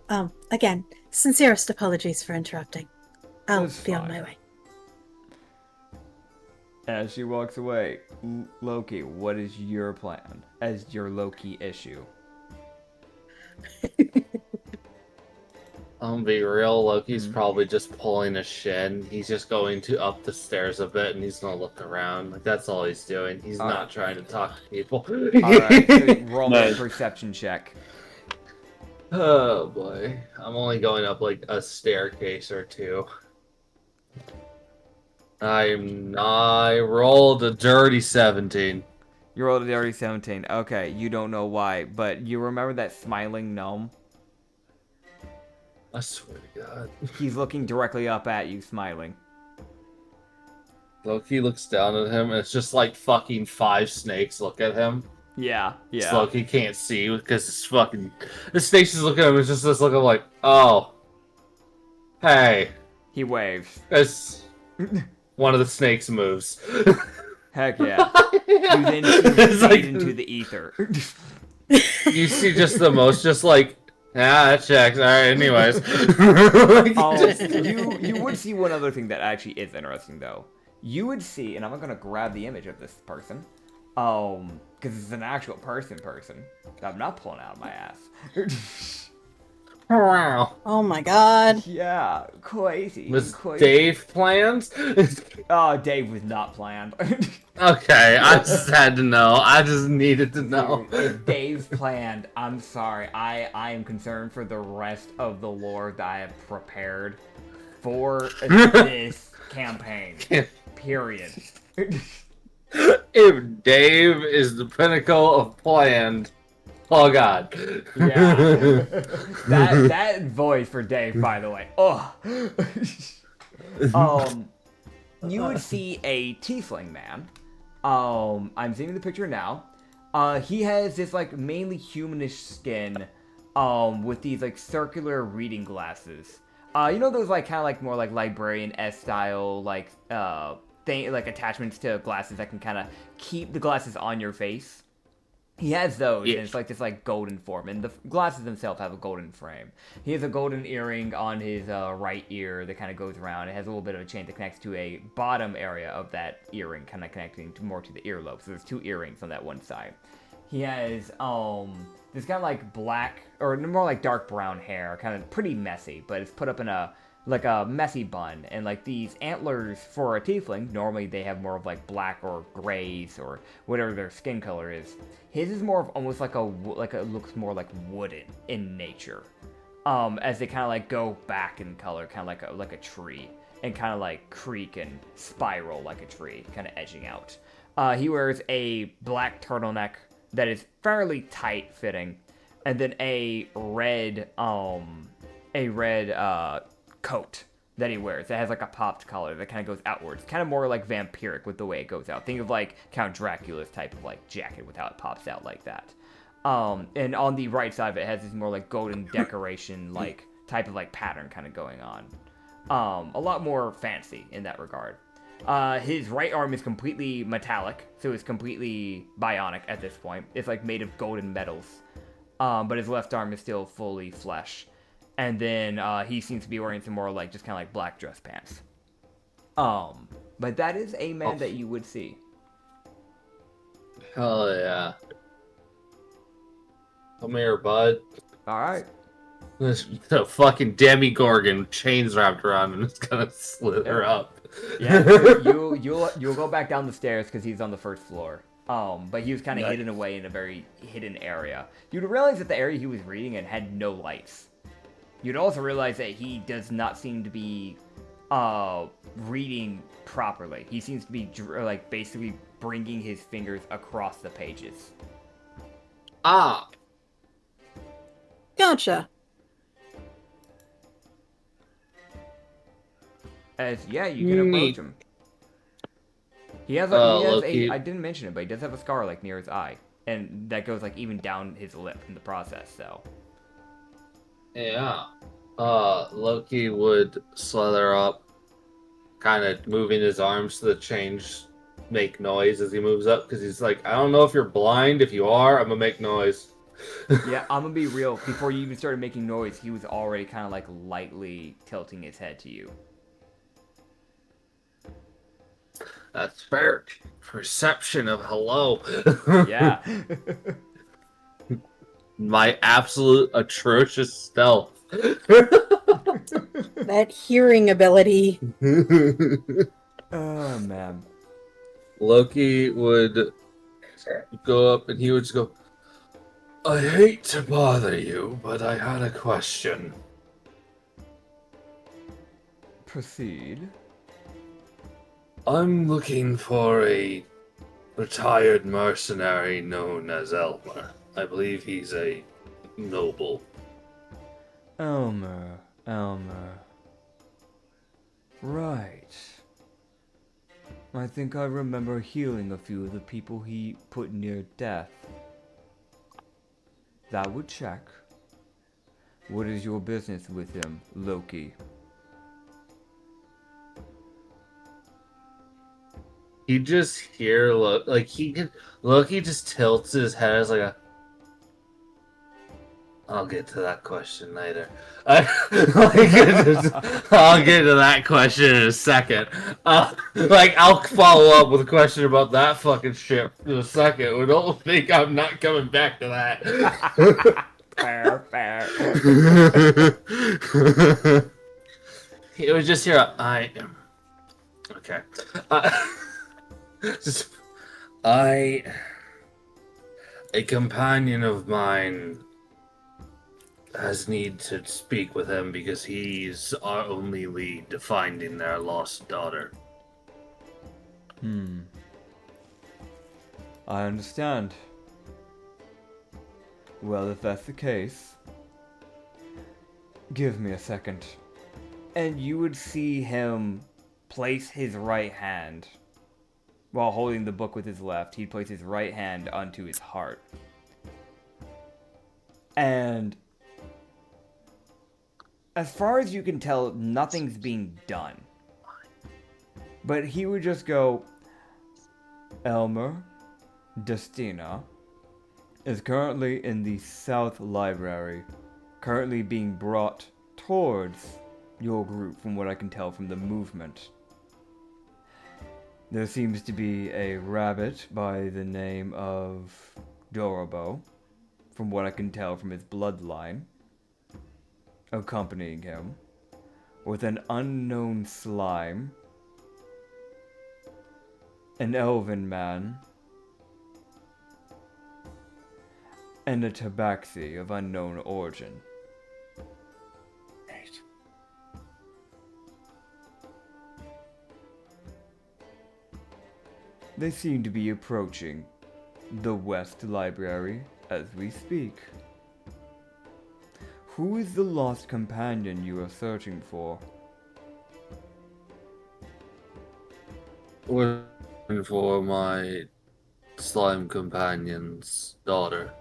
again, sincerest apologies for interrupting. I'll be on my way. As she walks away, Loki, what is your plan as your Loki issue? I'm gonna be real, Loki's probably just pulling a shin. He's just going up the stairs a bit, and he's gonna look around. Like that's all he's doing. He's not trying to talk to people. Alright, so roll me a perception check. Oh boy, I'm only going up like a staircase or two. I rolled a dirty 17. You rolled a dirty 17. Okay, you don't know why, but you remember that smiling gnome? I swear to God. He's looking directly up at you, smiling. Loki looks down at him, and it's just like fucking 5 snakes look at him. Yeah. So Loki can't see because it's fucking. The snakes just look at him. It's just this look of like, oh, hey. He waves. It's one of the snakes moves. Heck yeah. You then fade into the ether. You see just the most, just like, that checks. Alright, anyways. You would see one other thing that actually is interesting, though. You would see, and I'm gonna grab the image of this person, because it's an actual person that I'm not pulling out of my ass. Wow. Oh my god. Yeah, crazy. Was crazy. Dave planned? Oh, Dave was not planned. Okay, I just had to know. I just needed to know. If Dave's planned, I'm sorry. I am concerned for the rest of the lore that I have prepared for this campaign. Period. If Dave is the pinnacle of planned, oh god. Yeah. that voice for Dave, by the way. Oh. You would see a tiefling man. I'm seeing the picture now. He has this like mainly humanish skin, with these like circular reading glasses. You know those like kind of like more like librarian-esque style like thing like attachments to glasses that can kind of keep the glasses on your face. He has those, and it's like this like golden form, and the glasses themselves have a golden frame. He has a golden earring on his right ear that kind of goes around. It has a little bit of a chain that connects to a bottom area of that earring, kind of connecting more to the earlobe. So there's 2 earrings on that one side. He has this kind of like black, or more like dark brown hair, kind of pretty messy, but it's put up in a messy bun, and like these antlers for a tiefling, normally they have more of like black or grays or whatever their skin color is. His is more of almost like it looks more like wooden in nature, as they kind of like go back in color, kind of like a tree, and kind of like creak and spiral like a tree, kind of edging out. He wears a black turtleneck that is fairly tight fitting, and then a red coat that he wears that has like a popped collar that kind of goes outwards, kind of more like vampiric with the way it goes out. Think of like Count Dracula's type of like jacket with how it pops out like that. And on the right side of it has this more like golden decoration like type of like pattern kind of going on. A lot more fancy in that regard. His right arm is completely metallic, so it's completely bionic at this point. It's like made of golden metals. But his left arm is still fully flesh. And then he seems to be wearing some more like just kind of like black dress pants. But that is a man that you would see. Hell yeah. Come here, bud. All right. There's a fucking demigorgon chains wrapped around him. It's gonna slither up. Yeah, so you'll go back down the stairs because he's on the first floor. But he was kind of hidden away in a very hidden area. You'd realize that the area he was reading in had no lights. You'd also realize that he does not seem to be reading properly. He seems to be like basically bringing his fingers across the pages. Ah. Gotcha. You can approach him. He has I didn't mention it, but he does have a scar like near his eye, and that goes like even down his lip in the process. So. Yeah. Loki would slither up, kind of moving his arms so the chains make noise as he moves up, because he's like, I don't know if you're blind. If you are, I'm gonna make noise. Yeah, I'm gonna be real. Before you even started making noise, he was already kind of like lightly tilting his head to you. That's fair. Perception of hello. Yeah. My absolute atrocious stealth. That hearing ability. Oh, man. Loki would go up and he would just go, I hate to bother you, but I had a question. Proceed. I'm looking for a retired mercenary known as Elmer. I believe he's a noble. Elmer. Right. I think I remember healing a few of the people he put near death. That would check. What is your business with him, Loki? You just hear Loki just tilts his head as like a. I'll get to that question later. I'll get to that question in a second. I'll follow up with a question about that fucking shit in a second. We don't think I'm not coming back to that. Fair. It was just here. Okay. A companion of mine has need to speak with him because he's our only lead to finding their lost daughter. I understand. Well, if that's the case, give me a second. And you would see him place his right hand. While holding the book with his left, he'd place his right hand onto his heart. And as far as you can tell, nothing's being done. But he would just go, Elmer Destina is currently in the South Library, currently being brought towards your group, from what I can tell from the movement. There seems to be a rabbit by the name of Dorobo, from what I can tell from his bloodline, accompanying him, with an unknown slime, an elven man, and a tabaxi of unknown origin. They seem to be approaching the West Library as we speak. Who is the lost companion you are searching for? We're looking for my slime companion's daughter.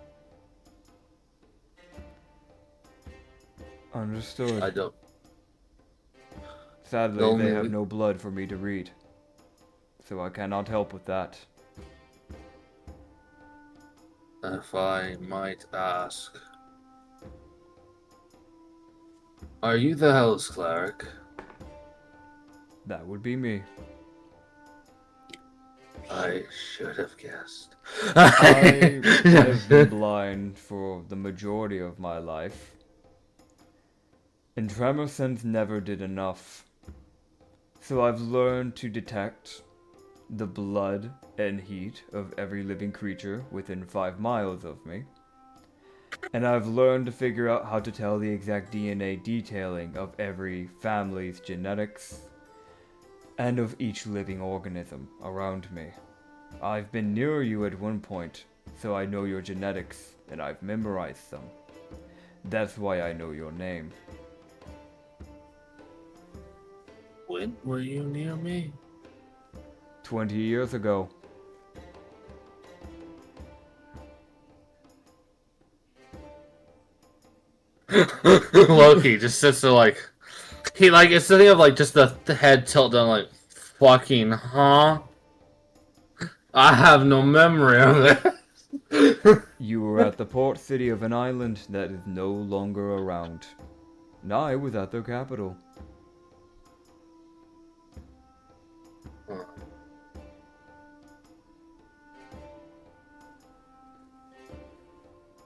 Understood. I don't. Sadly, they have no blood for me to read, so I cannot help with that. If I might ask, are you the Hell's Cleric? That would be me. I should have guessed. I have been blind for the majority of my life, and Tremor Sense never did enough. So I've learned to detect the blood and heat of every living creature within 5 miles of me. And I've learned to figure out how to tell the exact DNA detailing of every family's genetics and of each living organism around me. I've been near you at one point, so I know your genetics and I've memorized them. That's why I know your name. When were you near me? 20 years ago. Loki just sits there like, he like, instead of like just the head tilt down like, fucking, huh? I have no memory of it. You were at the port city of an island that is no longer around. And I was at their capital.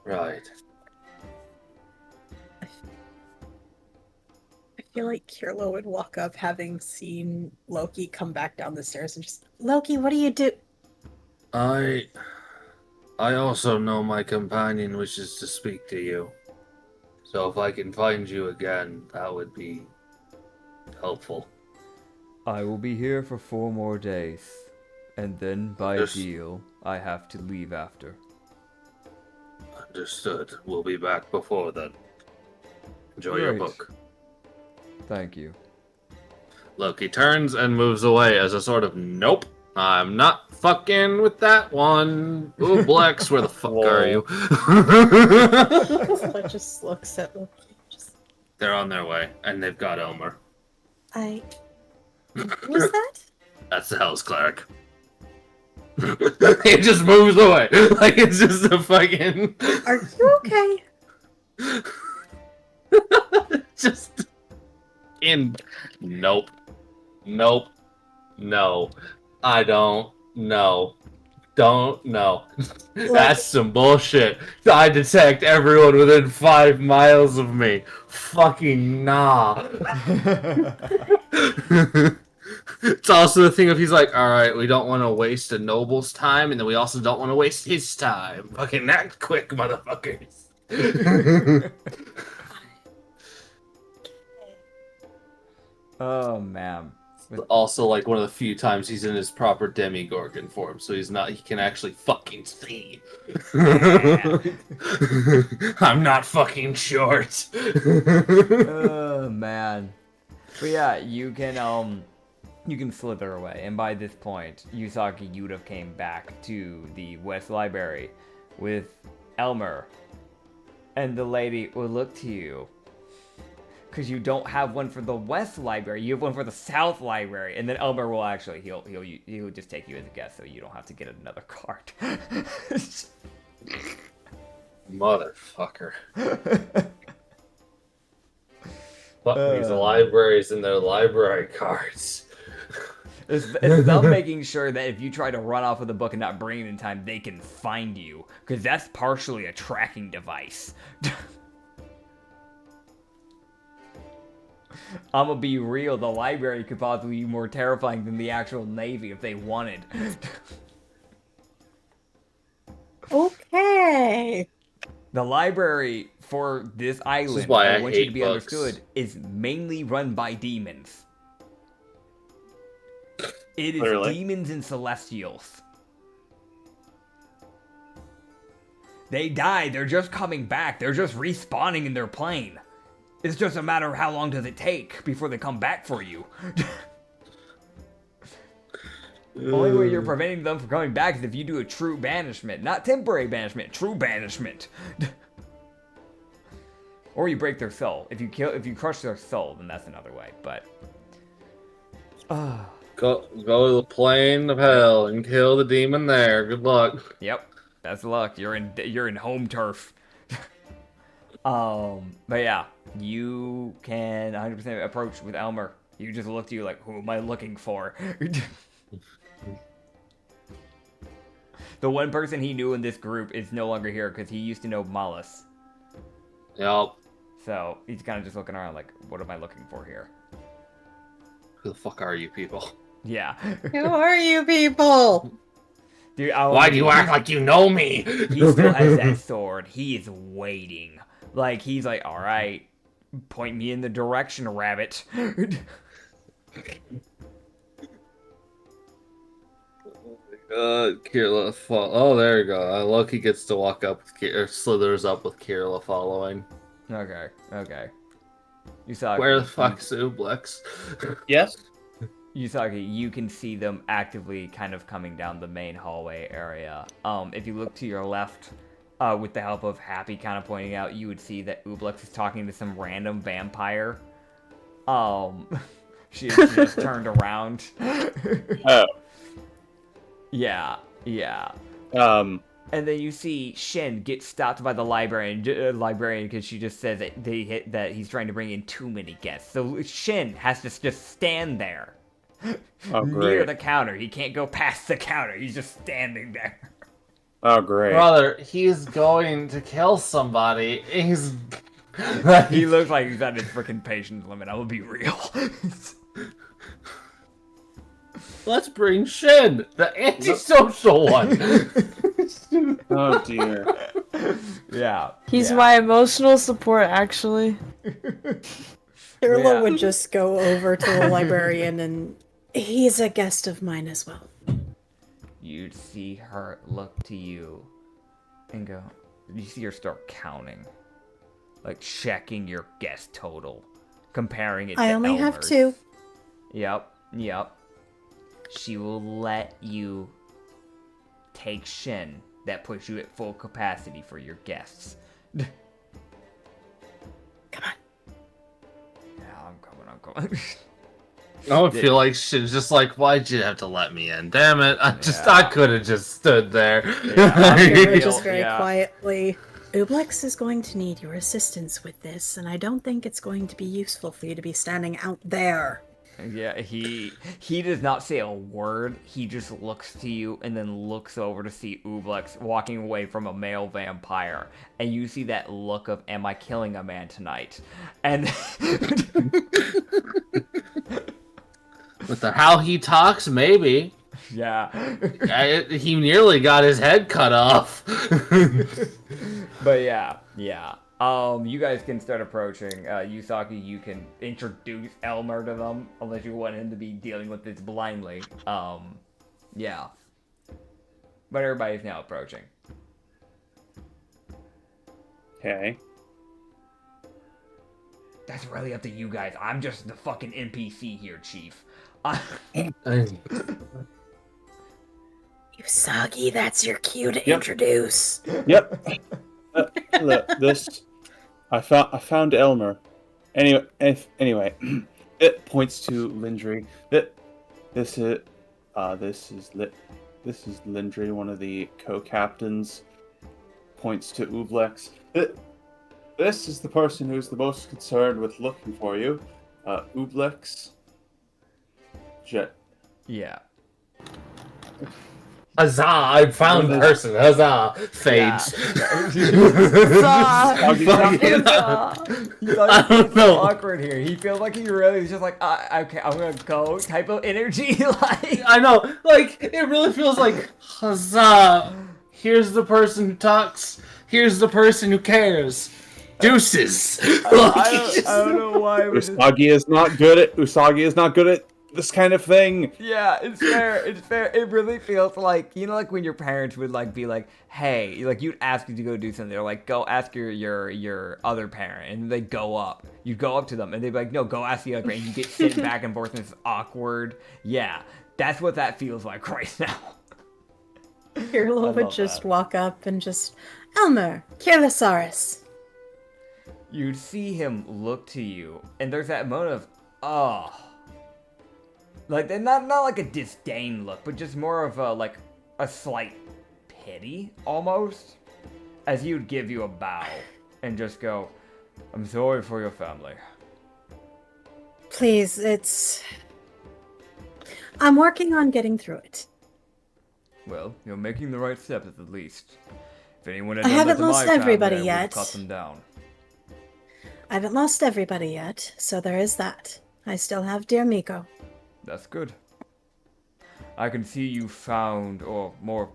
Right. I feel like Kirlo would walk up having seen Loki come back down the stairs and just, Loki, what do you do? I also know my companion wishes to speak to you. So if I can find you again, that would be helpful. I will be here for 4 more days. And then, by deal, I have to leave after. Understood. We'll be back before then. Enjoy your book. Thank you. Loki turns and moves away as a sort of, nope, I'm not fucking with that one. Ooh, Blex, where the fuck are you? I just looks at Loki. They're on their way, and they've got Elmer. Who's that? That's the Hell's Cleric. He just moves away. Like, it's just a fucking... Are you okay? Just... Nope. Nope. No. I don't know. Don't know. That's some bullshit. I detect everyone within 5 miles of me. Fucking nah. It's also the thing of he's like, alright, we don't want to waste a noble's time, and then we also don't want to waste his time. Fucking act quick, motherfuckers. Oh, man. Also, like, one of the few times he's in his proper Demigorgon form, so he can actually fucking see. I'm not fucking short. Oh, man. But yeah, you can slither away, and by this point, Yusaki, you'd have came back to the West Library with Elmer, and the lady will look to you. Because you don't have one for the West Library, you have one for the South Library, and then Elmer will actually he'll just take you as a guest, so you don't have to get another card. Motherfucker. Fuck these libraries and their library cards. It's them making sure that if you try to run off with a book and not bring it in time, they can find you, because that's partially a tracking device. I'm gonna be real, the library could possibly be more terrifying than the actual Navy if they wanted. Okay. The library for this island, is why I want you to hate be books. understood, is mainly run by demons. It is demons and celestials. They die, they're just coming back, they're just respawning in their plane. It's just a matter of how long does it take before they come back for you. The only way you're preventing them from coming back is if you do a true banishment. Not temporary banishment, true banishment. Or you break their soul. If you crush their soul, then that's another way, but... Go to the plane of hell and kill the demon there. Good luck. Yep, that's luck. You're in home turf. But yeah, you can 100% approach with Elmer. You just look to you like, who am I looking for? The one person he knew in this group is no longer here because he used to know Malus. Yep. So he's kind of just looking around like, what am I looking for here? Who the fuck are you people? Yeah. Who are you people? Dude, why do you act like you know me? He still has that sword. He is waiting. Like, he's like, alright, point me in the direction, rabbit. Kirla oh, there you go. Loki gets to walk up with slithers up with Kirla following. Okay. Usagi, where the fuck's Ublex? Yes? Usagi, you can see them actively kind of coming down the main hallway area. If you look to your left, with the help of Happy kind of pointing out, you would see that Ublex is talking to some random vampire. She has just turned around. Oh. Yeah. And then you see Shin get stopped by the librarian because she just says that he's trying to bring in too many guests. So Shin has to just stand there near the counter. He can't go past the counter. He's just standing there. Oh, great. Brother, he's going to kill somebody. He looks like he's at his freaking patience limit. I will be real. Let's bring Shin, the antisocial one. Oh, dear. Yeah. He's my emotional support, actually. Kirla would just go over to the librarian and He's a guest of mine as well. You'd see her look to you and go, you see her start counting. Like checking your guest total. Comparing it to I only have Elmer's. 2. Yep. She will let you take Shin that puts you at full capacity for your guests. Come on. Yeah, I'm coming. I would feel like she's just like, why'd you have to let me in? Damn it! I could have just stood there. Here, just very quietly. Ublex is going to need your assistance with this, and I don't think it's going to be useful for you to be standing out there. Yeah, he does not say a word. He just looks to you and then looks over to see Ublex walking away from a male vampire. And you see that look of, am I killing a man tonight? And with how he talks, maybe. yeah. He nearly got his head cut off. But yeah. You guys can start approaching. Yusaki, you can introduce Elmer to them, unless you want him to be dealing with this blindly. Yeah. But everybody's now approaching. Okay. That's really up to you guys. I'm just the fucking NPC here, Chief. Usagi, that's your cue to introduce. Yep. Look, this. I found Elmer. Anyway, it points to Lindry. This is Lindry, one of the co-captains. Points to Ublex. This is the person who's the most concerned with looking for you. Ublex. Jet. Yeah. Huzzah! I found the person. Huzzah! Fades. He's so awkward here. He feels like he really is just like, okay, I'm gonna go type of energy. Like I know. Like, it really feels like, huzzah! Here's the person who talks. Here's the person who cares. Deuces. I don't know why. Usagi is not good at this kind of thing. Yeah, it's fair. It really feels like, like when your parents would like be like, hey, like you'd ask you to go do something. They're like, go ask your other parent, and they go up. You'd go up to them, and they'd be like, no, go ask the other parent. And you get sent back and forth, and it's awkward. Yeah, that's what that feels like right now. Kirlo would just walk up and just, Elmer, Kirlosaurus. You'd see him look to you, and there's that moment of, like not like a disdain look, but just more of a slight pity almost, as he would give you a bow and just go, I'm sorry for your family. Please, I'm working on getting through it. Well, you're making the right steps at least. If anyone had I done haven't that to lost my everybody family, I yet. would've cut them down. I haven't lost everybody yet, so there is that. I still have dear Miko. That's good. I can see you found, or more,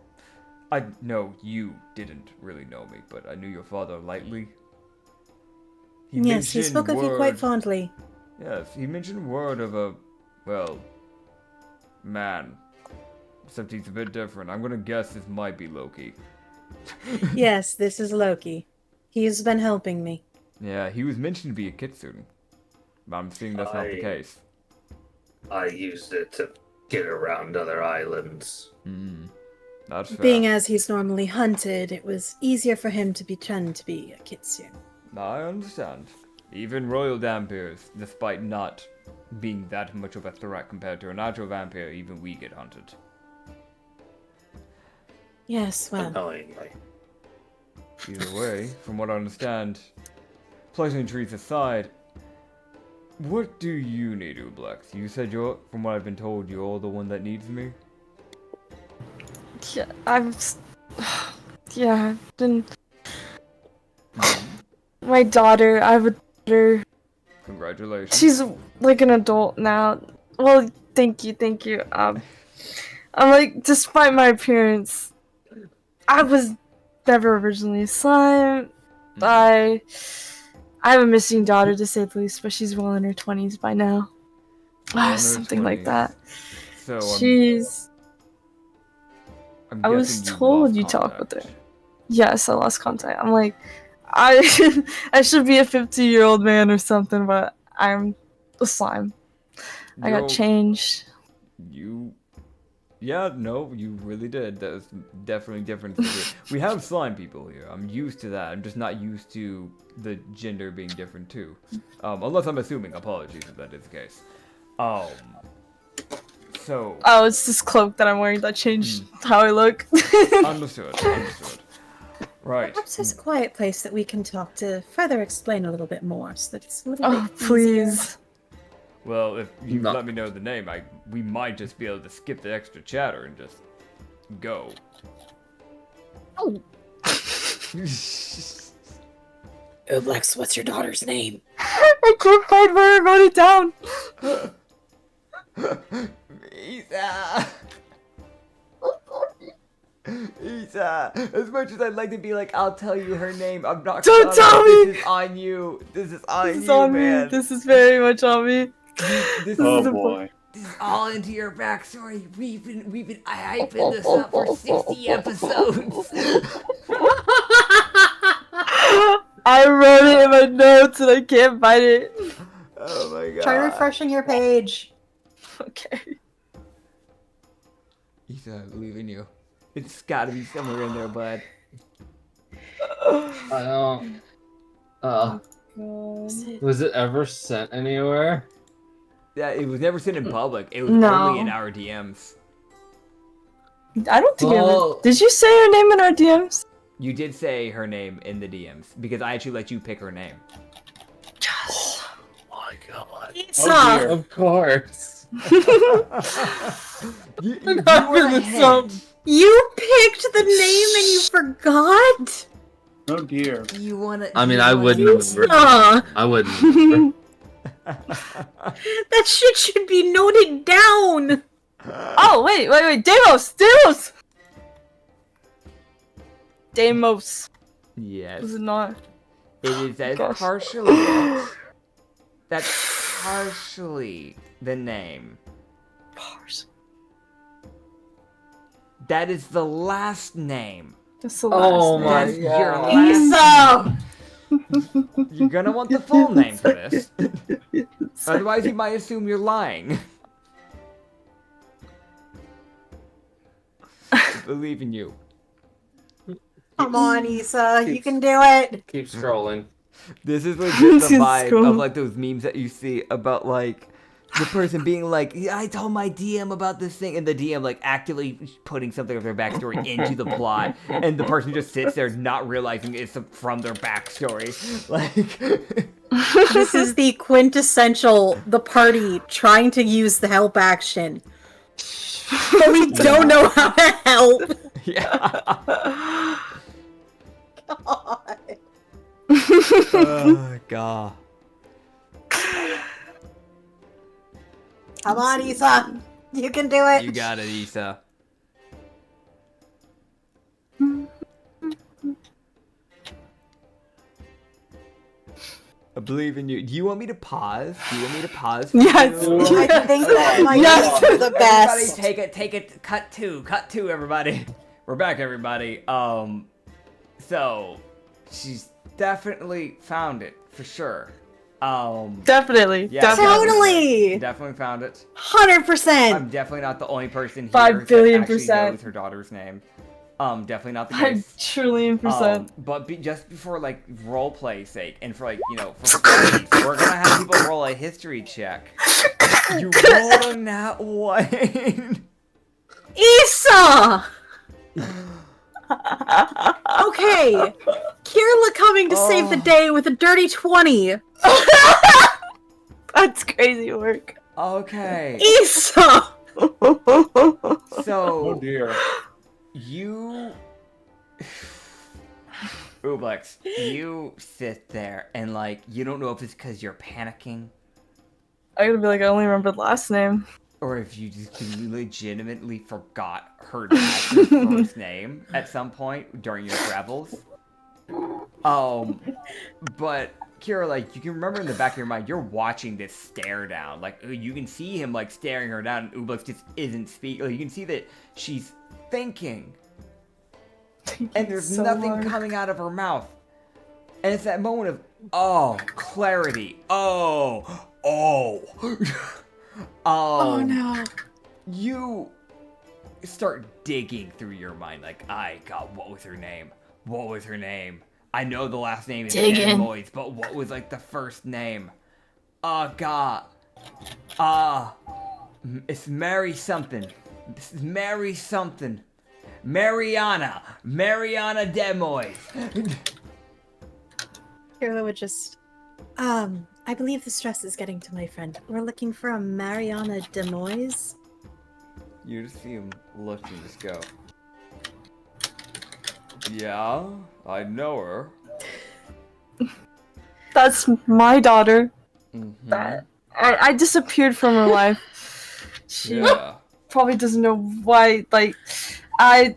I know you didn't really know me, but I knew your father lightly. Yes, he spoke of you quite fondly. Yes, he mentioned word of a, well, man. Except he's a bit different. I'm gonna guess this might be Loki. Yes, this is Loki. He's been helping me. Yeah, he was mentioned to be a kitsune. But I'm seeing that's not the case. I used it to get around other islands. That's fair. Being as he's normally hunted, it was easier for him to pretend to be a kitsune. I understand. Even royal vampires, despite not being that much of a threat compared to a natural vampire, even we get hunted. Yes, well. Annoyingly. Either way, from what I understand, pleasantries aside, what do you need, Ublex? You said from what I've been told, you're the one that needs me? Yeah, yeah, then... My daughter, I have a daughter. Congratulations. She's like an adult now. Well, thank you. I'm like, despite my appearance, I was never originally a slime. I have a missing daughter, to say the least, but she's well in her 20s by now. Something like that. So Jeez. I'm I was guessing told you lost talked with contact. her. Yes, I lost contact. I'm like, I should be a 50-year-old man or something, but I'm a slime. I got changed. Yeah, no, you really did. That's definitely different. We have slime people here. I'm used to that. I'm just not used to the gender being different too. Unless I'm assuming. Apologies if that is the case. So. Oh, it's this cloak that I'm wearing that changed how I look. Understood. Right. Perhaps there's a quiet place that we can talk to further explain a little bit more, so that it's a little bit easier. Please. Well, if you let me know the name, we might just be able to skip the extra chatter and just go. Oh. Oblex, what's your daughter's name? I can't find where I wrote it down. Isa, as much as I'd like to be like, I'll tell you her name, I'm not Don't gonna. tell me! This is on you. This is on This is you, on man. me. This is very much on me. Oh boy. This is all into your backstory. We've been hyping this up for 60 episodes. I wrote it in my notes and I can't find it. Oh my god. Try refreshing your page. Okay. Isa, I believe in you. It's gotta be somewhere in there, bud. I don't. Was it ever sent anywhere? Yeah, it was never sent in public. It was No. only in our DMs. I don't think Well- Did you say her name in our DMs? You did say her name in the DMs because I actually let you pick her name. Yes. Oh my god. Isa! dear. Of course. You Not were in the ahead. sub. You picked the name and you forgot? Oh dear. You wanna? I mean, you I wanna- wouldn't remember. Isa! I wouldn't remember. That shit should be noted down! Oh, wait. Deimos! Deimos. Yes, Was it not? it is that Gosh. partially it. That's partially the name. Pars. That is the last name. That's the last Oh name. my That's god. your last. Isa! You're gonna want the full name for this. Otherwise, he might assume you're lying. I believe in you. Come on, Isa, you can do it! Keep scrolling. This is legit the Just vibe scroll. of like those memes that you see about like the person being like, yeah, I told my DM about this thing, and the DM like actively putting something of their backstory into the plot, and the person just sits there not realizing it's from their backstory. Like, This is the quintessential, the party trying to use the help action. But we don't know how to help! yeah. God. Oh god. Come on, Isa! You can do it! You got it, Isa. I believe in you. Do you want me to pause? Do you want me to pause? for Yes. you? I think that might Yes. be the Everybody best. take it. Cut two, everybody. We're back, everybody. So she's definitely found it for sure. Definitely. Yeah, Definitely. Totally! Definitely found it. 100%! I'm definitely not the only person here 5 billion that actually %. knows her daughter's name. Definitely not the 5 case. trillion %. But just for like role play sake and for like for funsies, we're gonna have people roll a history check. You rolled a nat 1. Isa! Okay, Kirla coming to save the day with a dirty 20. That's crazy work. Okay. Isa! Oh So dear. you Ublex, you sit there and like you don't know if it's because you're panicking I'm gonna be like, I only remembered last name. or if you just legitimately forgot her dad's first name at some point during your travels. But Kira, like, you can remember in the back of your mind, you're watching this stare down. Like, you can see him, like, staring her down, and Ublex just isn't speaking. Like, you can see that she's thinking. And there's so nothing hard. coming out of her mouth. And it's that moment of, oh, clarity. Oh. Oh no. You start digging through your mind, like, God, what was her name? What was her name? I know the last name is Digging. Moyes, but what was, like, the first name? God. It's Mary something. This is Mary something. Mariana Demois. Kira would just, I believe the stress is getting to my friend. We're looking for a Mariana Demois. You just see him look and just go, yeah, I know her. That's my daughter. Mm-hmm. That I disappeared from her life. She Yeah. probably doesn't know why. Like, I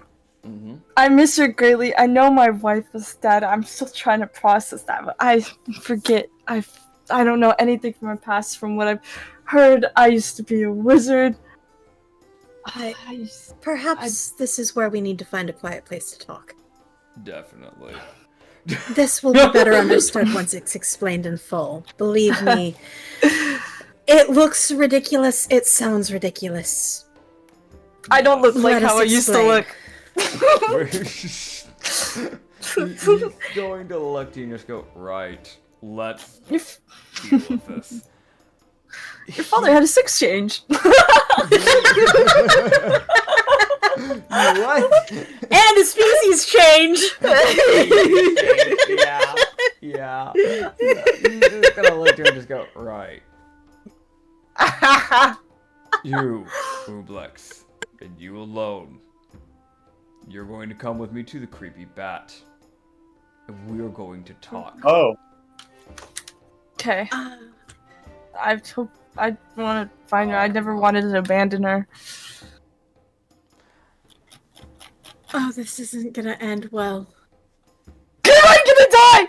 miss her greatly. I know my wife was dead. I'm still trying to process that, but I forget. I don't know anything from my past. From what I've heard, I used to be a wizard. Perhaps this is where we need to find a quiet place to talk. Definitely. This will be better understood once it's explained in full. Believe me. It looks ridiculous. It sounds ridiculous. I don't look like Let us how I used to explain. look. He's going to look to you and just go, right, let's deal with this. Your father had a sex change. What? And a species change! Yeah. You're just gonna look to her and just go, right. You, Ublex, and you alone. You're going to come with me to the creepy bat. And we're going to talk. Oh, Okay. I want to find her. I never wanted to abandon her. Oh, this isn't gonna end well. I'm gonna die!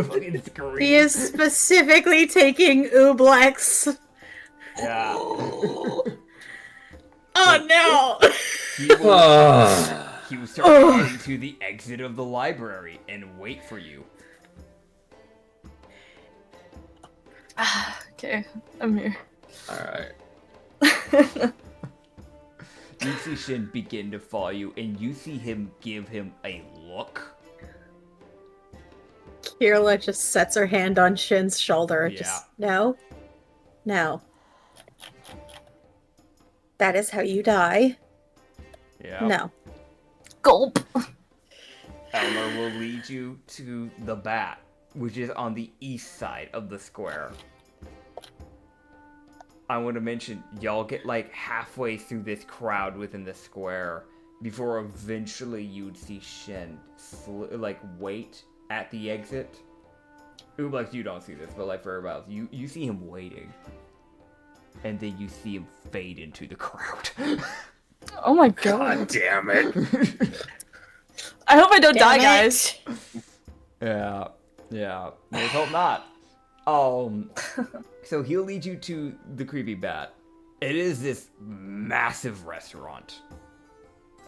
Fucking scream. He is specifically taking Ublex. Yeah. Oh no! He will start heading to the exit of the library and wait for you. Okay, I'm here. Alright. You see Shin begin to follow you, and you see him give him a look. Kirla just sets her hand on Shin's shoulder. Yeah. Just, no. That is how you die. Yeah. No. Gulp. Elmer will lead you to the bat, which is on the east side of the square. I want to mention, y'all get like halfway through this crowd within the square before eventually you'd see Shin like wait at the exit. Ublex, you don't see this, but like for everybody else, you see him waiting. And then you see him fade into the crowd. Oh my god. Damn it. I hope I don't die, Damn it. guys. Yeah. Let's hope not. So he'll lead you to the creepy bat. It is this massive restaurant.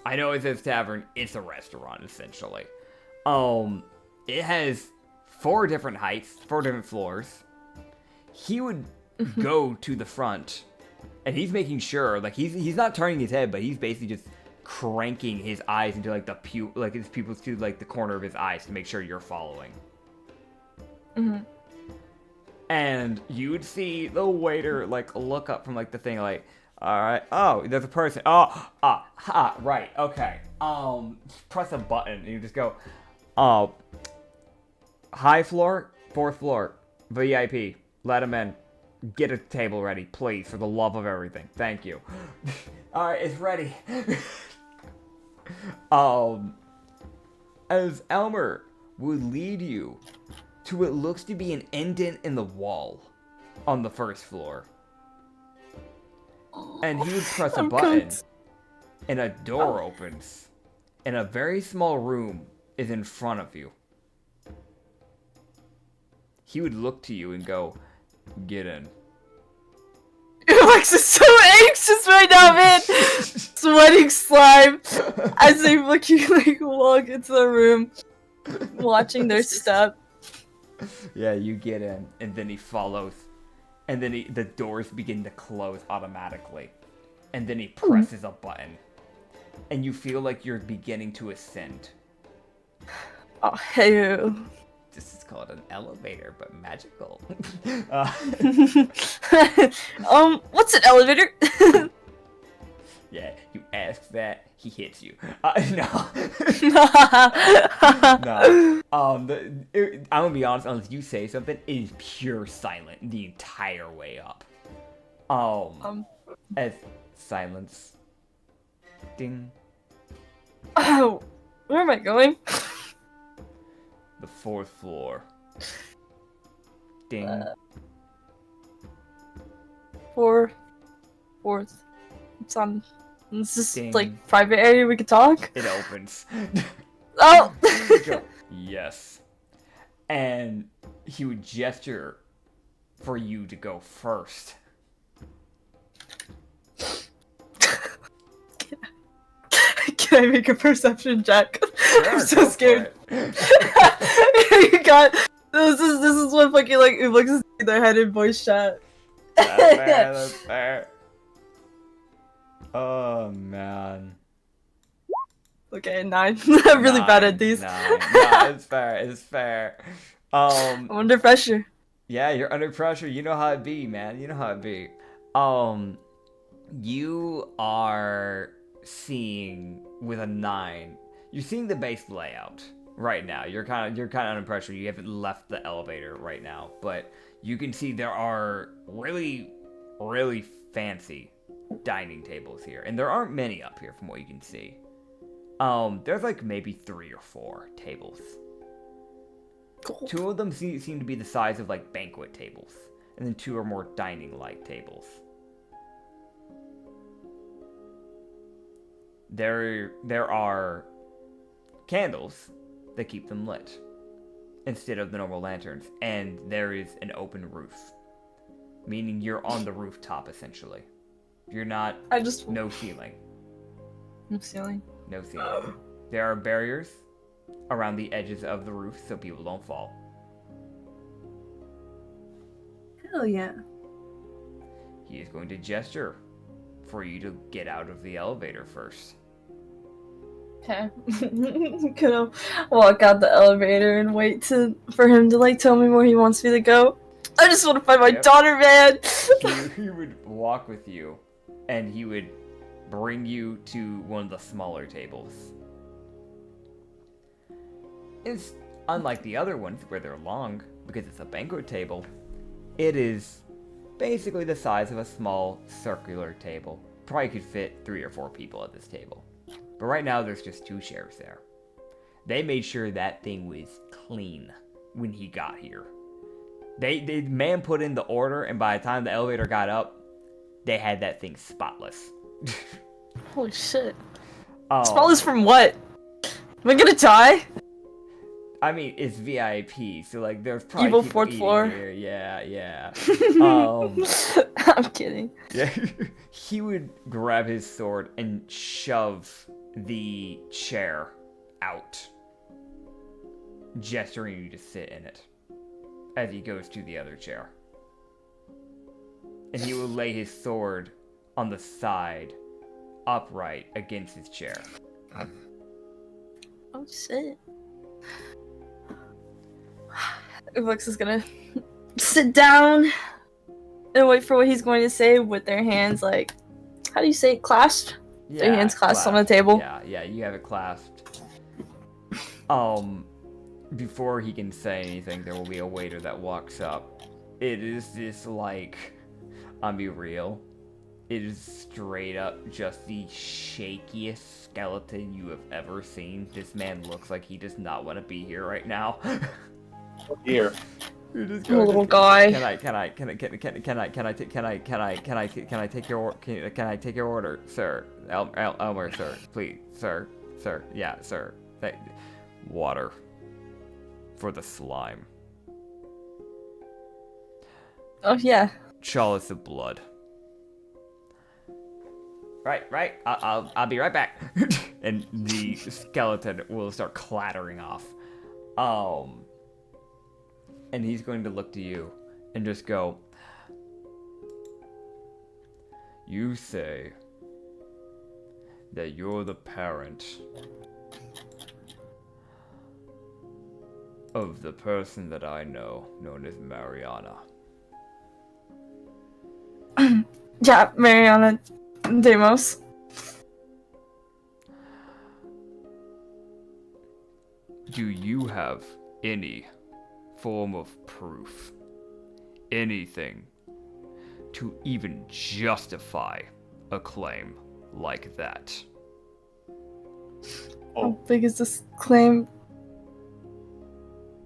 I know it says tavern, it's a restaurant essentially. It has 4 different heights, 4 different floors. He would go to the front, and he's making sure, like he's not turning his head, but he's basically just cranking his eyes into like his pupils to like the corner of his eyes to make sure you're following. Mhm. And you would see the waiter like look up from like the thing like, all right, oh, there's a person. Right, okay. Press a button and you just go, high floor, 4th floor, VIP, let him in. Get a table ready, please, for the love of everything. Thank you. All right, it's ready. As Elmer would lead you to what looks to be an indent in the wall on the 1st floor. And he would press a button, and a door opens in a very small room is in front of you. He would look to you and go, "Get in." Alex is so anxious right now, man. Sweating slime as they walk into the room, watching their step. Yeah, you get in, and then he follows, and then the doors begin to close automatically, and then he presses a button, and you feel like you're beginning to ascend. Oh, hey. This is called an elevator, but magical. What's an elevator? Yeah, you ask that, he hits you. No. No. I'm gonna be honest, unless you say something, it is pure silent the entire way up. As silence. Ding. Oh, where am I going? The 4th floor. Ding. Fourth. It's on. Is this Ding. like private area we could talk? It opens. Oh. Yes. And he would gesture for you to go first. Can I make a perception check? Sure, I'm so go for scared. it. You got this is what fucking like Ublex is in their head in voice chat. That's fair, that's fair. Oh man. Okay, 9. I'm really bad at these. 9. No, it's fair, it's fair. I'm under pressure. Yeah, you're under pressure. You know how it be, man. You know how it be. You are seeing with a 9. You're seeing the base layout right now. You're kind of under pressure. You haven't left the elevator right now, but you can see there are really, really fancy dining tables here, and there aren't many up here from what you can see. There's like maybe 3 or 4 tables. Cool. 2 of them seem to be the size of like banquet tables, and then 2 are more dining-like tables. There are candles that keep them lit instead of the normal lanterns, and there is an open roof, meaning you're on the rooftop essentially. You're not. No ceiling. No ceiling. No ceiling. There are barriers around the edges of the roof so people don't fall. Hell yeah. He is going to gesture for you to get out of the elevator first. Okay. Gonna walk out the elevator and wait for him to like tell me where he wants me to go. I just want to find my daughter, man. He would walk with you, and he would bring you to one of the smaller tables. It's unlike the other ones where they're long, because it's a banquet table. It is basically the size of a small circular table. Probably could fit 3 or 4 people at this table. But right now there's just 2 chairs there. They made sure that thing was clean when he got here. The man put in the order, and by the time the elevator got up, they had that thing spotless. Holy shit. Spotless from what? Am I gonna die? I mean, it's VIP, so like there's probably Evil people 4th floor. Here. Yeah. I'm kidding. Yeah. He would grab his sword and shove the chair out, gesturing you to sit in it as he goes to the other chair. And he will lay his sword on the side, upright against his chair. Oh shit. Ublex is gonna sit down and wait for what he's going to say with their hands like, how do you say it, clasped? Yeah, Their hands clasped on the table. Yeah, you have it clasped. Before he can say anything, there will be a waiter that walks up. It is this, like, I'll be real, it is straight up just the shakiest skeleton you have ever seen. This man looks like he does not want to be here right now. Here. Little guy. Can I take your order, sir? Elmer, sir, please, sir, yeah, sir. water for the slime. Oh yeah. Chalice of blood. Right. I'll be right back. And the skeleton will start clattering off. And he's going to look to you and just go, you say that you're the parent of the person that I know, known as Mariana. Yeah, Mariana Demos. Do you have any form of proof, anything, to even justify a claim like that? How big is this claim?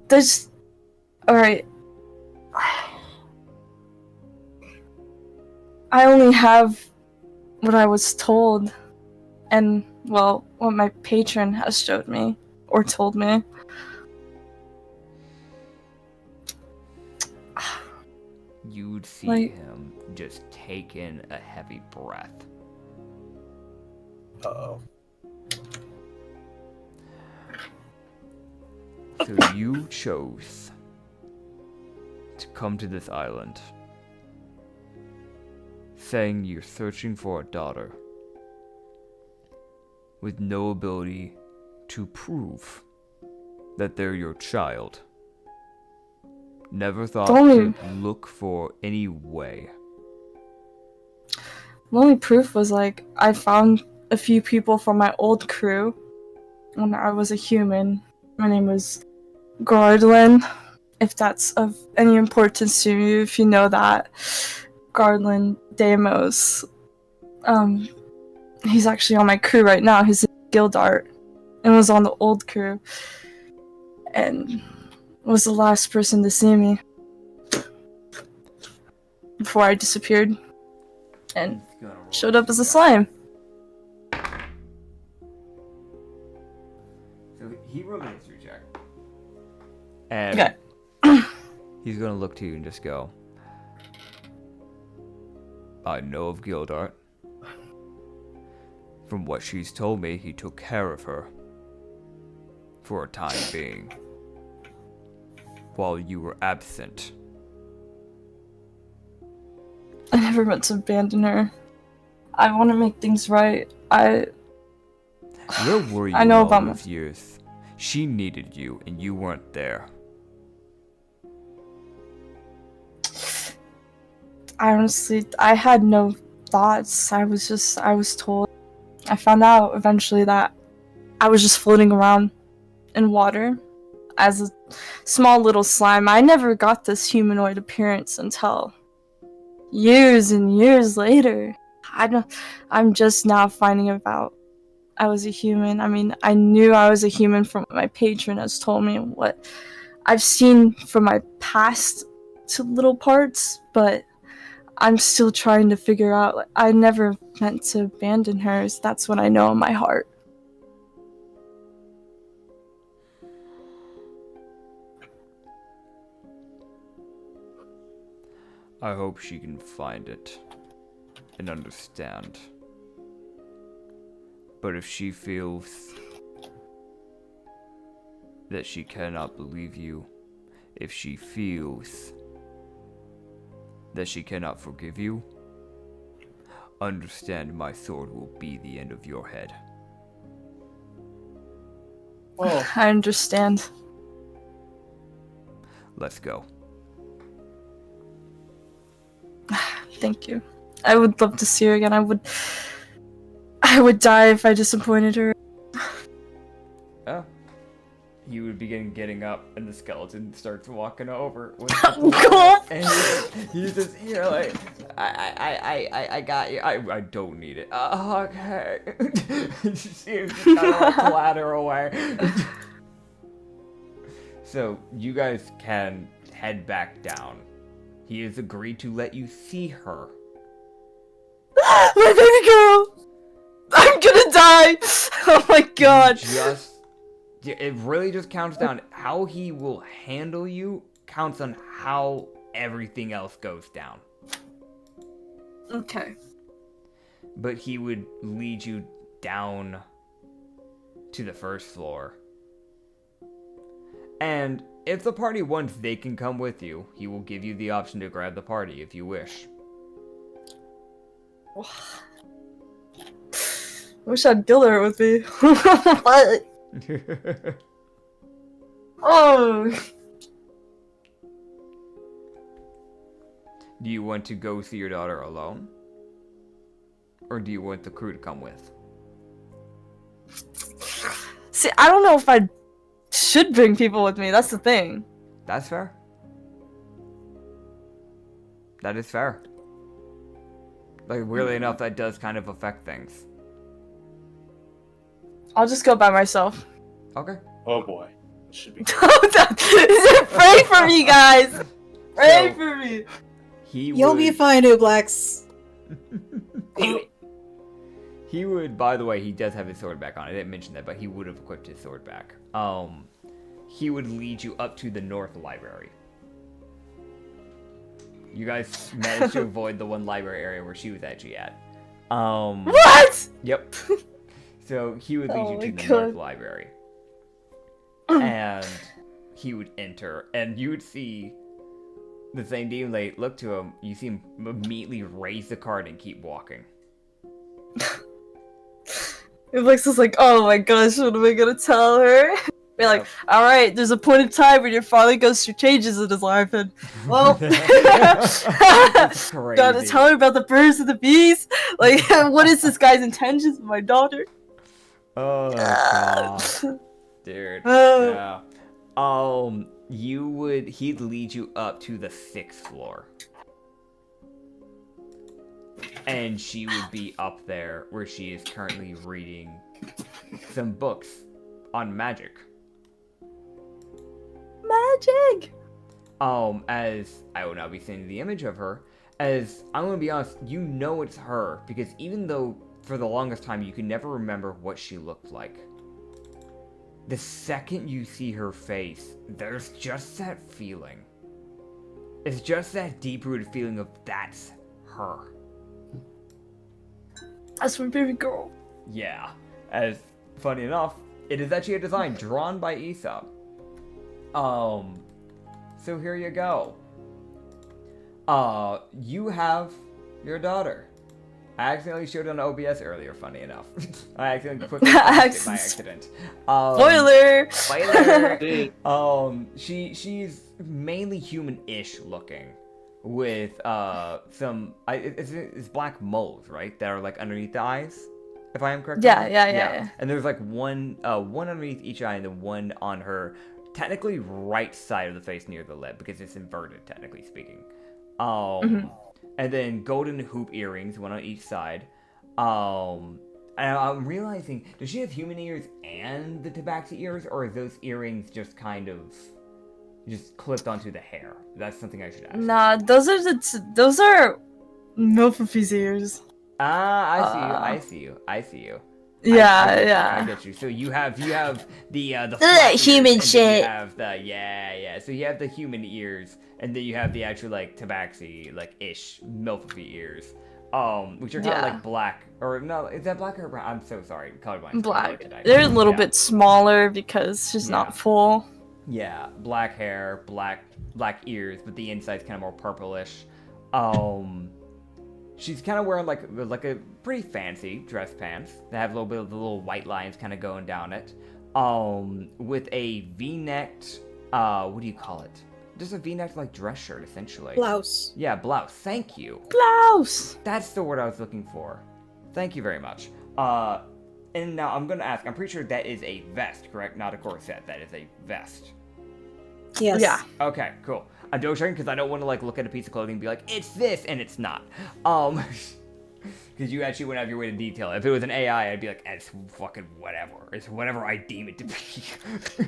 There's... Alright. I only have what I was told, and, well, what my patron has showed me, or told me. You'd see him just take in a heavy breath. Uh-oh. So you chose to come to this island, saying you're searching for a daughter, with no ability to prove that they're your child. Never thought to look for any way. The only proof was, like, I found a few people from my old crew when I was a human. My name was Gardlin, if that's of any importance to you, if you know that. Gardlin Demos. He's actually on my crew right now. He's in Guildart and was on the old crew. And was the last person to see me before I disappeared and showed up as a slime. So he rolled a history check. And Okay. he's gonna look to you and just go, I know of Guildart. From what she's told me, he took care of her for a time being, while you were absent. I never meant to abandon her. I want to make things right. Where were you I know all about those years? She needed you, and you weren't there. I had no thoughts. I was told. I found out eventually that I was just floating around in water as a small little slime. I never got this humanoid appearance until years and years later. I'm just now finding out I was a human. I mean, I knew I was a human from what my patron has told me and what I've seen from my past to little parts, but I'm still trying to figure out. Like, I never meant to abandon her. That's what I know in my heart. I hope she can find it and understand. But if she feels that she cannot believe you, if she feels that she cannot forgive you, understand my sword will be the end of your head. Oh. I understand. Let's go. Thank you. I would love to see her again. I would die if I disappointed her. Oh. You would begin getting up, and the skeleton starts walking over with the Cool. and he's just, you're like, I got you. I don't need it. Okay. You see him just kind of like clatter away. So you guys can head back down. He has agreed to let you see her. My baby girl! I'm gonna die! Oh my god! it really just counts down how he will handle you counts on how everything else goes down. Okay. But he would lead you down to the first floor. And if the party wants, they can come with you. He will give you the option to grab the party if you wish. Wish I'd Giller with me. What? Oh. Do you want to go see your daughter alone? Or do you want the crew to come with? See, I don't know if I should bring people with me. That's the thing. That's fair. That is fair. Like, weirdly enough, that does kind of affect things. I'll just go by myself. Okay. Oh boy. This should be Pray for me, guys. Pray for me. You'll be fine, Ublax. He would, by the way, he does have his sword back on. I didn't mention that, but he would have equipped his sword back. He would lead you up to the North Library. You guys managed to avoid the one library area where she was actually at. What? Yep. So he would lead you to the North Library. And he would enter, and you would see the same demon lady look to him. You see him immediately raise the card and keep walking. Ublax is like, oh my gosh, what am I gonna tell her? Be like, alright, there's a point in time when your father goes through changes in his life, and, well, gotta tell her about the birds and the bees. Like, what is this guy's intentions with my daughter? Oh, God. Dude. Yeah. He'd lead you up to the 6th floor. And she would be up there where she is currently reading some books on magic. Magic! As I will now be sending the image of her, as I'm gonna be honest, you know it's her, because even though for the longest time you could never remember what she looked like, the second you see her face, there's just that feeling. It's just that deep-rooted feeling of that's her. That's my baby girl. Yeah. As funny enough, it is actually a design drawn by Aesop. So here you go. You have your daughter. I accidentally showed it on OBS earlier, funny enough. I accidentally quickly finished it by accident. Spoiler! Spoiler! She's mainly human-ish looking. With some it's black moles, right? That are like underneath the eyes, if I am correct. Yeah. And there's like one underneath each eye and then one on her technically right side of the face near the lip because it's inverted, technically speaking. And then golden hoop earrings, one on each side. And I'm realizing, does she have human ears and the tabaxi ears, or are those earrings just kind of just clipped onto the hair? That's something I should ask. Nah, those are Milford's ears. I see you. Yeah. I get you. So you have the human shit. You have the So you have the human ears, and then you have the actual like tabaxi like ish Milford ears. Which are kind of like black, or no, is that black or brown? I'm so sorry, colorblind. Black. They're a little bit smaller because she's not full. Yeah, black hair, black ears, but the inside's kind of more purplish. She's kind of wearing like a pretty fancy dress pants that have a little bit of the little white lines kind of going down it. With a V-necked, what do you call it? Just a V-necked like dress shirt, essentially. Blouse. Yeah, blouse. Thank you. Blouse. That's the word I was looking for. Thank you very much. And now I'm gonna ask. I'm pretty sure that is a vest, correct? Not a corset. That is a vest. Yes. Yeah. Okay, cool. I'm double checking because I don't want to like look at a piece of clothing and be like, it's this, and it's not. Because you actually went out of your way to detail it. If it was an AI, I'd be like, it's fucking whatever. It's whatever I deem it to be.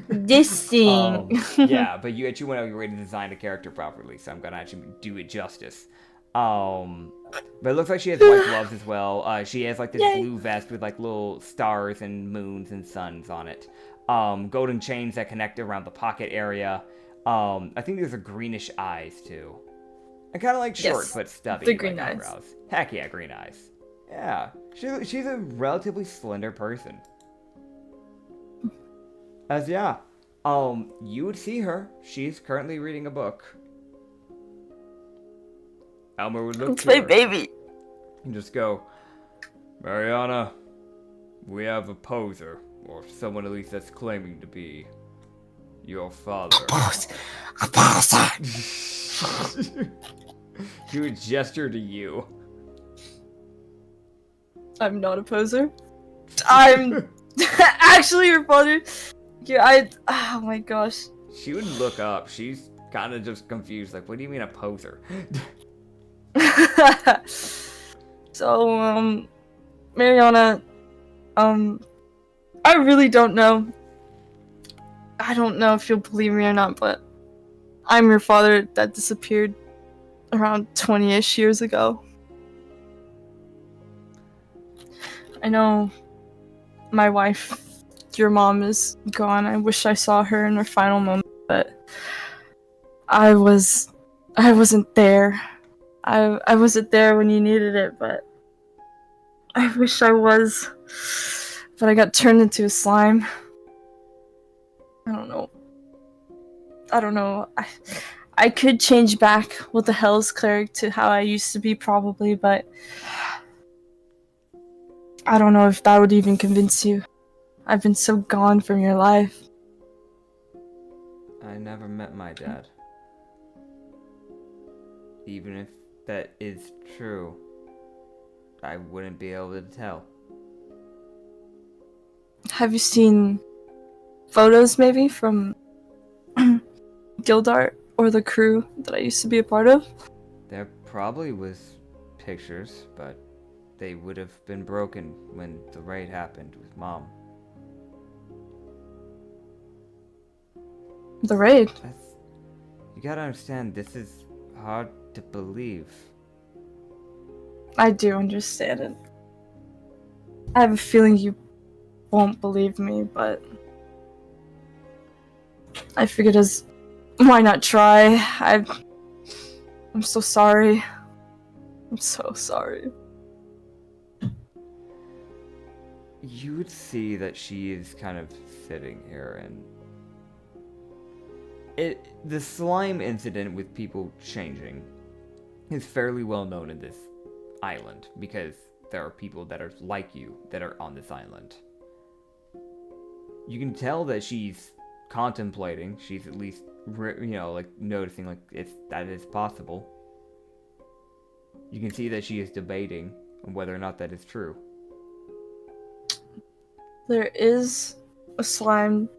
This thing. Yeah, but you actually went out of your way to design the character properly, so I'm gonna actually do it justice. But it looks like she has white gloves as well. She has like this blue vest with like little stars and moons and suns on it. Golden chains that connect around the pocket area. I think there's a greenish eyes too. And kind of like short but stubby. The green like eyes. Eyebrows. Heck yeah, green eyes. Yeah, she's a relatively slender person. You would see her. She's currently reading a book. Elmer would look It's to my her baby. and just go, Mariana, we have a poser, or someone at least that's claiming to be your father. A poser. She would gesture to you. I'm not a poser. I'm actually your father. Yeah, oh my gosh. She would look up. She's kind of just confused. Like, what do you mean a poser? So, Mariana, I really don't know. I don't know if you'll believe me or not, but I'm your father that disappeared around 20-ish years ago. I know my wife, your mom, is gone. I wish I saw her in her final moment, but I wasn't there. I wasn't there when you needed it, but I wish I was. But I got turned into a slime. I don't know. I could change back with the Hell's Cleric to how I used to be, probably, but I don't know if that would even convince you. I've been so gone from your life. I never met my dad. Even if that is true, I wouldn't be able to tell. Have you seen photos maybe from Guildart or the crew that I used to be a part of? There probably was pictures, but they would have been broken when the raid happened with Mom. The raid? You gotta understand, this is hard to believe. I do understand it. I have a feeling you won't believe me, but I figured why not try? I'm so sorry. I'm so sorry. You would see that she is kind of sitting here, and the slime incident with people changing is fairly well known in this island, because there are people that are like you that are on this island. You can tell that she's contemplating, she's at least, like noticing like that is possible. You can see that she is debating on whether or not that is true. There is a slime,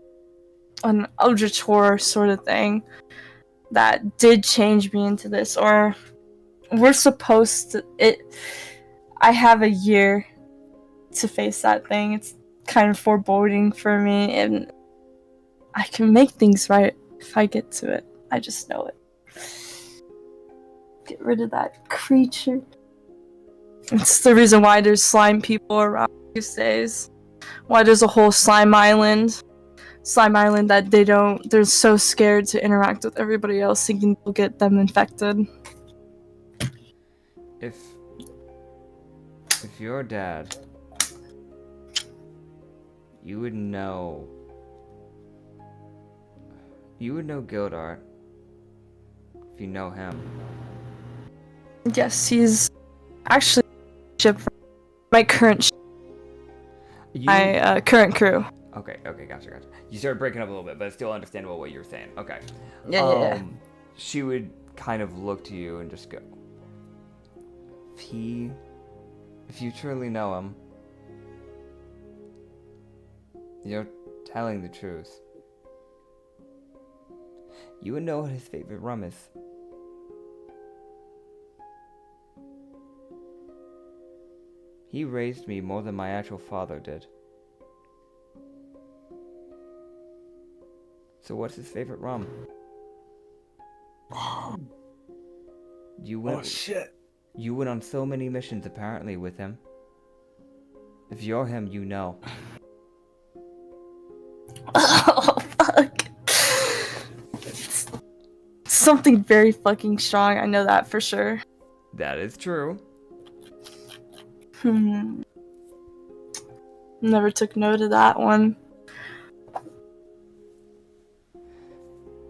an Eldritch sort of thing that did change me into this, or we're supposed to. I have a year to face that thing. It's kind of foreboding for me, and I can make things right if I get to it. I just know it. Get rid of that creature. It's the reason why there's slime people around these days. Why there's a whole slime island. Slime island that they're so scared to interact with everybody else, thinking they'll get them infected. If your dad, you would know Gildart if you know him. Yes, he's actually my current current crew. Okay, gotcha. You started breaking up a little bit, but it's still understandable what you're saying. Okay. Yeah. She would kind of look to you and just go, if you truly know him, you're telling the truth. You would know what his favorite rum is. He raised me more than my actual father did. So what's his favorite rum? Oh shit! You went on so many missions apparently with him. If you're him, you know. Oh, fuck. Something very fucking strong. I know that for sure. That is true. Never took note of that one.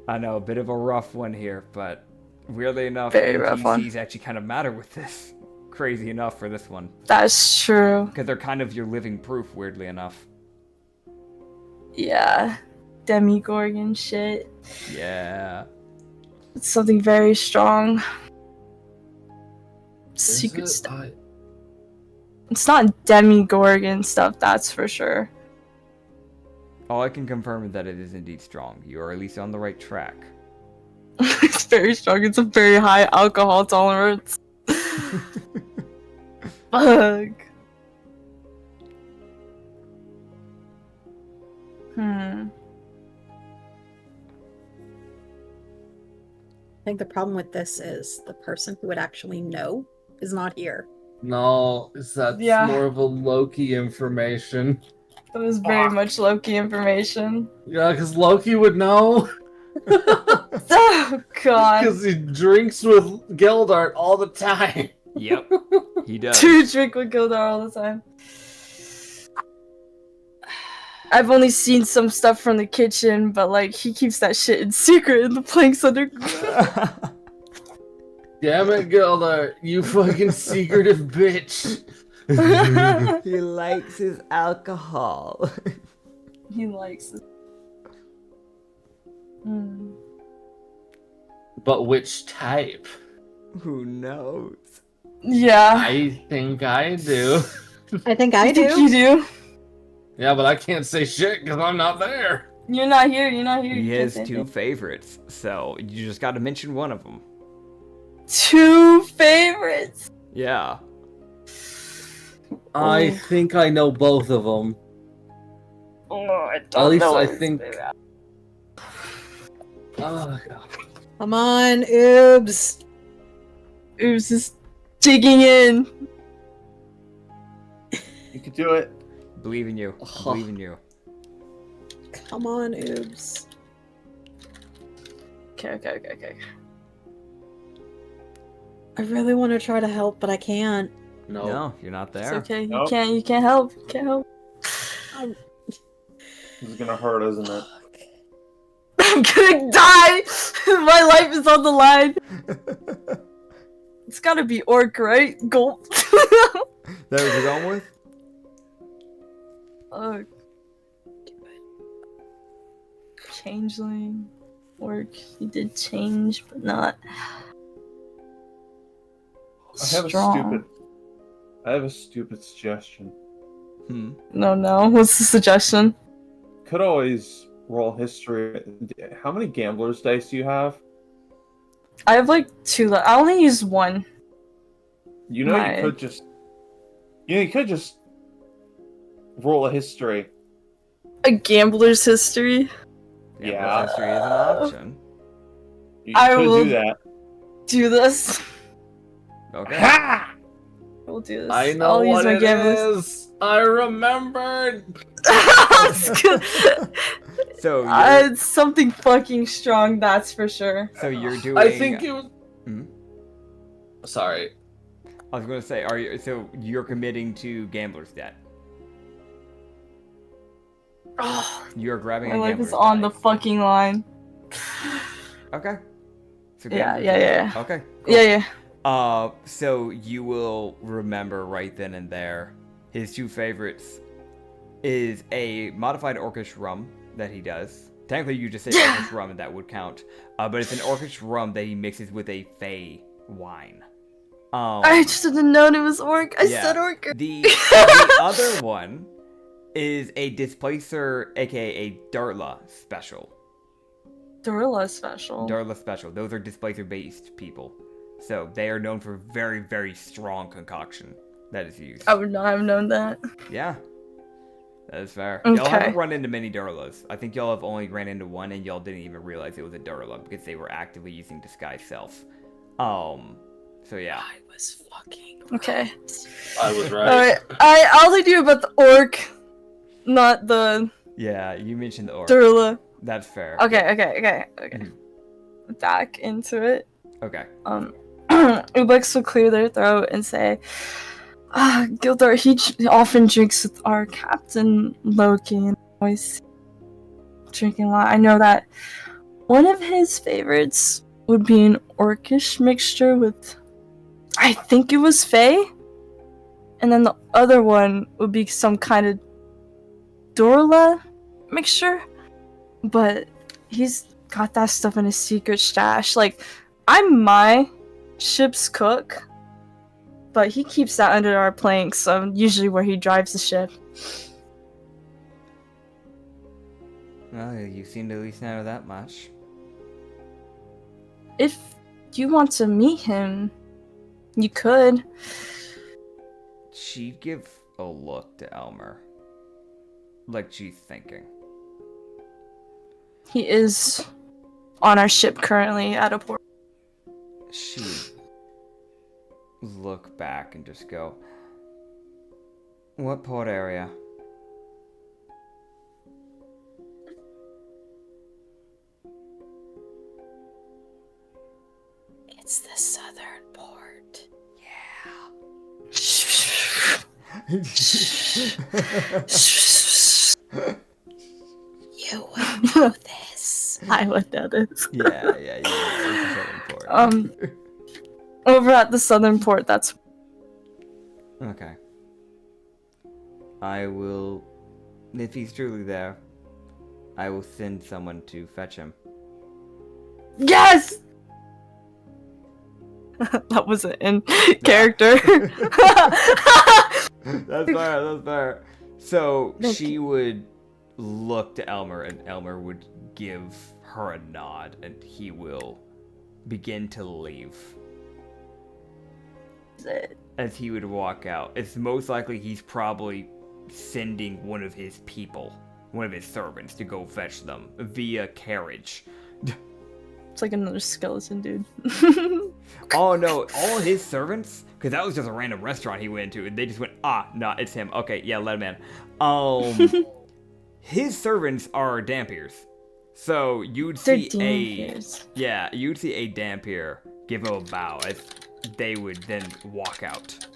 I know, a bit of a rough one here, but weirdly enough, Very rough one. NPCs actually kind of matter with this. Crazy enough for this one. That's true. Because they're kind of your living proof, weirdly enough. Yeah. Demigorgon shit. Yeah. It's something very strong. Is Secret it? stuff. It's not Demigorgon stuff, that's for sure. All I can confirm is that it is indeed strong. You are at least on the right track. It's very strong. It's a very high alcohol tolerance. Fuck. I think the problem with this is the person who would actually know is not here. No, that's Yeah. more of a Loki information. That was very much Loki information. Yeah, because Loki would know. Oh god. Because he drinks with Gildart all the time. Yep, he does. Dude, drink with Gildar all the time. I've only seen some stuff from the kitchen, but like he keeps that shit in secret in the planks underground. Damn it, Gildart, you fucking secretive bitch. He likes his alcohol. He likes it. But which type? Who knows? Yeah. I think I do. I think I I think do. you do. Yeah, but I can't say shit because I'm not there. You're not here. You're not here. He You can't has say two anything. favorites, so you just got to mention one of them. 2 favorites. Yeah. I think I know both of them. Oh, I At don't least know I his think. favorite. Oh, God. Come on, Oobs. Oops, just digging in. You could do it. Believe in you. I believe in you. Come on, Oobs. Okay. I really want to try to help, but I can't. No, you're not It's there. okay. Nope. You can't help. You can't help. This is gonna hurt, isn't it? I'm gonna die! My life is on the line. It's gotta be orc, right? Gulp. That what you're going with? Oh. Changeling. Orc. He did change, but not strong. I have a stupid suggestion. No. What's the suggestion? Could always roll history. How many gamblers dice do you have? I have like 2 I only use 1. You know My- you could just. You could just roll a history. A gambler's history. Yeah. History is an option. You I could will- do that. Do this. Okay. Ha! We'll do this. I know I'll use what my it gamblers. is. I remembered. It's good. So It's something fucking strong, that's for sure. so you're doing. I think it was. Hmm? Sorry. I was gonna say, you're committing to gambler's debt? Oh, You're grabbing my a life gambler's is on debt. the fucking line. Okay. So Yeah. gambler's debt. Okay. Cool. Yeah. So you will remember right then and there, his 2 favorites is a modified orcish rum that he does. Technically, you just say orcish rum and that would count. But it's an orcish rum that he mixes with a fey wine. I just didn't know it was orc. I Yeah. said orc. The other one is a displacer, aka a Darla special. Dorilla special. Darla special. Those are displacer-based people. So they are known for very, very strong concoction that is used. I would not have known that. Yeah. That is fair. Y'all Okay. haven't run into many Darlas. I think y'all have only ran into one and y'all didn't even realize it was a Darla because they were actively using disguise self. So yeah. I was fucking okay. I was right. Alright, I'll tell you about the orc, not the Yeah, you mentioned the orc. Durla. That's fair. Okay. Mhm. Back into it. Okay. Ublex will clear their throat and say, Gildor, he often drinks with our captain Loki and always drinking a lot. I know that one of his favorites would be an orcish mixture with, I think it was Fae, and then the other one would be some kind of Dorla mixture, but he's got that stuff in his secret stash. Like, I'm my ship's cook, but he keeps that under our planks, so usually where he drives the ship. Well, you seem to at least know that much. If you want to meet him, you could. She'd give a look to Elmer. Like she's thinking. He is on our ship currently at a port. She'd look back and just go, what port area? It's the southern port. You would know this. I would know this. Yeah, it's the southern port. Over at the southern port, that's... Okay. I will, if he's truly there, I will send someone to fetch him. Yes! That wasn't in character. That's fair. So Thank she would look to Elmer, and Elmer would give her a nod, and he will begin to leave. As he would walk out, it's most likely he's probably sending one of his people, one of his servants, to go fetch them via carriage. It's like another skeleton dude. Oh no, all his servants? Because that was just a random restaurant he went to, and they just went, no, it's him. Okay, yeah, let him in. His servants are Dampiers. So you'd see you'd see a Dampier give him a bow as they would then walk out.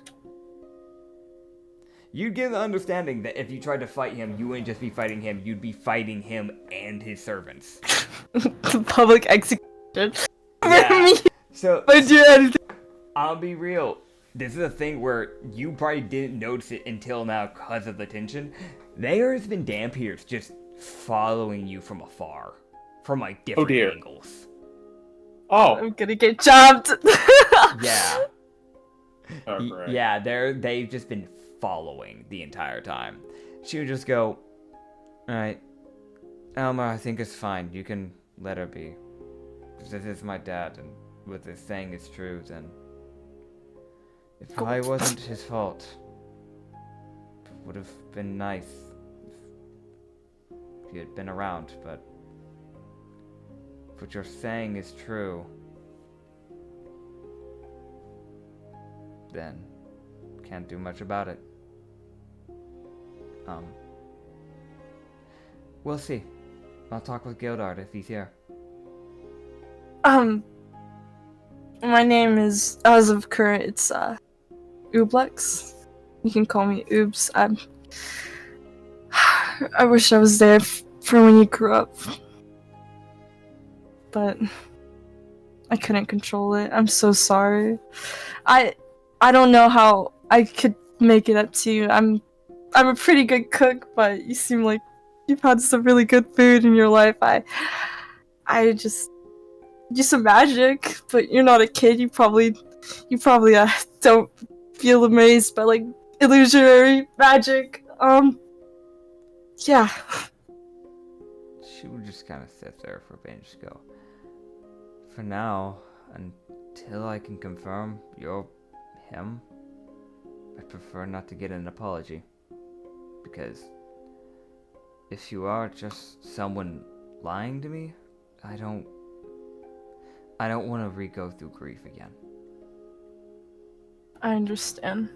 You'd get the understanding that if you tried to fight him, you wouldn't just be fighting him, you'd be fighting him and his servants. Public execution. Yeah. So, I do anything. I'll be real. This is a thing where you probably didn't notice it until now because of the tension. There's been Dampiers just following you from afar. From like different angles. Oh. I'm gonna get chopped. Yeah. Oh, right. Yeah, they've just been following the entire time. She would just go, alright, Elmer, I think it's fine. You can let her be. This is my dad, and what they're saying is true, then it probably wasn't his fault. It would have been nice if he had been around, but if what you're saying is true, then can't do much about it. We'll see. I'll talk with Gildard if he's here. My name is, as of current, it's Ublex. You can call me Oobs. I wish I was there for when you grew up, but I couldn't control it. I'm so sorry. I don't know how I could make it up to you. I'm a pretty good cook, but you seem like you've had some really good food in your life. I just do some magic, but you're not a kid. You probably don't feel amazed by like illusionary magic. Yeah. She would just kind of sit there for a bit and just go, for now, until I can confirm you're him, I prefer not to get an apology. Because if you are just someone lying to me, I don't want to re-go through grief again. I understand.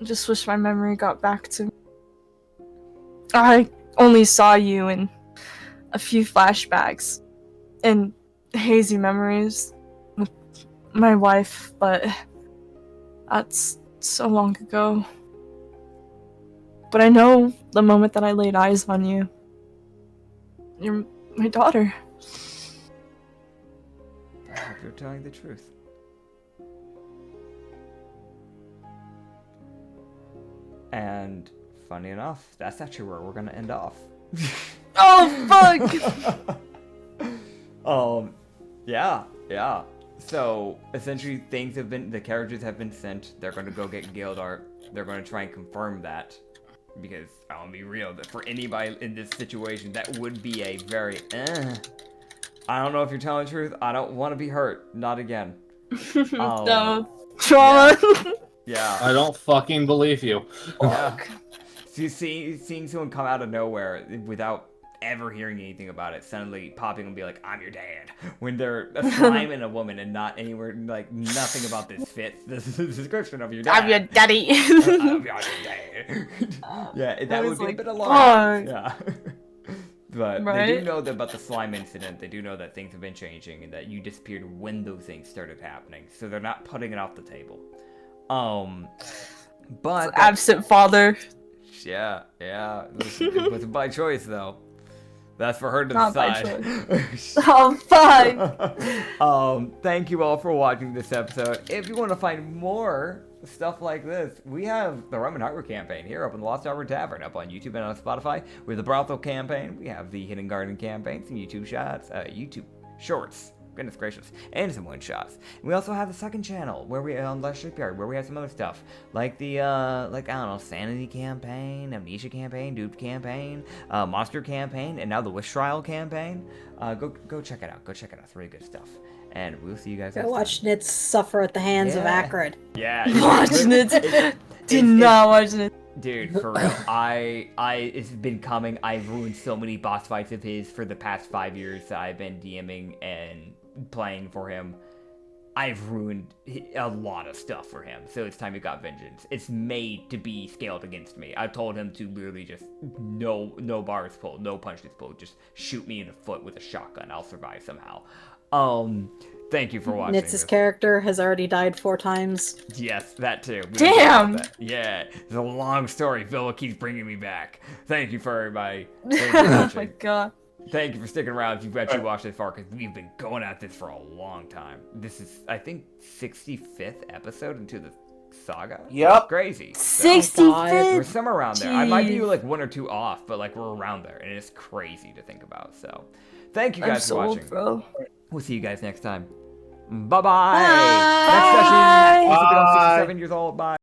I just wish my memory got back to me. I only saw you in a few flashbacks and hazy memories with my wife, but that's so long ago. But I know the moment that I laid eyes on you, you're my daughter. I hope you're telling the truth. And funny enough, that's actually where we're gonna end off. Oh fuck! Yeah. So essentially, the characters have been sent. They're gonna go get guild art. They're gonna try and confirm that, because I'll be real, that for anybody in this situation, that would be a very I don't know if you're telling the truth. I don't want to be hurt. Not again. No trauma. Yeah. I don't fucking believe you. Yeah. So seeing someone come out of nowhere without ever hearing anything about it, suddenly popping and be like, "I'm your dad," when they're a slime and a woman and not anywhere, like, nothing about this fits the description of your dad. I'm your daddy. I'm your dad. Yeah, that would be a bit alarming. Yeah. But they do know about the slime incident. They do know that things have been changing and that you disappeared when those things started happening. So they're not putting it off the table. But Absent father. Yeah. It wasn't by choice, though. That's for her to Not by decide. choice. Oh, fuck. Thank you all for watching this episode. If you want to find more stuff like this, we have the Rum and Harbor campaign here up in the Lost Harbor Tavern, up on YouTube and on Spotify. We have the Brothel campaign. We have the Hidden Garden campaign, some YouTube shorts. Goodness gracious, and some one-shots. We also have the second channel, where we on Last Shipyard, where we have some other stuff, like the, I don't know, Sanity campaign, Amnesia campaign, Duped campaign, Monster campaign, and now the Wish Trial campaign. Go check it out. It's really good stuff. And we'll see you guys next time. Watch Nits suffer at the hands of Acrid. Yeah. Watch Nits. Do not watch Nits. Dude, for real, it's been coming. I've ruined so many boss fights of his for the past 5 years that I've been DMing and playing for him. I've ruined a lot of stuff for him, so it's time he got vengeance. It's made to be scaled against me. I told him to literally just no bars pulled, no punches pulled, just shoot me in the foot with a shotgun. I'll survive somehow. Thank you for watching. Nits' character has already died 4 times. Yes, that too. Damn! Yeah, it's a long story. Villa keeps bringing me back. Thank you for everybody. Oh my god. Thank you for sticking around if you've actually watched this far, because we've been going at this for a long time. This is, I think, 65th episode into the saga? Yep. Crazy. 65th? We're somewhere around there. I might be like 1 or 2 off, but like we're around there, and it's crazy to think about. So, thank you guys for watching. Bro. We'll see you guys next time. Bye-bye. Bye. Next session. Bye. 67 years old. Bye.